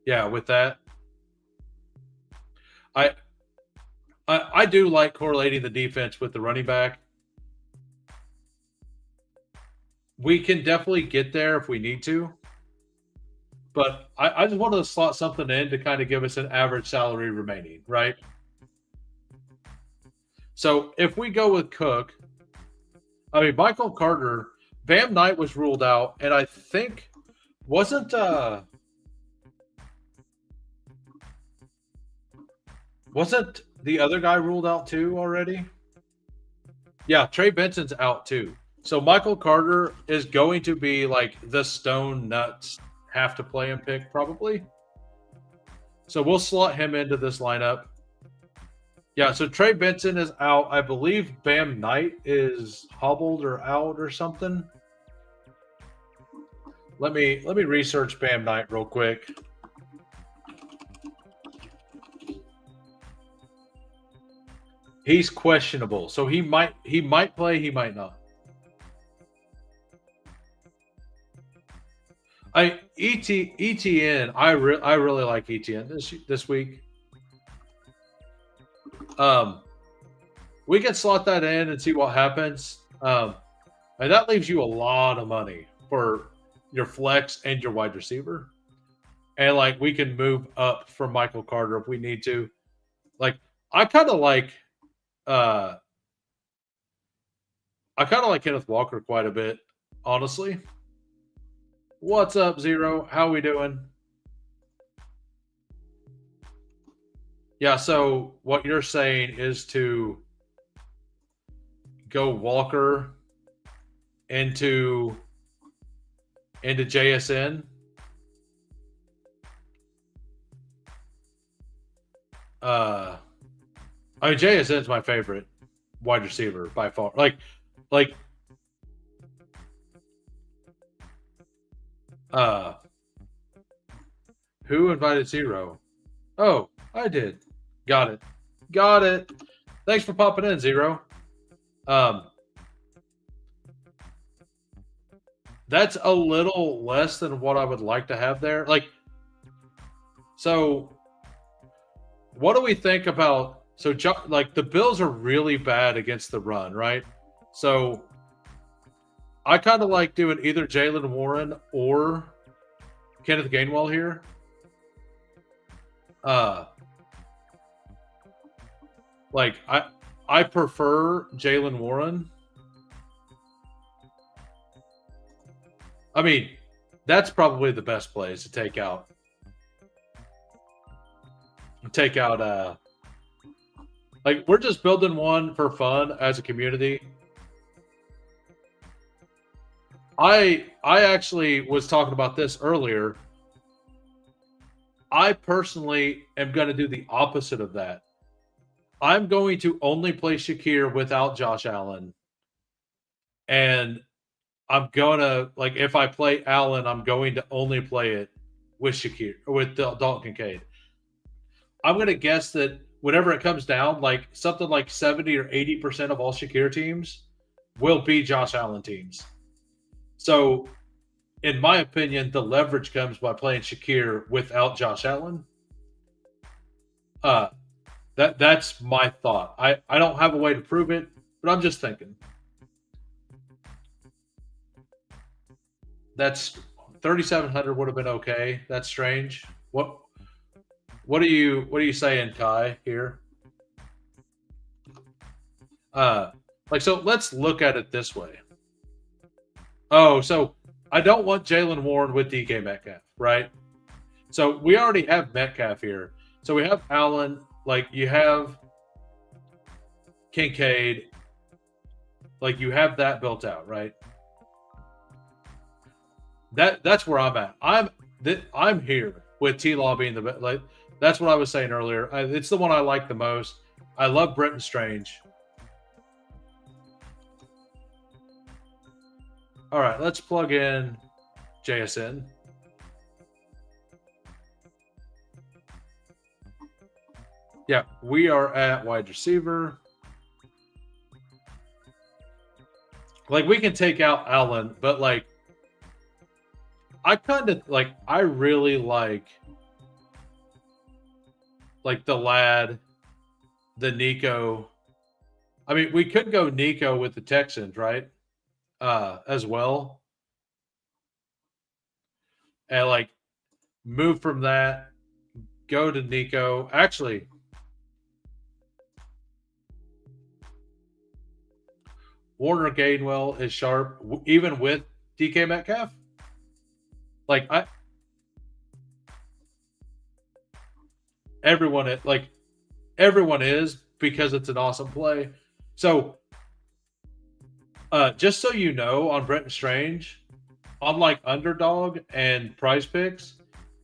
yeah. With that, I I do like correlating the defense with the running back. We can definitely get there if we need to, but I just wanted to slot something in to kind of give us an average salary remaining, right? So if we go with Cook, I mean Michael Carter, Bam Knight was ruled out, and I think wasn't the other guy ruled out too already? Yeah, Trey Benson's out too. So Michael Carter is going to be like the stone nuts have to play and pick probably. So we'll slot him into this lineup. Yeah, so Trey Benson is out. I believe Bam Knight is hobbled or out or something. Let me research Bam Knight real quick. He's questionable, so he might play, he might not. ETN. I really like ETN this week. We can slot that in and see what happens. And that leaves you a lot of money for your flex and your wide receiver. And like we can move up for Michael Carter if we need to. Like I kind of like Kenneth Walker quite a bit, honestly. What's up, Zero? How we doing? Yeah, so what you're saying is to go Walker into JSN. I mean JSN's my favorite wide receiver by far. Like who invited Zero? Oh, I did. Got it. Got it. Thanks for popping in, Zero. That's a little less than what I would like to have there. Like, so what do we think about? So, like, the Bills are really bad against the run, right? So, I kind of like doing either Jaylen Warren or Kenneth Gainwell here. Like, I prefer Jaylen Warren. I mean, that's probably the best plays to take out. Like we're just building one for fun as a community. I actually was talking about this earlier. I personally am going to do the opposite of that. I'm going to only play Shakir without Josh Allen. And I'm going to, like, if I play Allen, I'm going to only play it with Shakir, with Dalton Kincaid. I'm going to guess that whenever it comes down, like something like 70 or 80% of all Shakir teams will be Josh Allen teams. So in my opinion, the leverage comes by playing Shakir without Josh Allen. Uh, that's my thought. I don't have a way to prove it, but I'm just thinking. That's 3,700 would have been okay. That's strange. What are you saying, Kai? Here, uh, like so. Let's look at it this way. Oh, so I don't want Jalen Warren with DK Metcalf, right? So we already have Metcalf here. So we have Allen. Like you have Kincaid. Like you have that built out, right? That's where I'm at. I'm here with T Law being the best. Like that's what I was saying earlier. It's the one I like the most. I love Brenton Strange. All right, let's plug in JSN. Yeah, we are at wide receiver. Like we can take out Allen, but like I kind of like I really like the lad, the Nico. I mean, we could go Nico with the Texans, right? As well. And like move from that, go to Nico. Actually, Warner Gainwell is sharp, even with DK Metcalf. Like everyone like everyone is because it's an awesome play. So just so you know, on Brenton Strange, on like underdog and prize picks,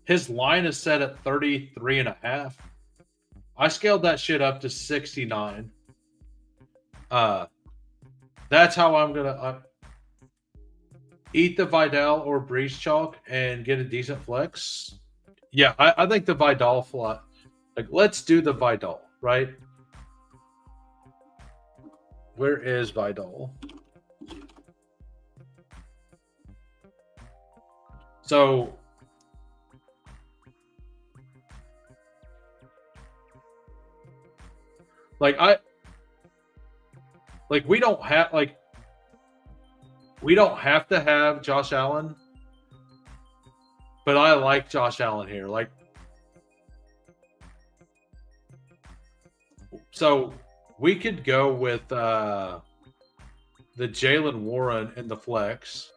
his line is set at 33 and a half. I scaled that shit up to 69. Uh that's how I'm gonna eat the Vidal or Breeze chalk and get a decent flex. Yeah, I think the Vidal fly. Like, let's do the Vidal, right? Where is Vidal? So, like we don't have to have Josh Allen, but I like Josh Allen here. Like, so we could go with the Jalen Warren in the flex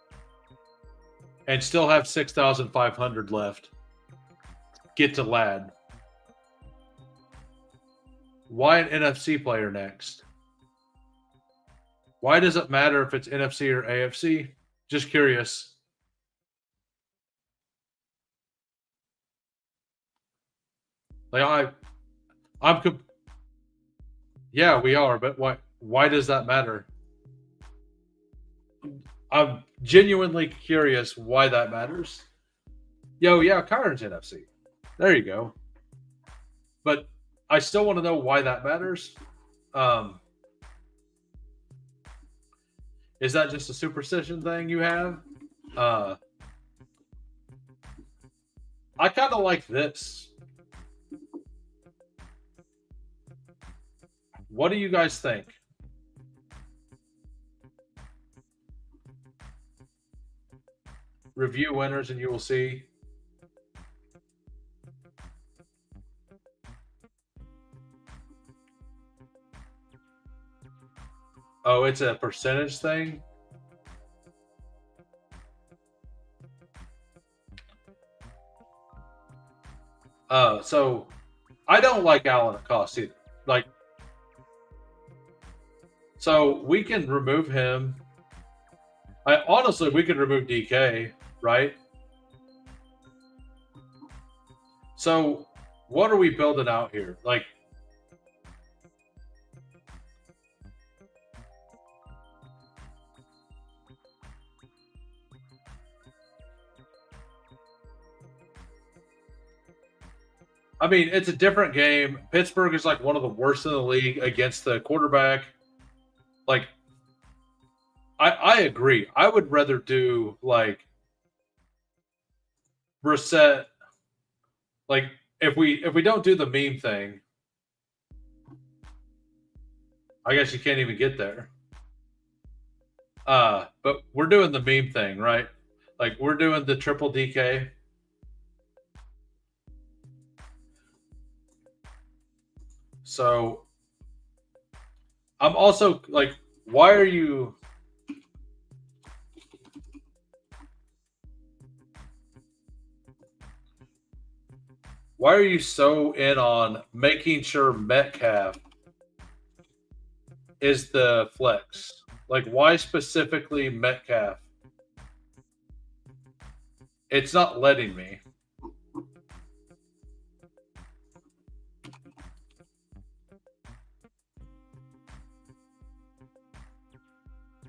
and still have 6,500 left. Get to Lad. Why an NFC player next? Why does it matter if it's NFC or AFC? Just curious. Like yeah, we are, but why does that matter? I'm genuinely curious why that matters. Yo, yeah, Kyron's NFC. There you go. But I still want to know why that matters. Is that just a superstition thing you have? I kind of like this. What do you guys think? Review winners and you will see. Oh, it's a percentage thing? So I don't like Allen Acosta either. Like, so we can remove him. Honestly, we could remove DK, right? So what are we building out here? Like, I mean, it's a different game. Pittsburgh is like one of the worst in the league against the quarterback. Like, I agree. I would rather do like Brissett, like if we don't do the meme thing, I guess you can't even get there. But we're doing the meme thing, right? Like we're doing the triple DK. So I'm also like, why are you? Why are you so in on making sure Metcalf is the flex? Like, why specifically Metcalf? It's not letting me.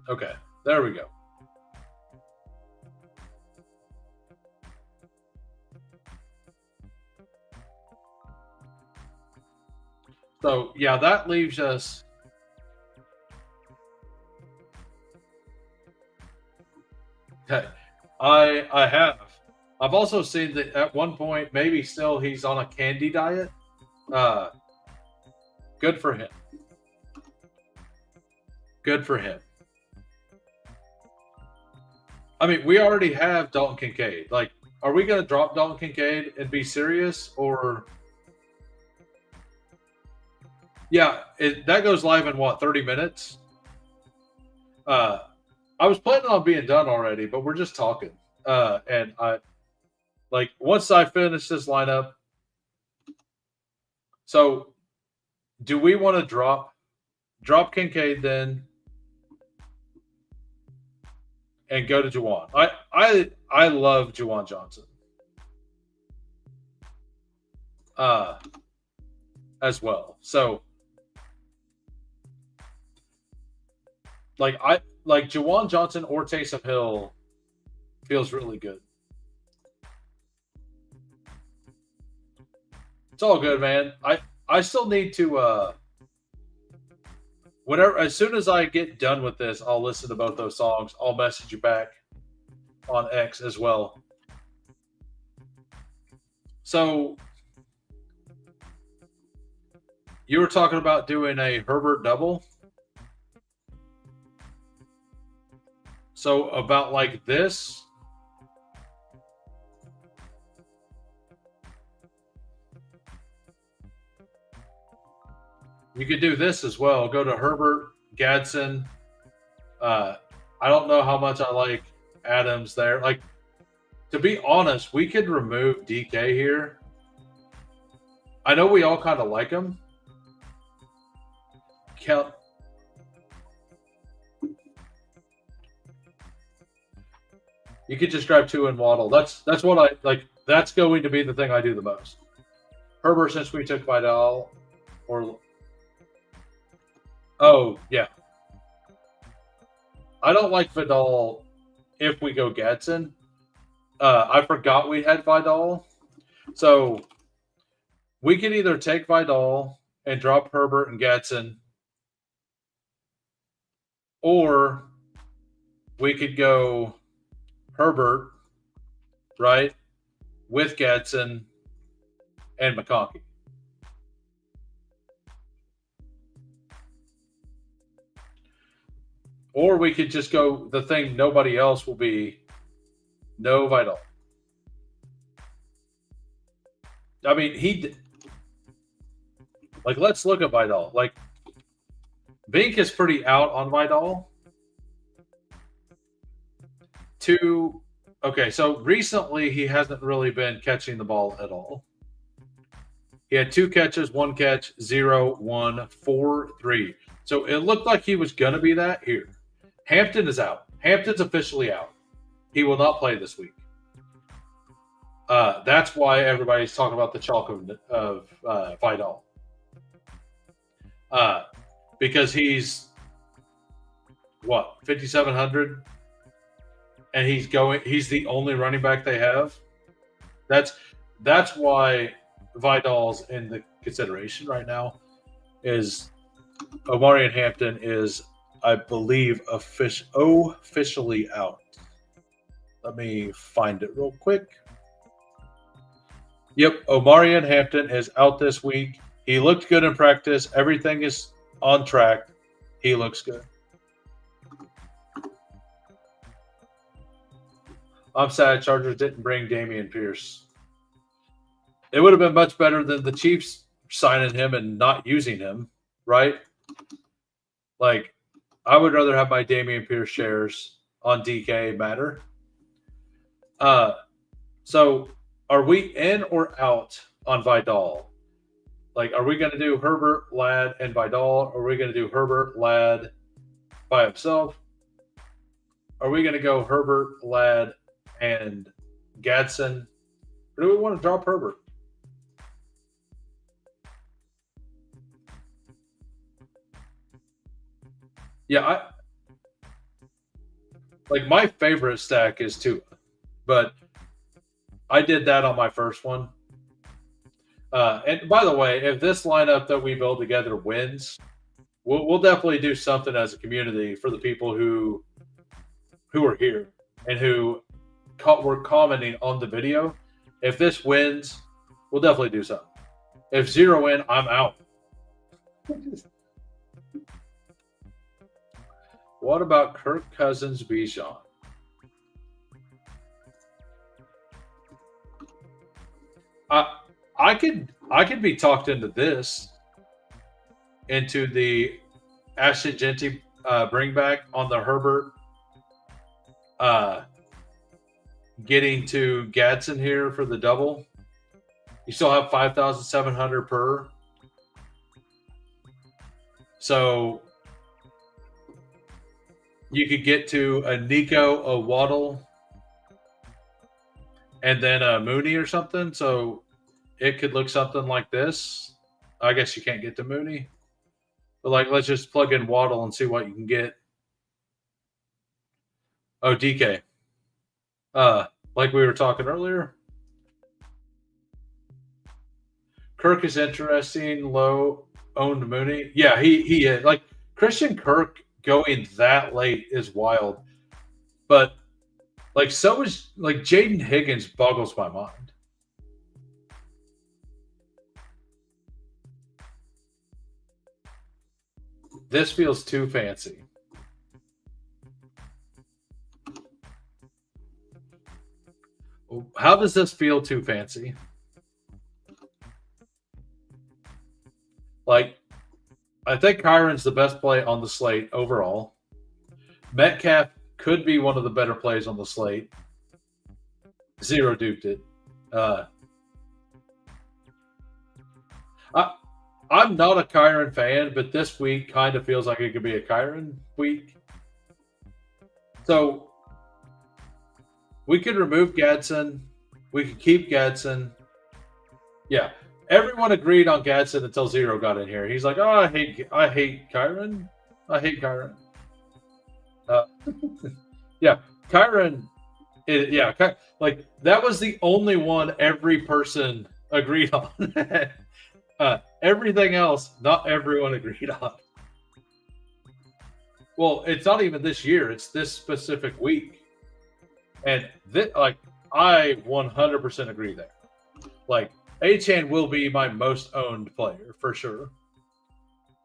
Okay, there we go. So yeah, that leaves us. Okay, I have. I've also seen that at one point, maybe still he's on a candy diet. Uh, good for him. Good for him. I mean, we already have Dalton Kincaid. Like, are we going to drop Dalton Kincaid and be serious, or? Yeah, that goes live in what, 30 minutes? I was planning on being done already, but we're just talking. And I like once I finish this lineup. So, do we want to drop Kincaid then and go to Juwan? I love Juwan Johnson. As well. So like Juwan Johnson or Taysom Hill feels really good. It's all good, man. I still need to whatever, as soon as I get done with this, I'll listen to both those songs. I'll message you back on X as well. So you were talking about doing a Herbert double. So about like this. You could do this as well. Go to Herbert, Gadsden. I don't know how much I like Adams there. Like, to be honest, we could remove DK here. I know we all kind of like him. You could just grab two and Waddle. That's what I like. That's going to be the thing I do the most. Herbert, since we took Vidal, or oh yeah, I don't like Vidal if we go Gadsden. I forgot we had Vidal, so we could either take Vidal and drop Herbert and Gadsden, or we could go Herbert, right, with Gadsden and McConkey. Or we could just go the thing nobody else will be no Vidal. I mean, like, let's look at Vidal. Like, Bink is pretty out on Vidal. Okay, so recently he hasn't really been catching the ball at all. He had 2 catches, 1 catch, 0, 1, 4, 3. So it looked like he was going to be that here. Hampton is out. Hampton's officially out. He will not play this week. That's why everybody's talking about the chalk of Vidal. Because he's, what, 5,700? And he's the only running back they have. That's why Vidal's in the consideration right now. Is Omarion Hampton is, I believe, officially out. Let me find it real quick. Yep, Omarion Hampton is out this week. He looked good in practice. Everything is on track. He looks good. I'm sad Chargers didn't bring Damian Pierce. It would have been much better than the Chiefs signing him and not using him, right? Like, I would rather have my Damian Pierce shares on DK matter. So are we in or out on Vidal? Like, are we going to do Herbert, Ladd, and Vidal? Or are we going to do Herbert, Ladd by himself? Are we going to go Herbert, Ladd, and Gadsden? Or do we want to drop Herbert? Yeah, like my favorite stack is Tua, but I did that on my first one. And by the way, if this lineup that we build together wins, we'll definitely do something as a community for the people who are here and who were commenting on the video. If this wins, we'll definitely do something. If 0 win, I'm out. What about Kirk Cousins, Bijan? I could be talked into this, into the Ashton Genty bring back on the Herbert, getting to Gadsden here for the double. You still have 5,700 per. So you could get to a Nico, a Waddle, and then a Mooney or something. So it could look something like this. I guess you can't get to Mooney. But like, let's just plug in Waddle and see what you can get. Oh, DK. Like we were talking earlier. Kirk is interesting. Low owned Mooney. Yeah, he is. Like Christian Kirk going that late is wild. But like so is like Jaden Higgins boggles my mind. This feels too fancy. How does this feel too fancy? Like, I think Kyron's the best play on the slate overall. Metcalf could be one of the better plays on the slate. 0 duped it. I'm not a Kyron fan, but this week kind of feels like it could be a Kyron week. So we could remove Gadsden. We could keep Gadsden. Yeah. Everyone agreed on Gadsden until 0 got in here. He's like, "Oh, I hate Kyron. I hate Kyron." Yeah, Kyron. Like that was the only one every person agreed on. Everything else, not everyone agreed on. Well, it's not even this year; it's this specific week, and like I 100% agree there. Like Achane will be my most owned player for sure.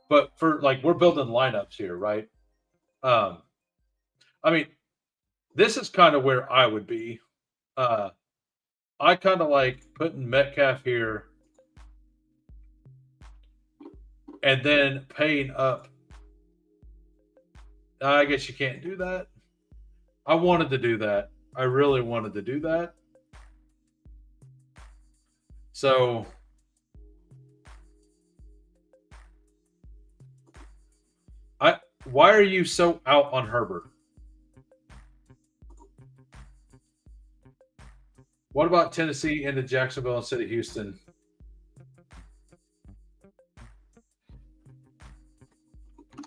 But for like we're building lineups here, right? I mean, this is kind of where I would be. I kind of like putting Metcalf here and then paying up. I guess you can't do that. I wanted to do that. I really wanted to do that. So why are you so out on Herbert? What about Tennessee into Jacksonville instead of Houston?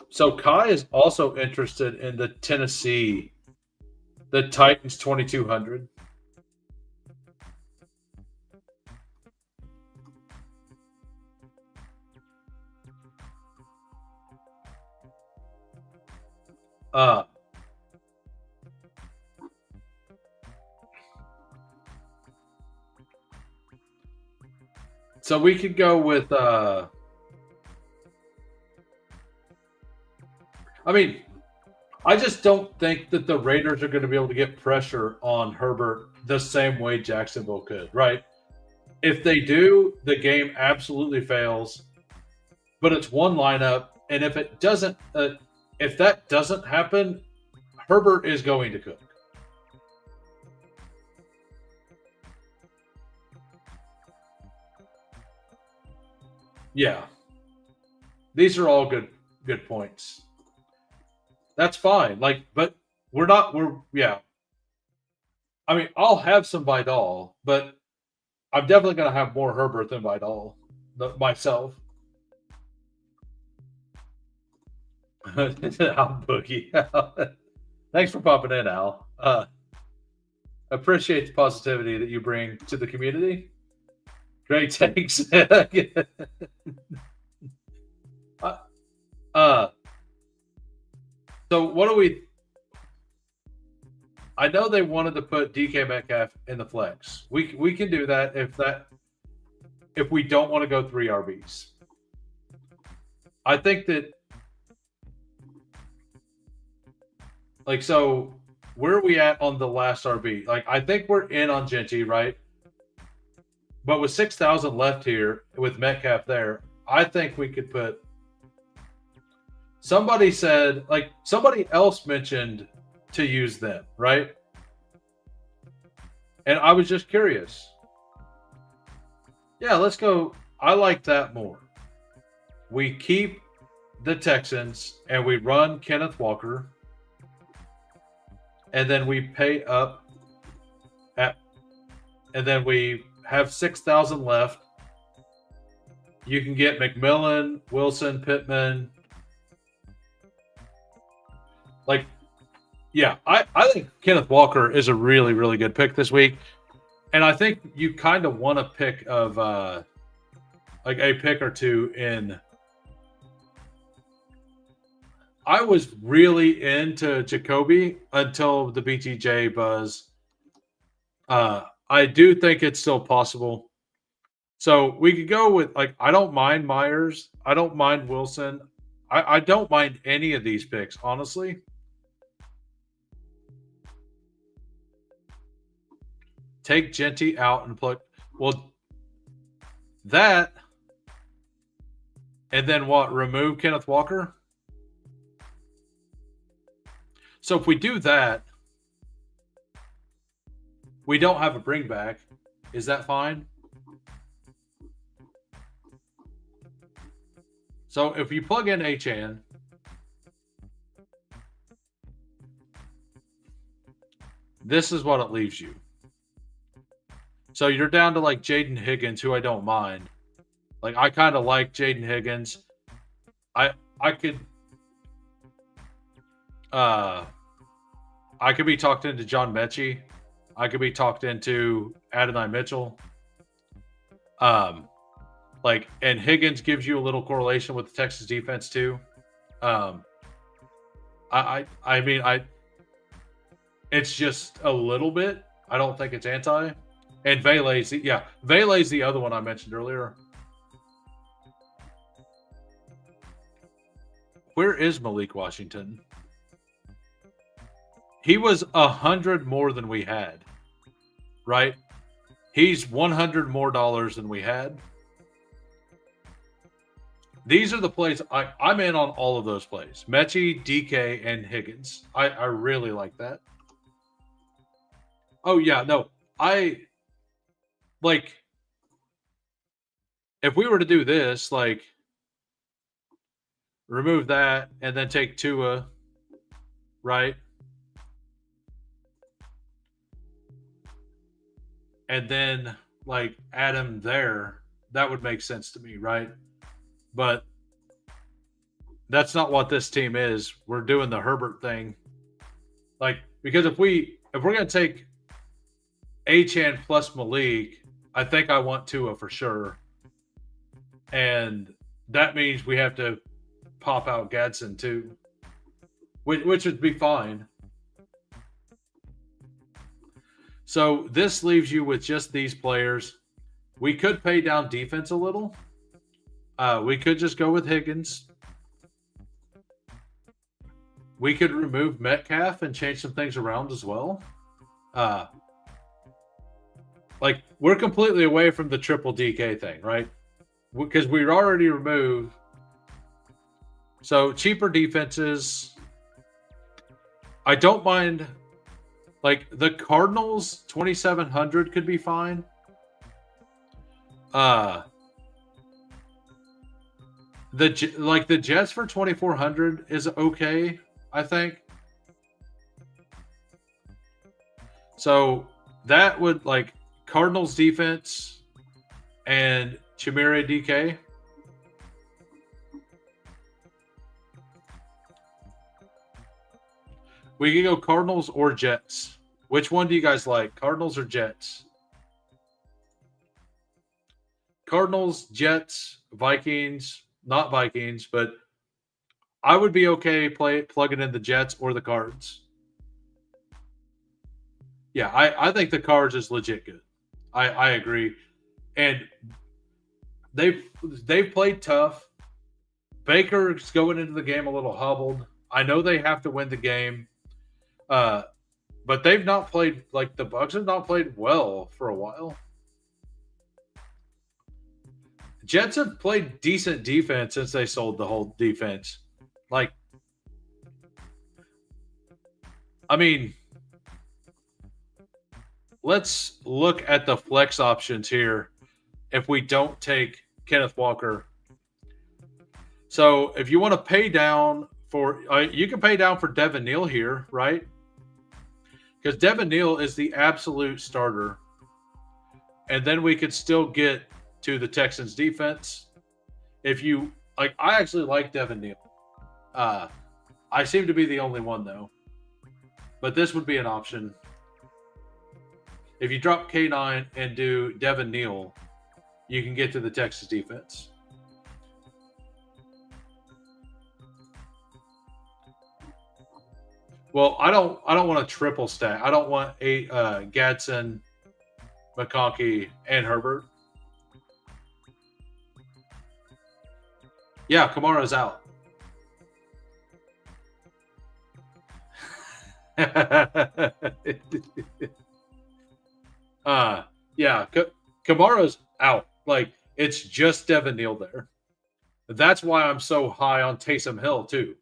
So Kai is also interested in the Tennessee, the Titans 2200. So we could go with. I mean, I just don't think that the Raiders are going to be able to get pressure on Herbert the same way Jacksonville could, right? If they do, the game absolutely fails. But it's one lineup, and if that doesn't happen, Herbert is going to cook. Yeah, these are all good points. That's fine. But we're not. We're yeah. I mean, I'll have some Vidal, but I'm definitely going to have more Herbert than Vidal myself. Al Boogie. Thanks for popping in, Al. Appreciate the positivity that you bring to the community. Great takes. So what do we? I know they wanted to put DK Metcalf in the flex. We can do that if we don't want to go 3 RBs. I think that so where are we at on the last RB? I think we're in on Genty, right? But with 6,000 left here with Metcalf there, I think we could put. Somebody said, somebody else mentioned to use them, right? And I was just curious. Yeah, let's go. I like that more. We keep the Texans and we run Kenneth Walker. And then we pay up and then we have 6,000 left. You can get McMillan, Wilson, Pittman. I think Kenneth Walker is a really, really good pick this week. And I think you kind of want a pick of a pick or two in. I was really into Jacoby until the BTJ buzz. I do think it's still possible. So we could go with I don't mind Myers. I don't mind Wilson. I don't mind any of these picks, honestly. Take Genty out and plug. Well, that. And then what? Remove Kenneth Walker? So if we do that, we don't have a bring back. Is that fine? So if you plug in Achane, this is what it leaves you. So you're down to Jaden Higgins, who I don't mind. I kind of like Jaden Higgins. I could be talked into John Mechie. I could be talked into Adonai Mitchell. And Higgins gives you a little correlation with the Texas defense too. It's just a little bit. I don't think it's anti. And Vele's the other one I mentioned earlier. Where is Malik Washington? He was 100 more than we had, right? He's 100 more dollars than we had. These are the plays I'm in on all of those plays. Mechie, DK, and Higgins. I really like that. Oh yeah, no. If we were to do this, remove that and then take Tua, right? And then add him there, that would make sense to me, right? But that's not what this team is. We're doing the Herbert thing. Because if we're gonna take Achane plus Malik, I think I want Tua for sure. And that means we have to pop out Gadsden too. Which would be fine. So this leaves you with just these players. We could pay down defense a little. We could just go with Higgins. We could remove Metcalf and change some things around as well. Uh, like we're completely away from the triple DK thing, right? Because we already removed. So cheaper defenses. I don't mind. Like the Cardinals, 2,700 could be fine. The Jets for 2,400 is okay, I think. So that would like Cardinals defense and Chimere DK. We can go Cardinals or Jets. Which one do you guys like? Cardinals or Jets? Cardinals, Jets, Vikings, not Vikings, but I would be okay plugging in the Jets or the Cards. Yeah, I think the Cards is legit good. I agree. And they've played tough. Baker's going into the game a little hobbled. I know they have to win the game. But they've not played like the Bucks have not played well for a while. Jets have played decent defense since they sold the whole defense. Like, I mean, let's look at the flex options here. If we don't take Kenneth Walker, so if you want to pay down for, you can pay down for Devin Neal here, right? Because Devin Neal is the absolute starter. And then we could still get to the Texans defense. If you like, I actually like Devin Neal. I seem to be the only one though. But this would be an option. If you drop K9 and do Devin Neal, you can get to the Texas defense. Well, I don't want a triple stack. I don't want Gadsden, McConkey, and Herbert. Yeah, Kamara's out. Yeah, Kamara's out. Like it's just Devin Neal there. That's why I'm so high on Taysom Hill too.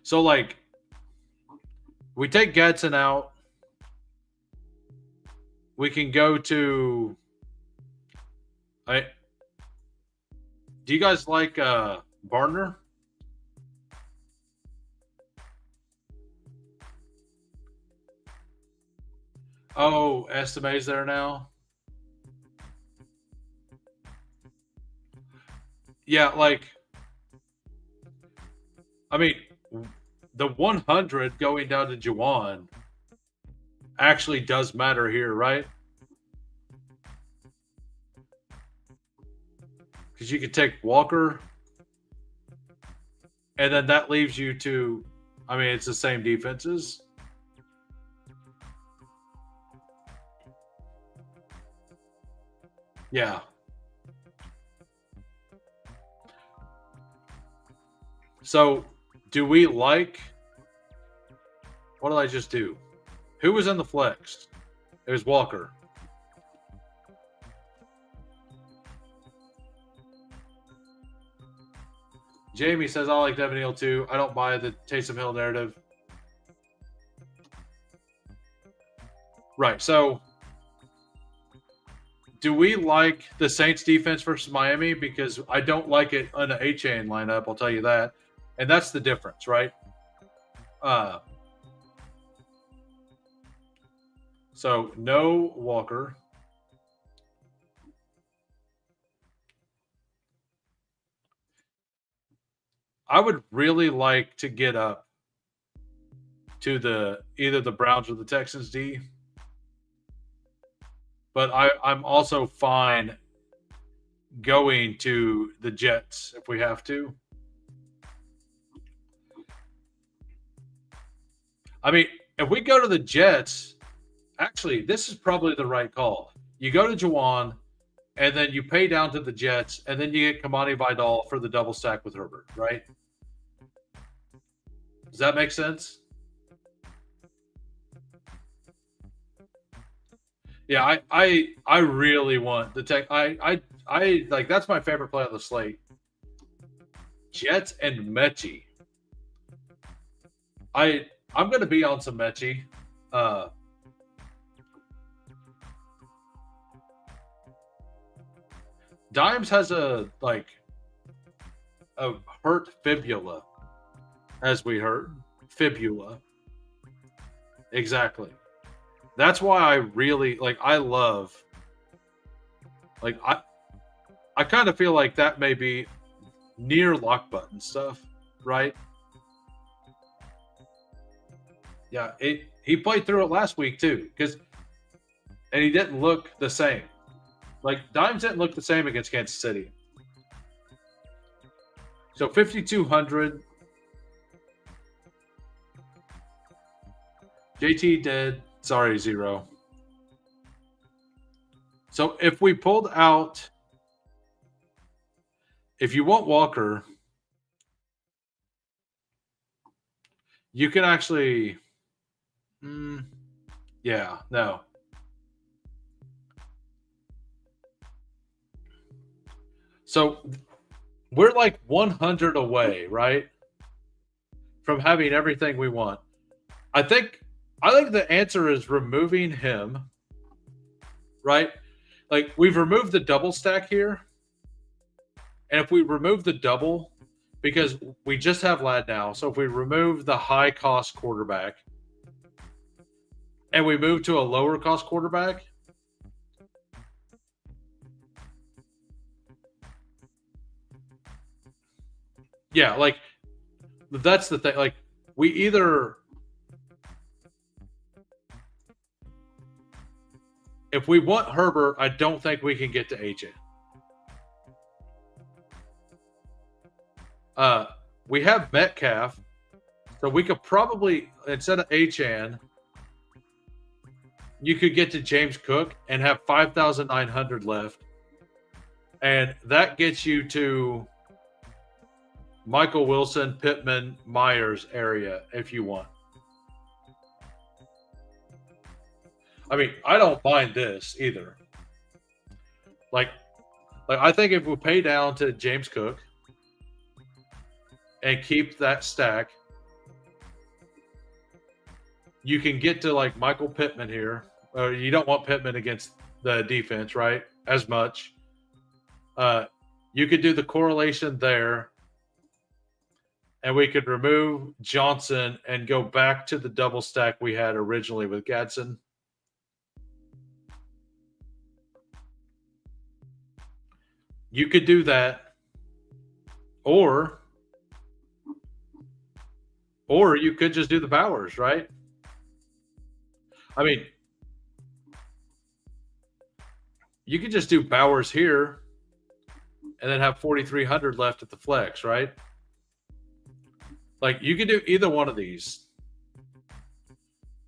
So like we take Gadsden out. We can go to do you guys like Barner? Oh, Estime's there now. Yeah, like I mean the 100 going down to Juwan actually does matter here, right? Because you could take Walker, and then that leaves you to, I mean, it's the same defenses. Yeah. So, do we like? What did I just do? Who was in the flex? It was Walker. Jamie says, I like Devin Neal too. I don't buy the Taysom Hill narrative. Right. So, do we like the Saints defense versus Miami? Because I don't like it on an A-chain lineup, I'll tell you that. And that's the difference, right? So, no Walker. I would really like to get up to either the Browns or the Texans D. But I'm also fine going to the Jets if we have to. I mean, if we go to the Jets, Actually, this is probably the right call. You go to Juwan, and then you pay down to the Jets, and then you get Kamani Vidal for the double stack with Herbert, right? Does that make sense? Yeah, I really want the tech. I like that's my favorite play on the slate. Jets and Mechie. I'm gonna be on some Mechie. Uh, Dimes has a hurt fibula, as we heard. Fibula. Exactly. That's why I really I love like I kind of feel like that may be near lock button stuff, right? Yeah, he played through it last week too, and he didn't look the same. Like Dimes didn't look the same against Kansas City. So 5,200. JT did. Sorry, 0. So if we pulled out, if you want Walker, you can actually, yeah, no. So we're like 100 away, right? From having everything we want. I think the answer is removing him, right? Like we've removed the double stack here. And if we remove the double, because we just have Lad now, so if we remove the high cost quarterback and we move to a lower cost quarterback, yeah, like that's the thing. Like we either, if we want Herbert, I don't think we can get to AJ. We have Metcalf, so we could probably, instead of Achan, you could get to James Cook and have 5,900 left, and that gets you to Michael Wilson, Pittman, Myers area if you want. I mean, I don't mind this either. Like I think if we pay down to James Cook and keep that stack, you can get to like Michael Pittman here. You don't want Pittman against the defense, right? As much. You could do the correlation there, and we could remove Johnson and go back to the double stack we had originally with Gadsden. You could do that, or you could just do the Bowers, right? I mean, you could just do Bowers here and then have 4,300 left at the flex, right? Like you could do either one of these.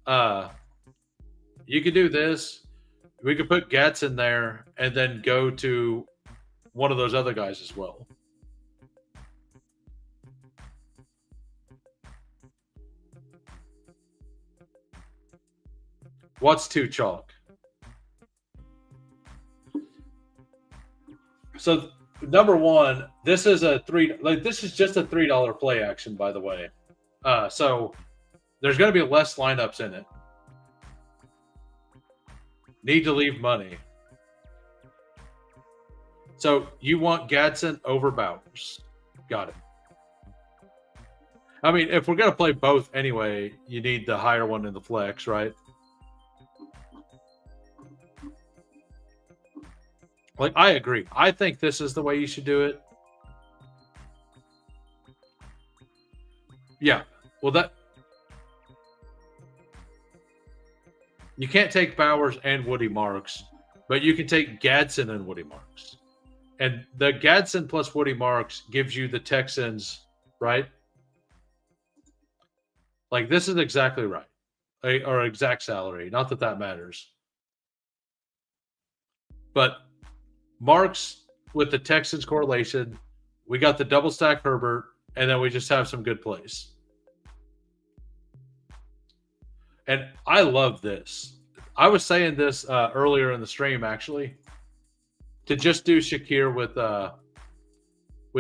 You could do this. We could put Gats in there and then go to one of those other guys as well. What's too chalk? So number one, this is this is just a $3 play action, by the way. So there's going to be less lineups in it. Need to leave money. So you want Gadsden over Bowers. Got it. I mean, if we're going to play both anyway, you need the higher one in the flex, right? Like, I agree. I think this is the way you should do it. Yeah. Well, you can't take Bowers and Woody Marks, but you can take Gadsden and Woody Marks. And the Gadsden plus Woody Marks gives you the Texans, right? Like, this is exactly right. or exact salary. Not that that matters. But Marks with the Texans correlation, we got the double stack Herbert, and then we just have some good plays. And I love this. I was saying this earlier in the stream, actually, to just do Shakir with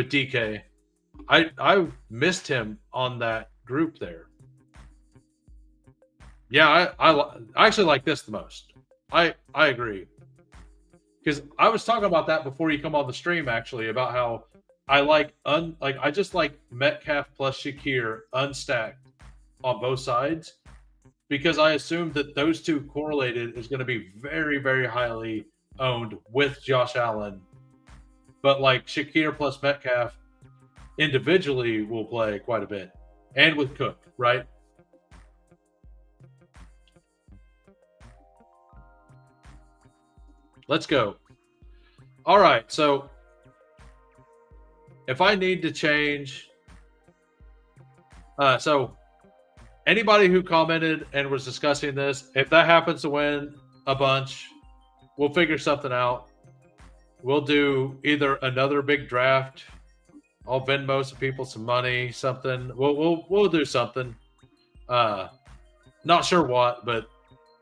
DK. I missed him on that group there. Yeah, I actually like this the most. I agree. Because I was talking about that before you come on the stream, actually, about how I I just like Metcalf plus Shakir unstacked on both sides, because I assumed that those two correlated is going to be very, very highly owned with Josh Allen. But like Shakir plus Metcalf individually will play quite a bit, and with Cook, right? Let's go. All right, so if I need to change, so anybody who commented and was discussing this, if that happens to win a bunch, we'll figure something out. We'll do either another big draft. I'll Venmo some people some money, something. We'll do something. Not sure what, but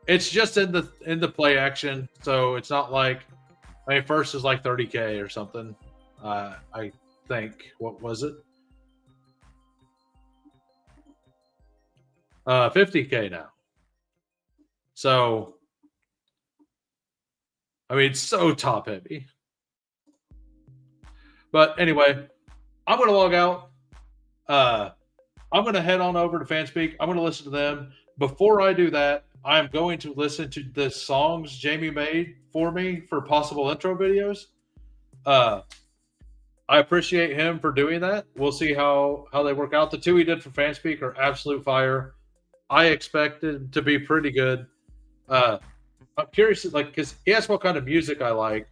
it's just in the play action, so it's not like, I mean, first is like 30K or something. I think. What was it? 50K now. So, I mean, it's so top heavy. But anyway, I'm going to log out. I'm going to head on over to Fanspeak. I'm going to listen to them. Before I do that, I'm going to listen to the songs Jamie made for me for possible intro videos. I appreciate him for doing that. We'll see how they work out. The two he did for Fanspeak are absolute fire. I expected to be pretty good. I'm curious, like, because he asked what kind of music I like,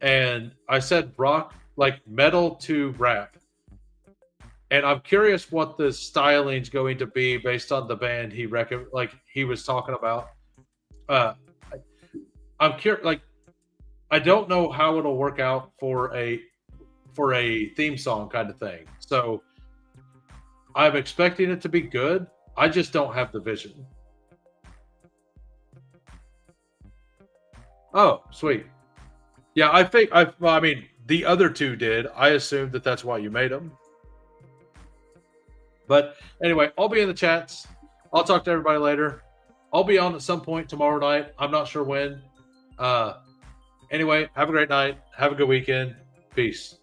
and I said rock, like metal to rap. And I'm curious what the styling's going to be based on the band he was talking about. I'm curious, like, I don't know how it'll work out for a theme song kind of thing. So I'm expecting it to be good. I just don't have the vision. Oh, sweet. Yeah, I mean, the other two did. I assumed that that's why you made them. But anyway, I'll be in the chats. I'll talk to everybody later. I'll be on at some point tomorrow night. I'm not sure when. Anyway, have a great night. Have a good weekend. Peace.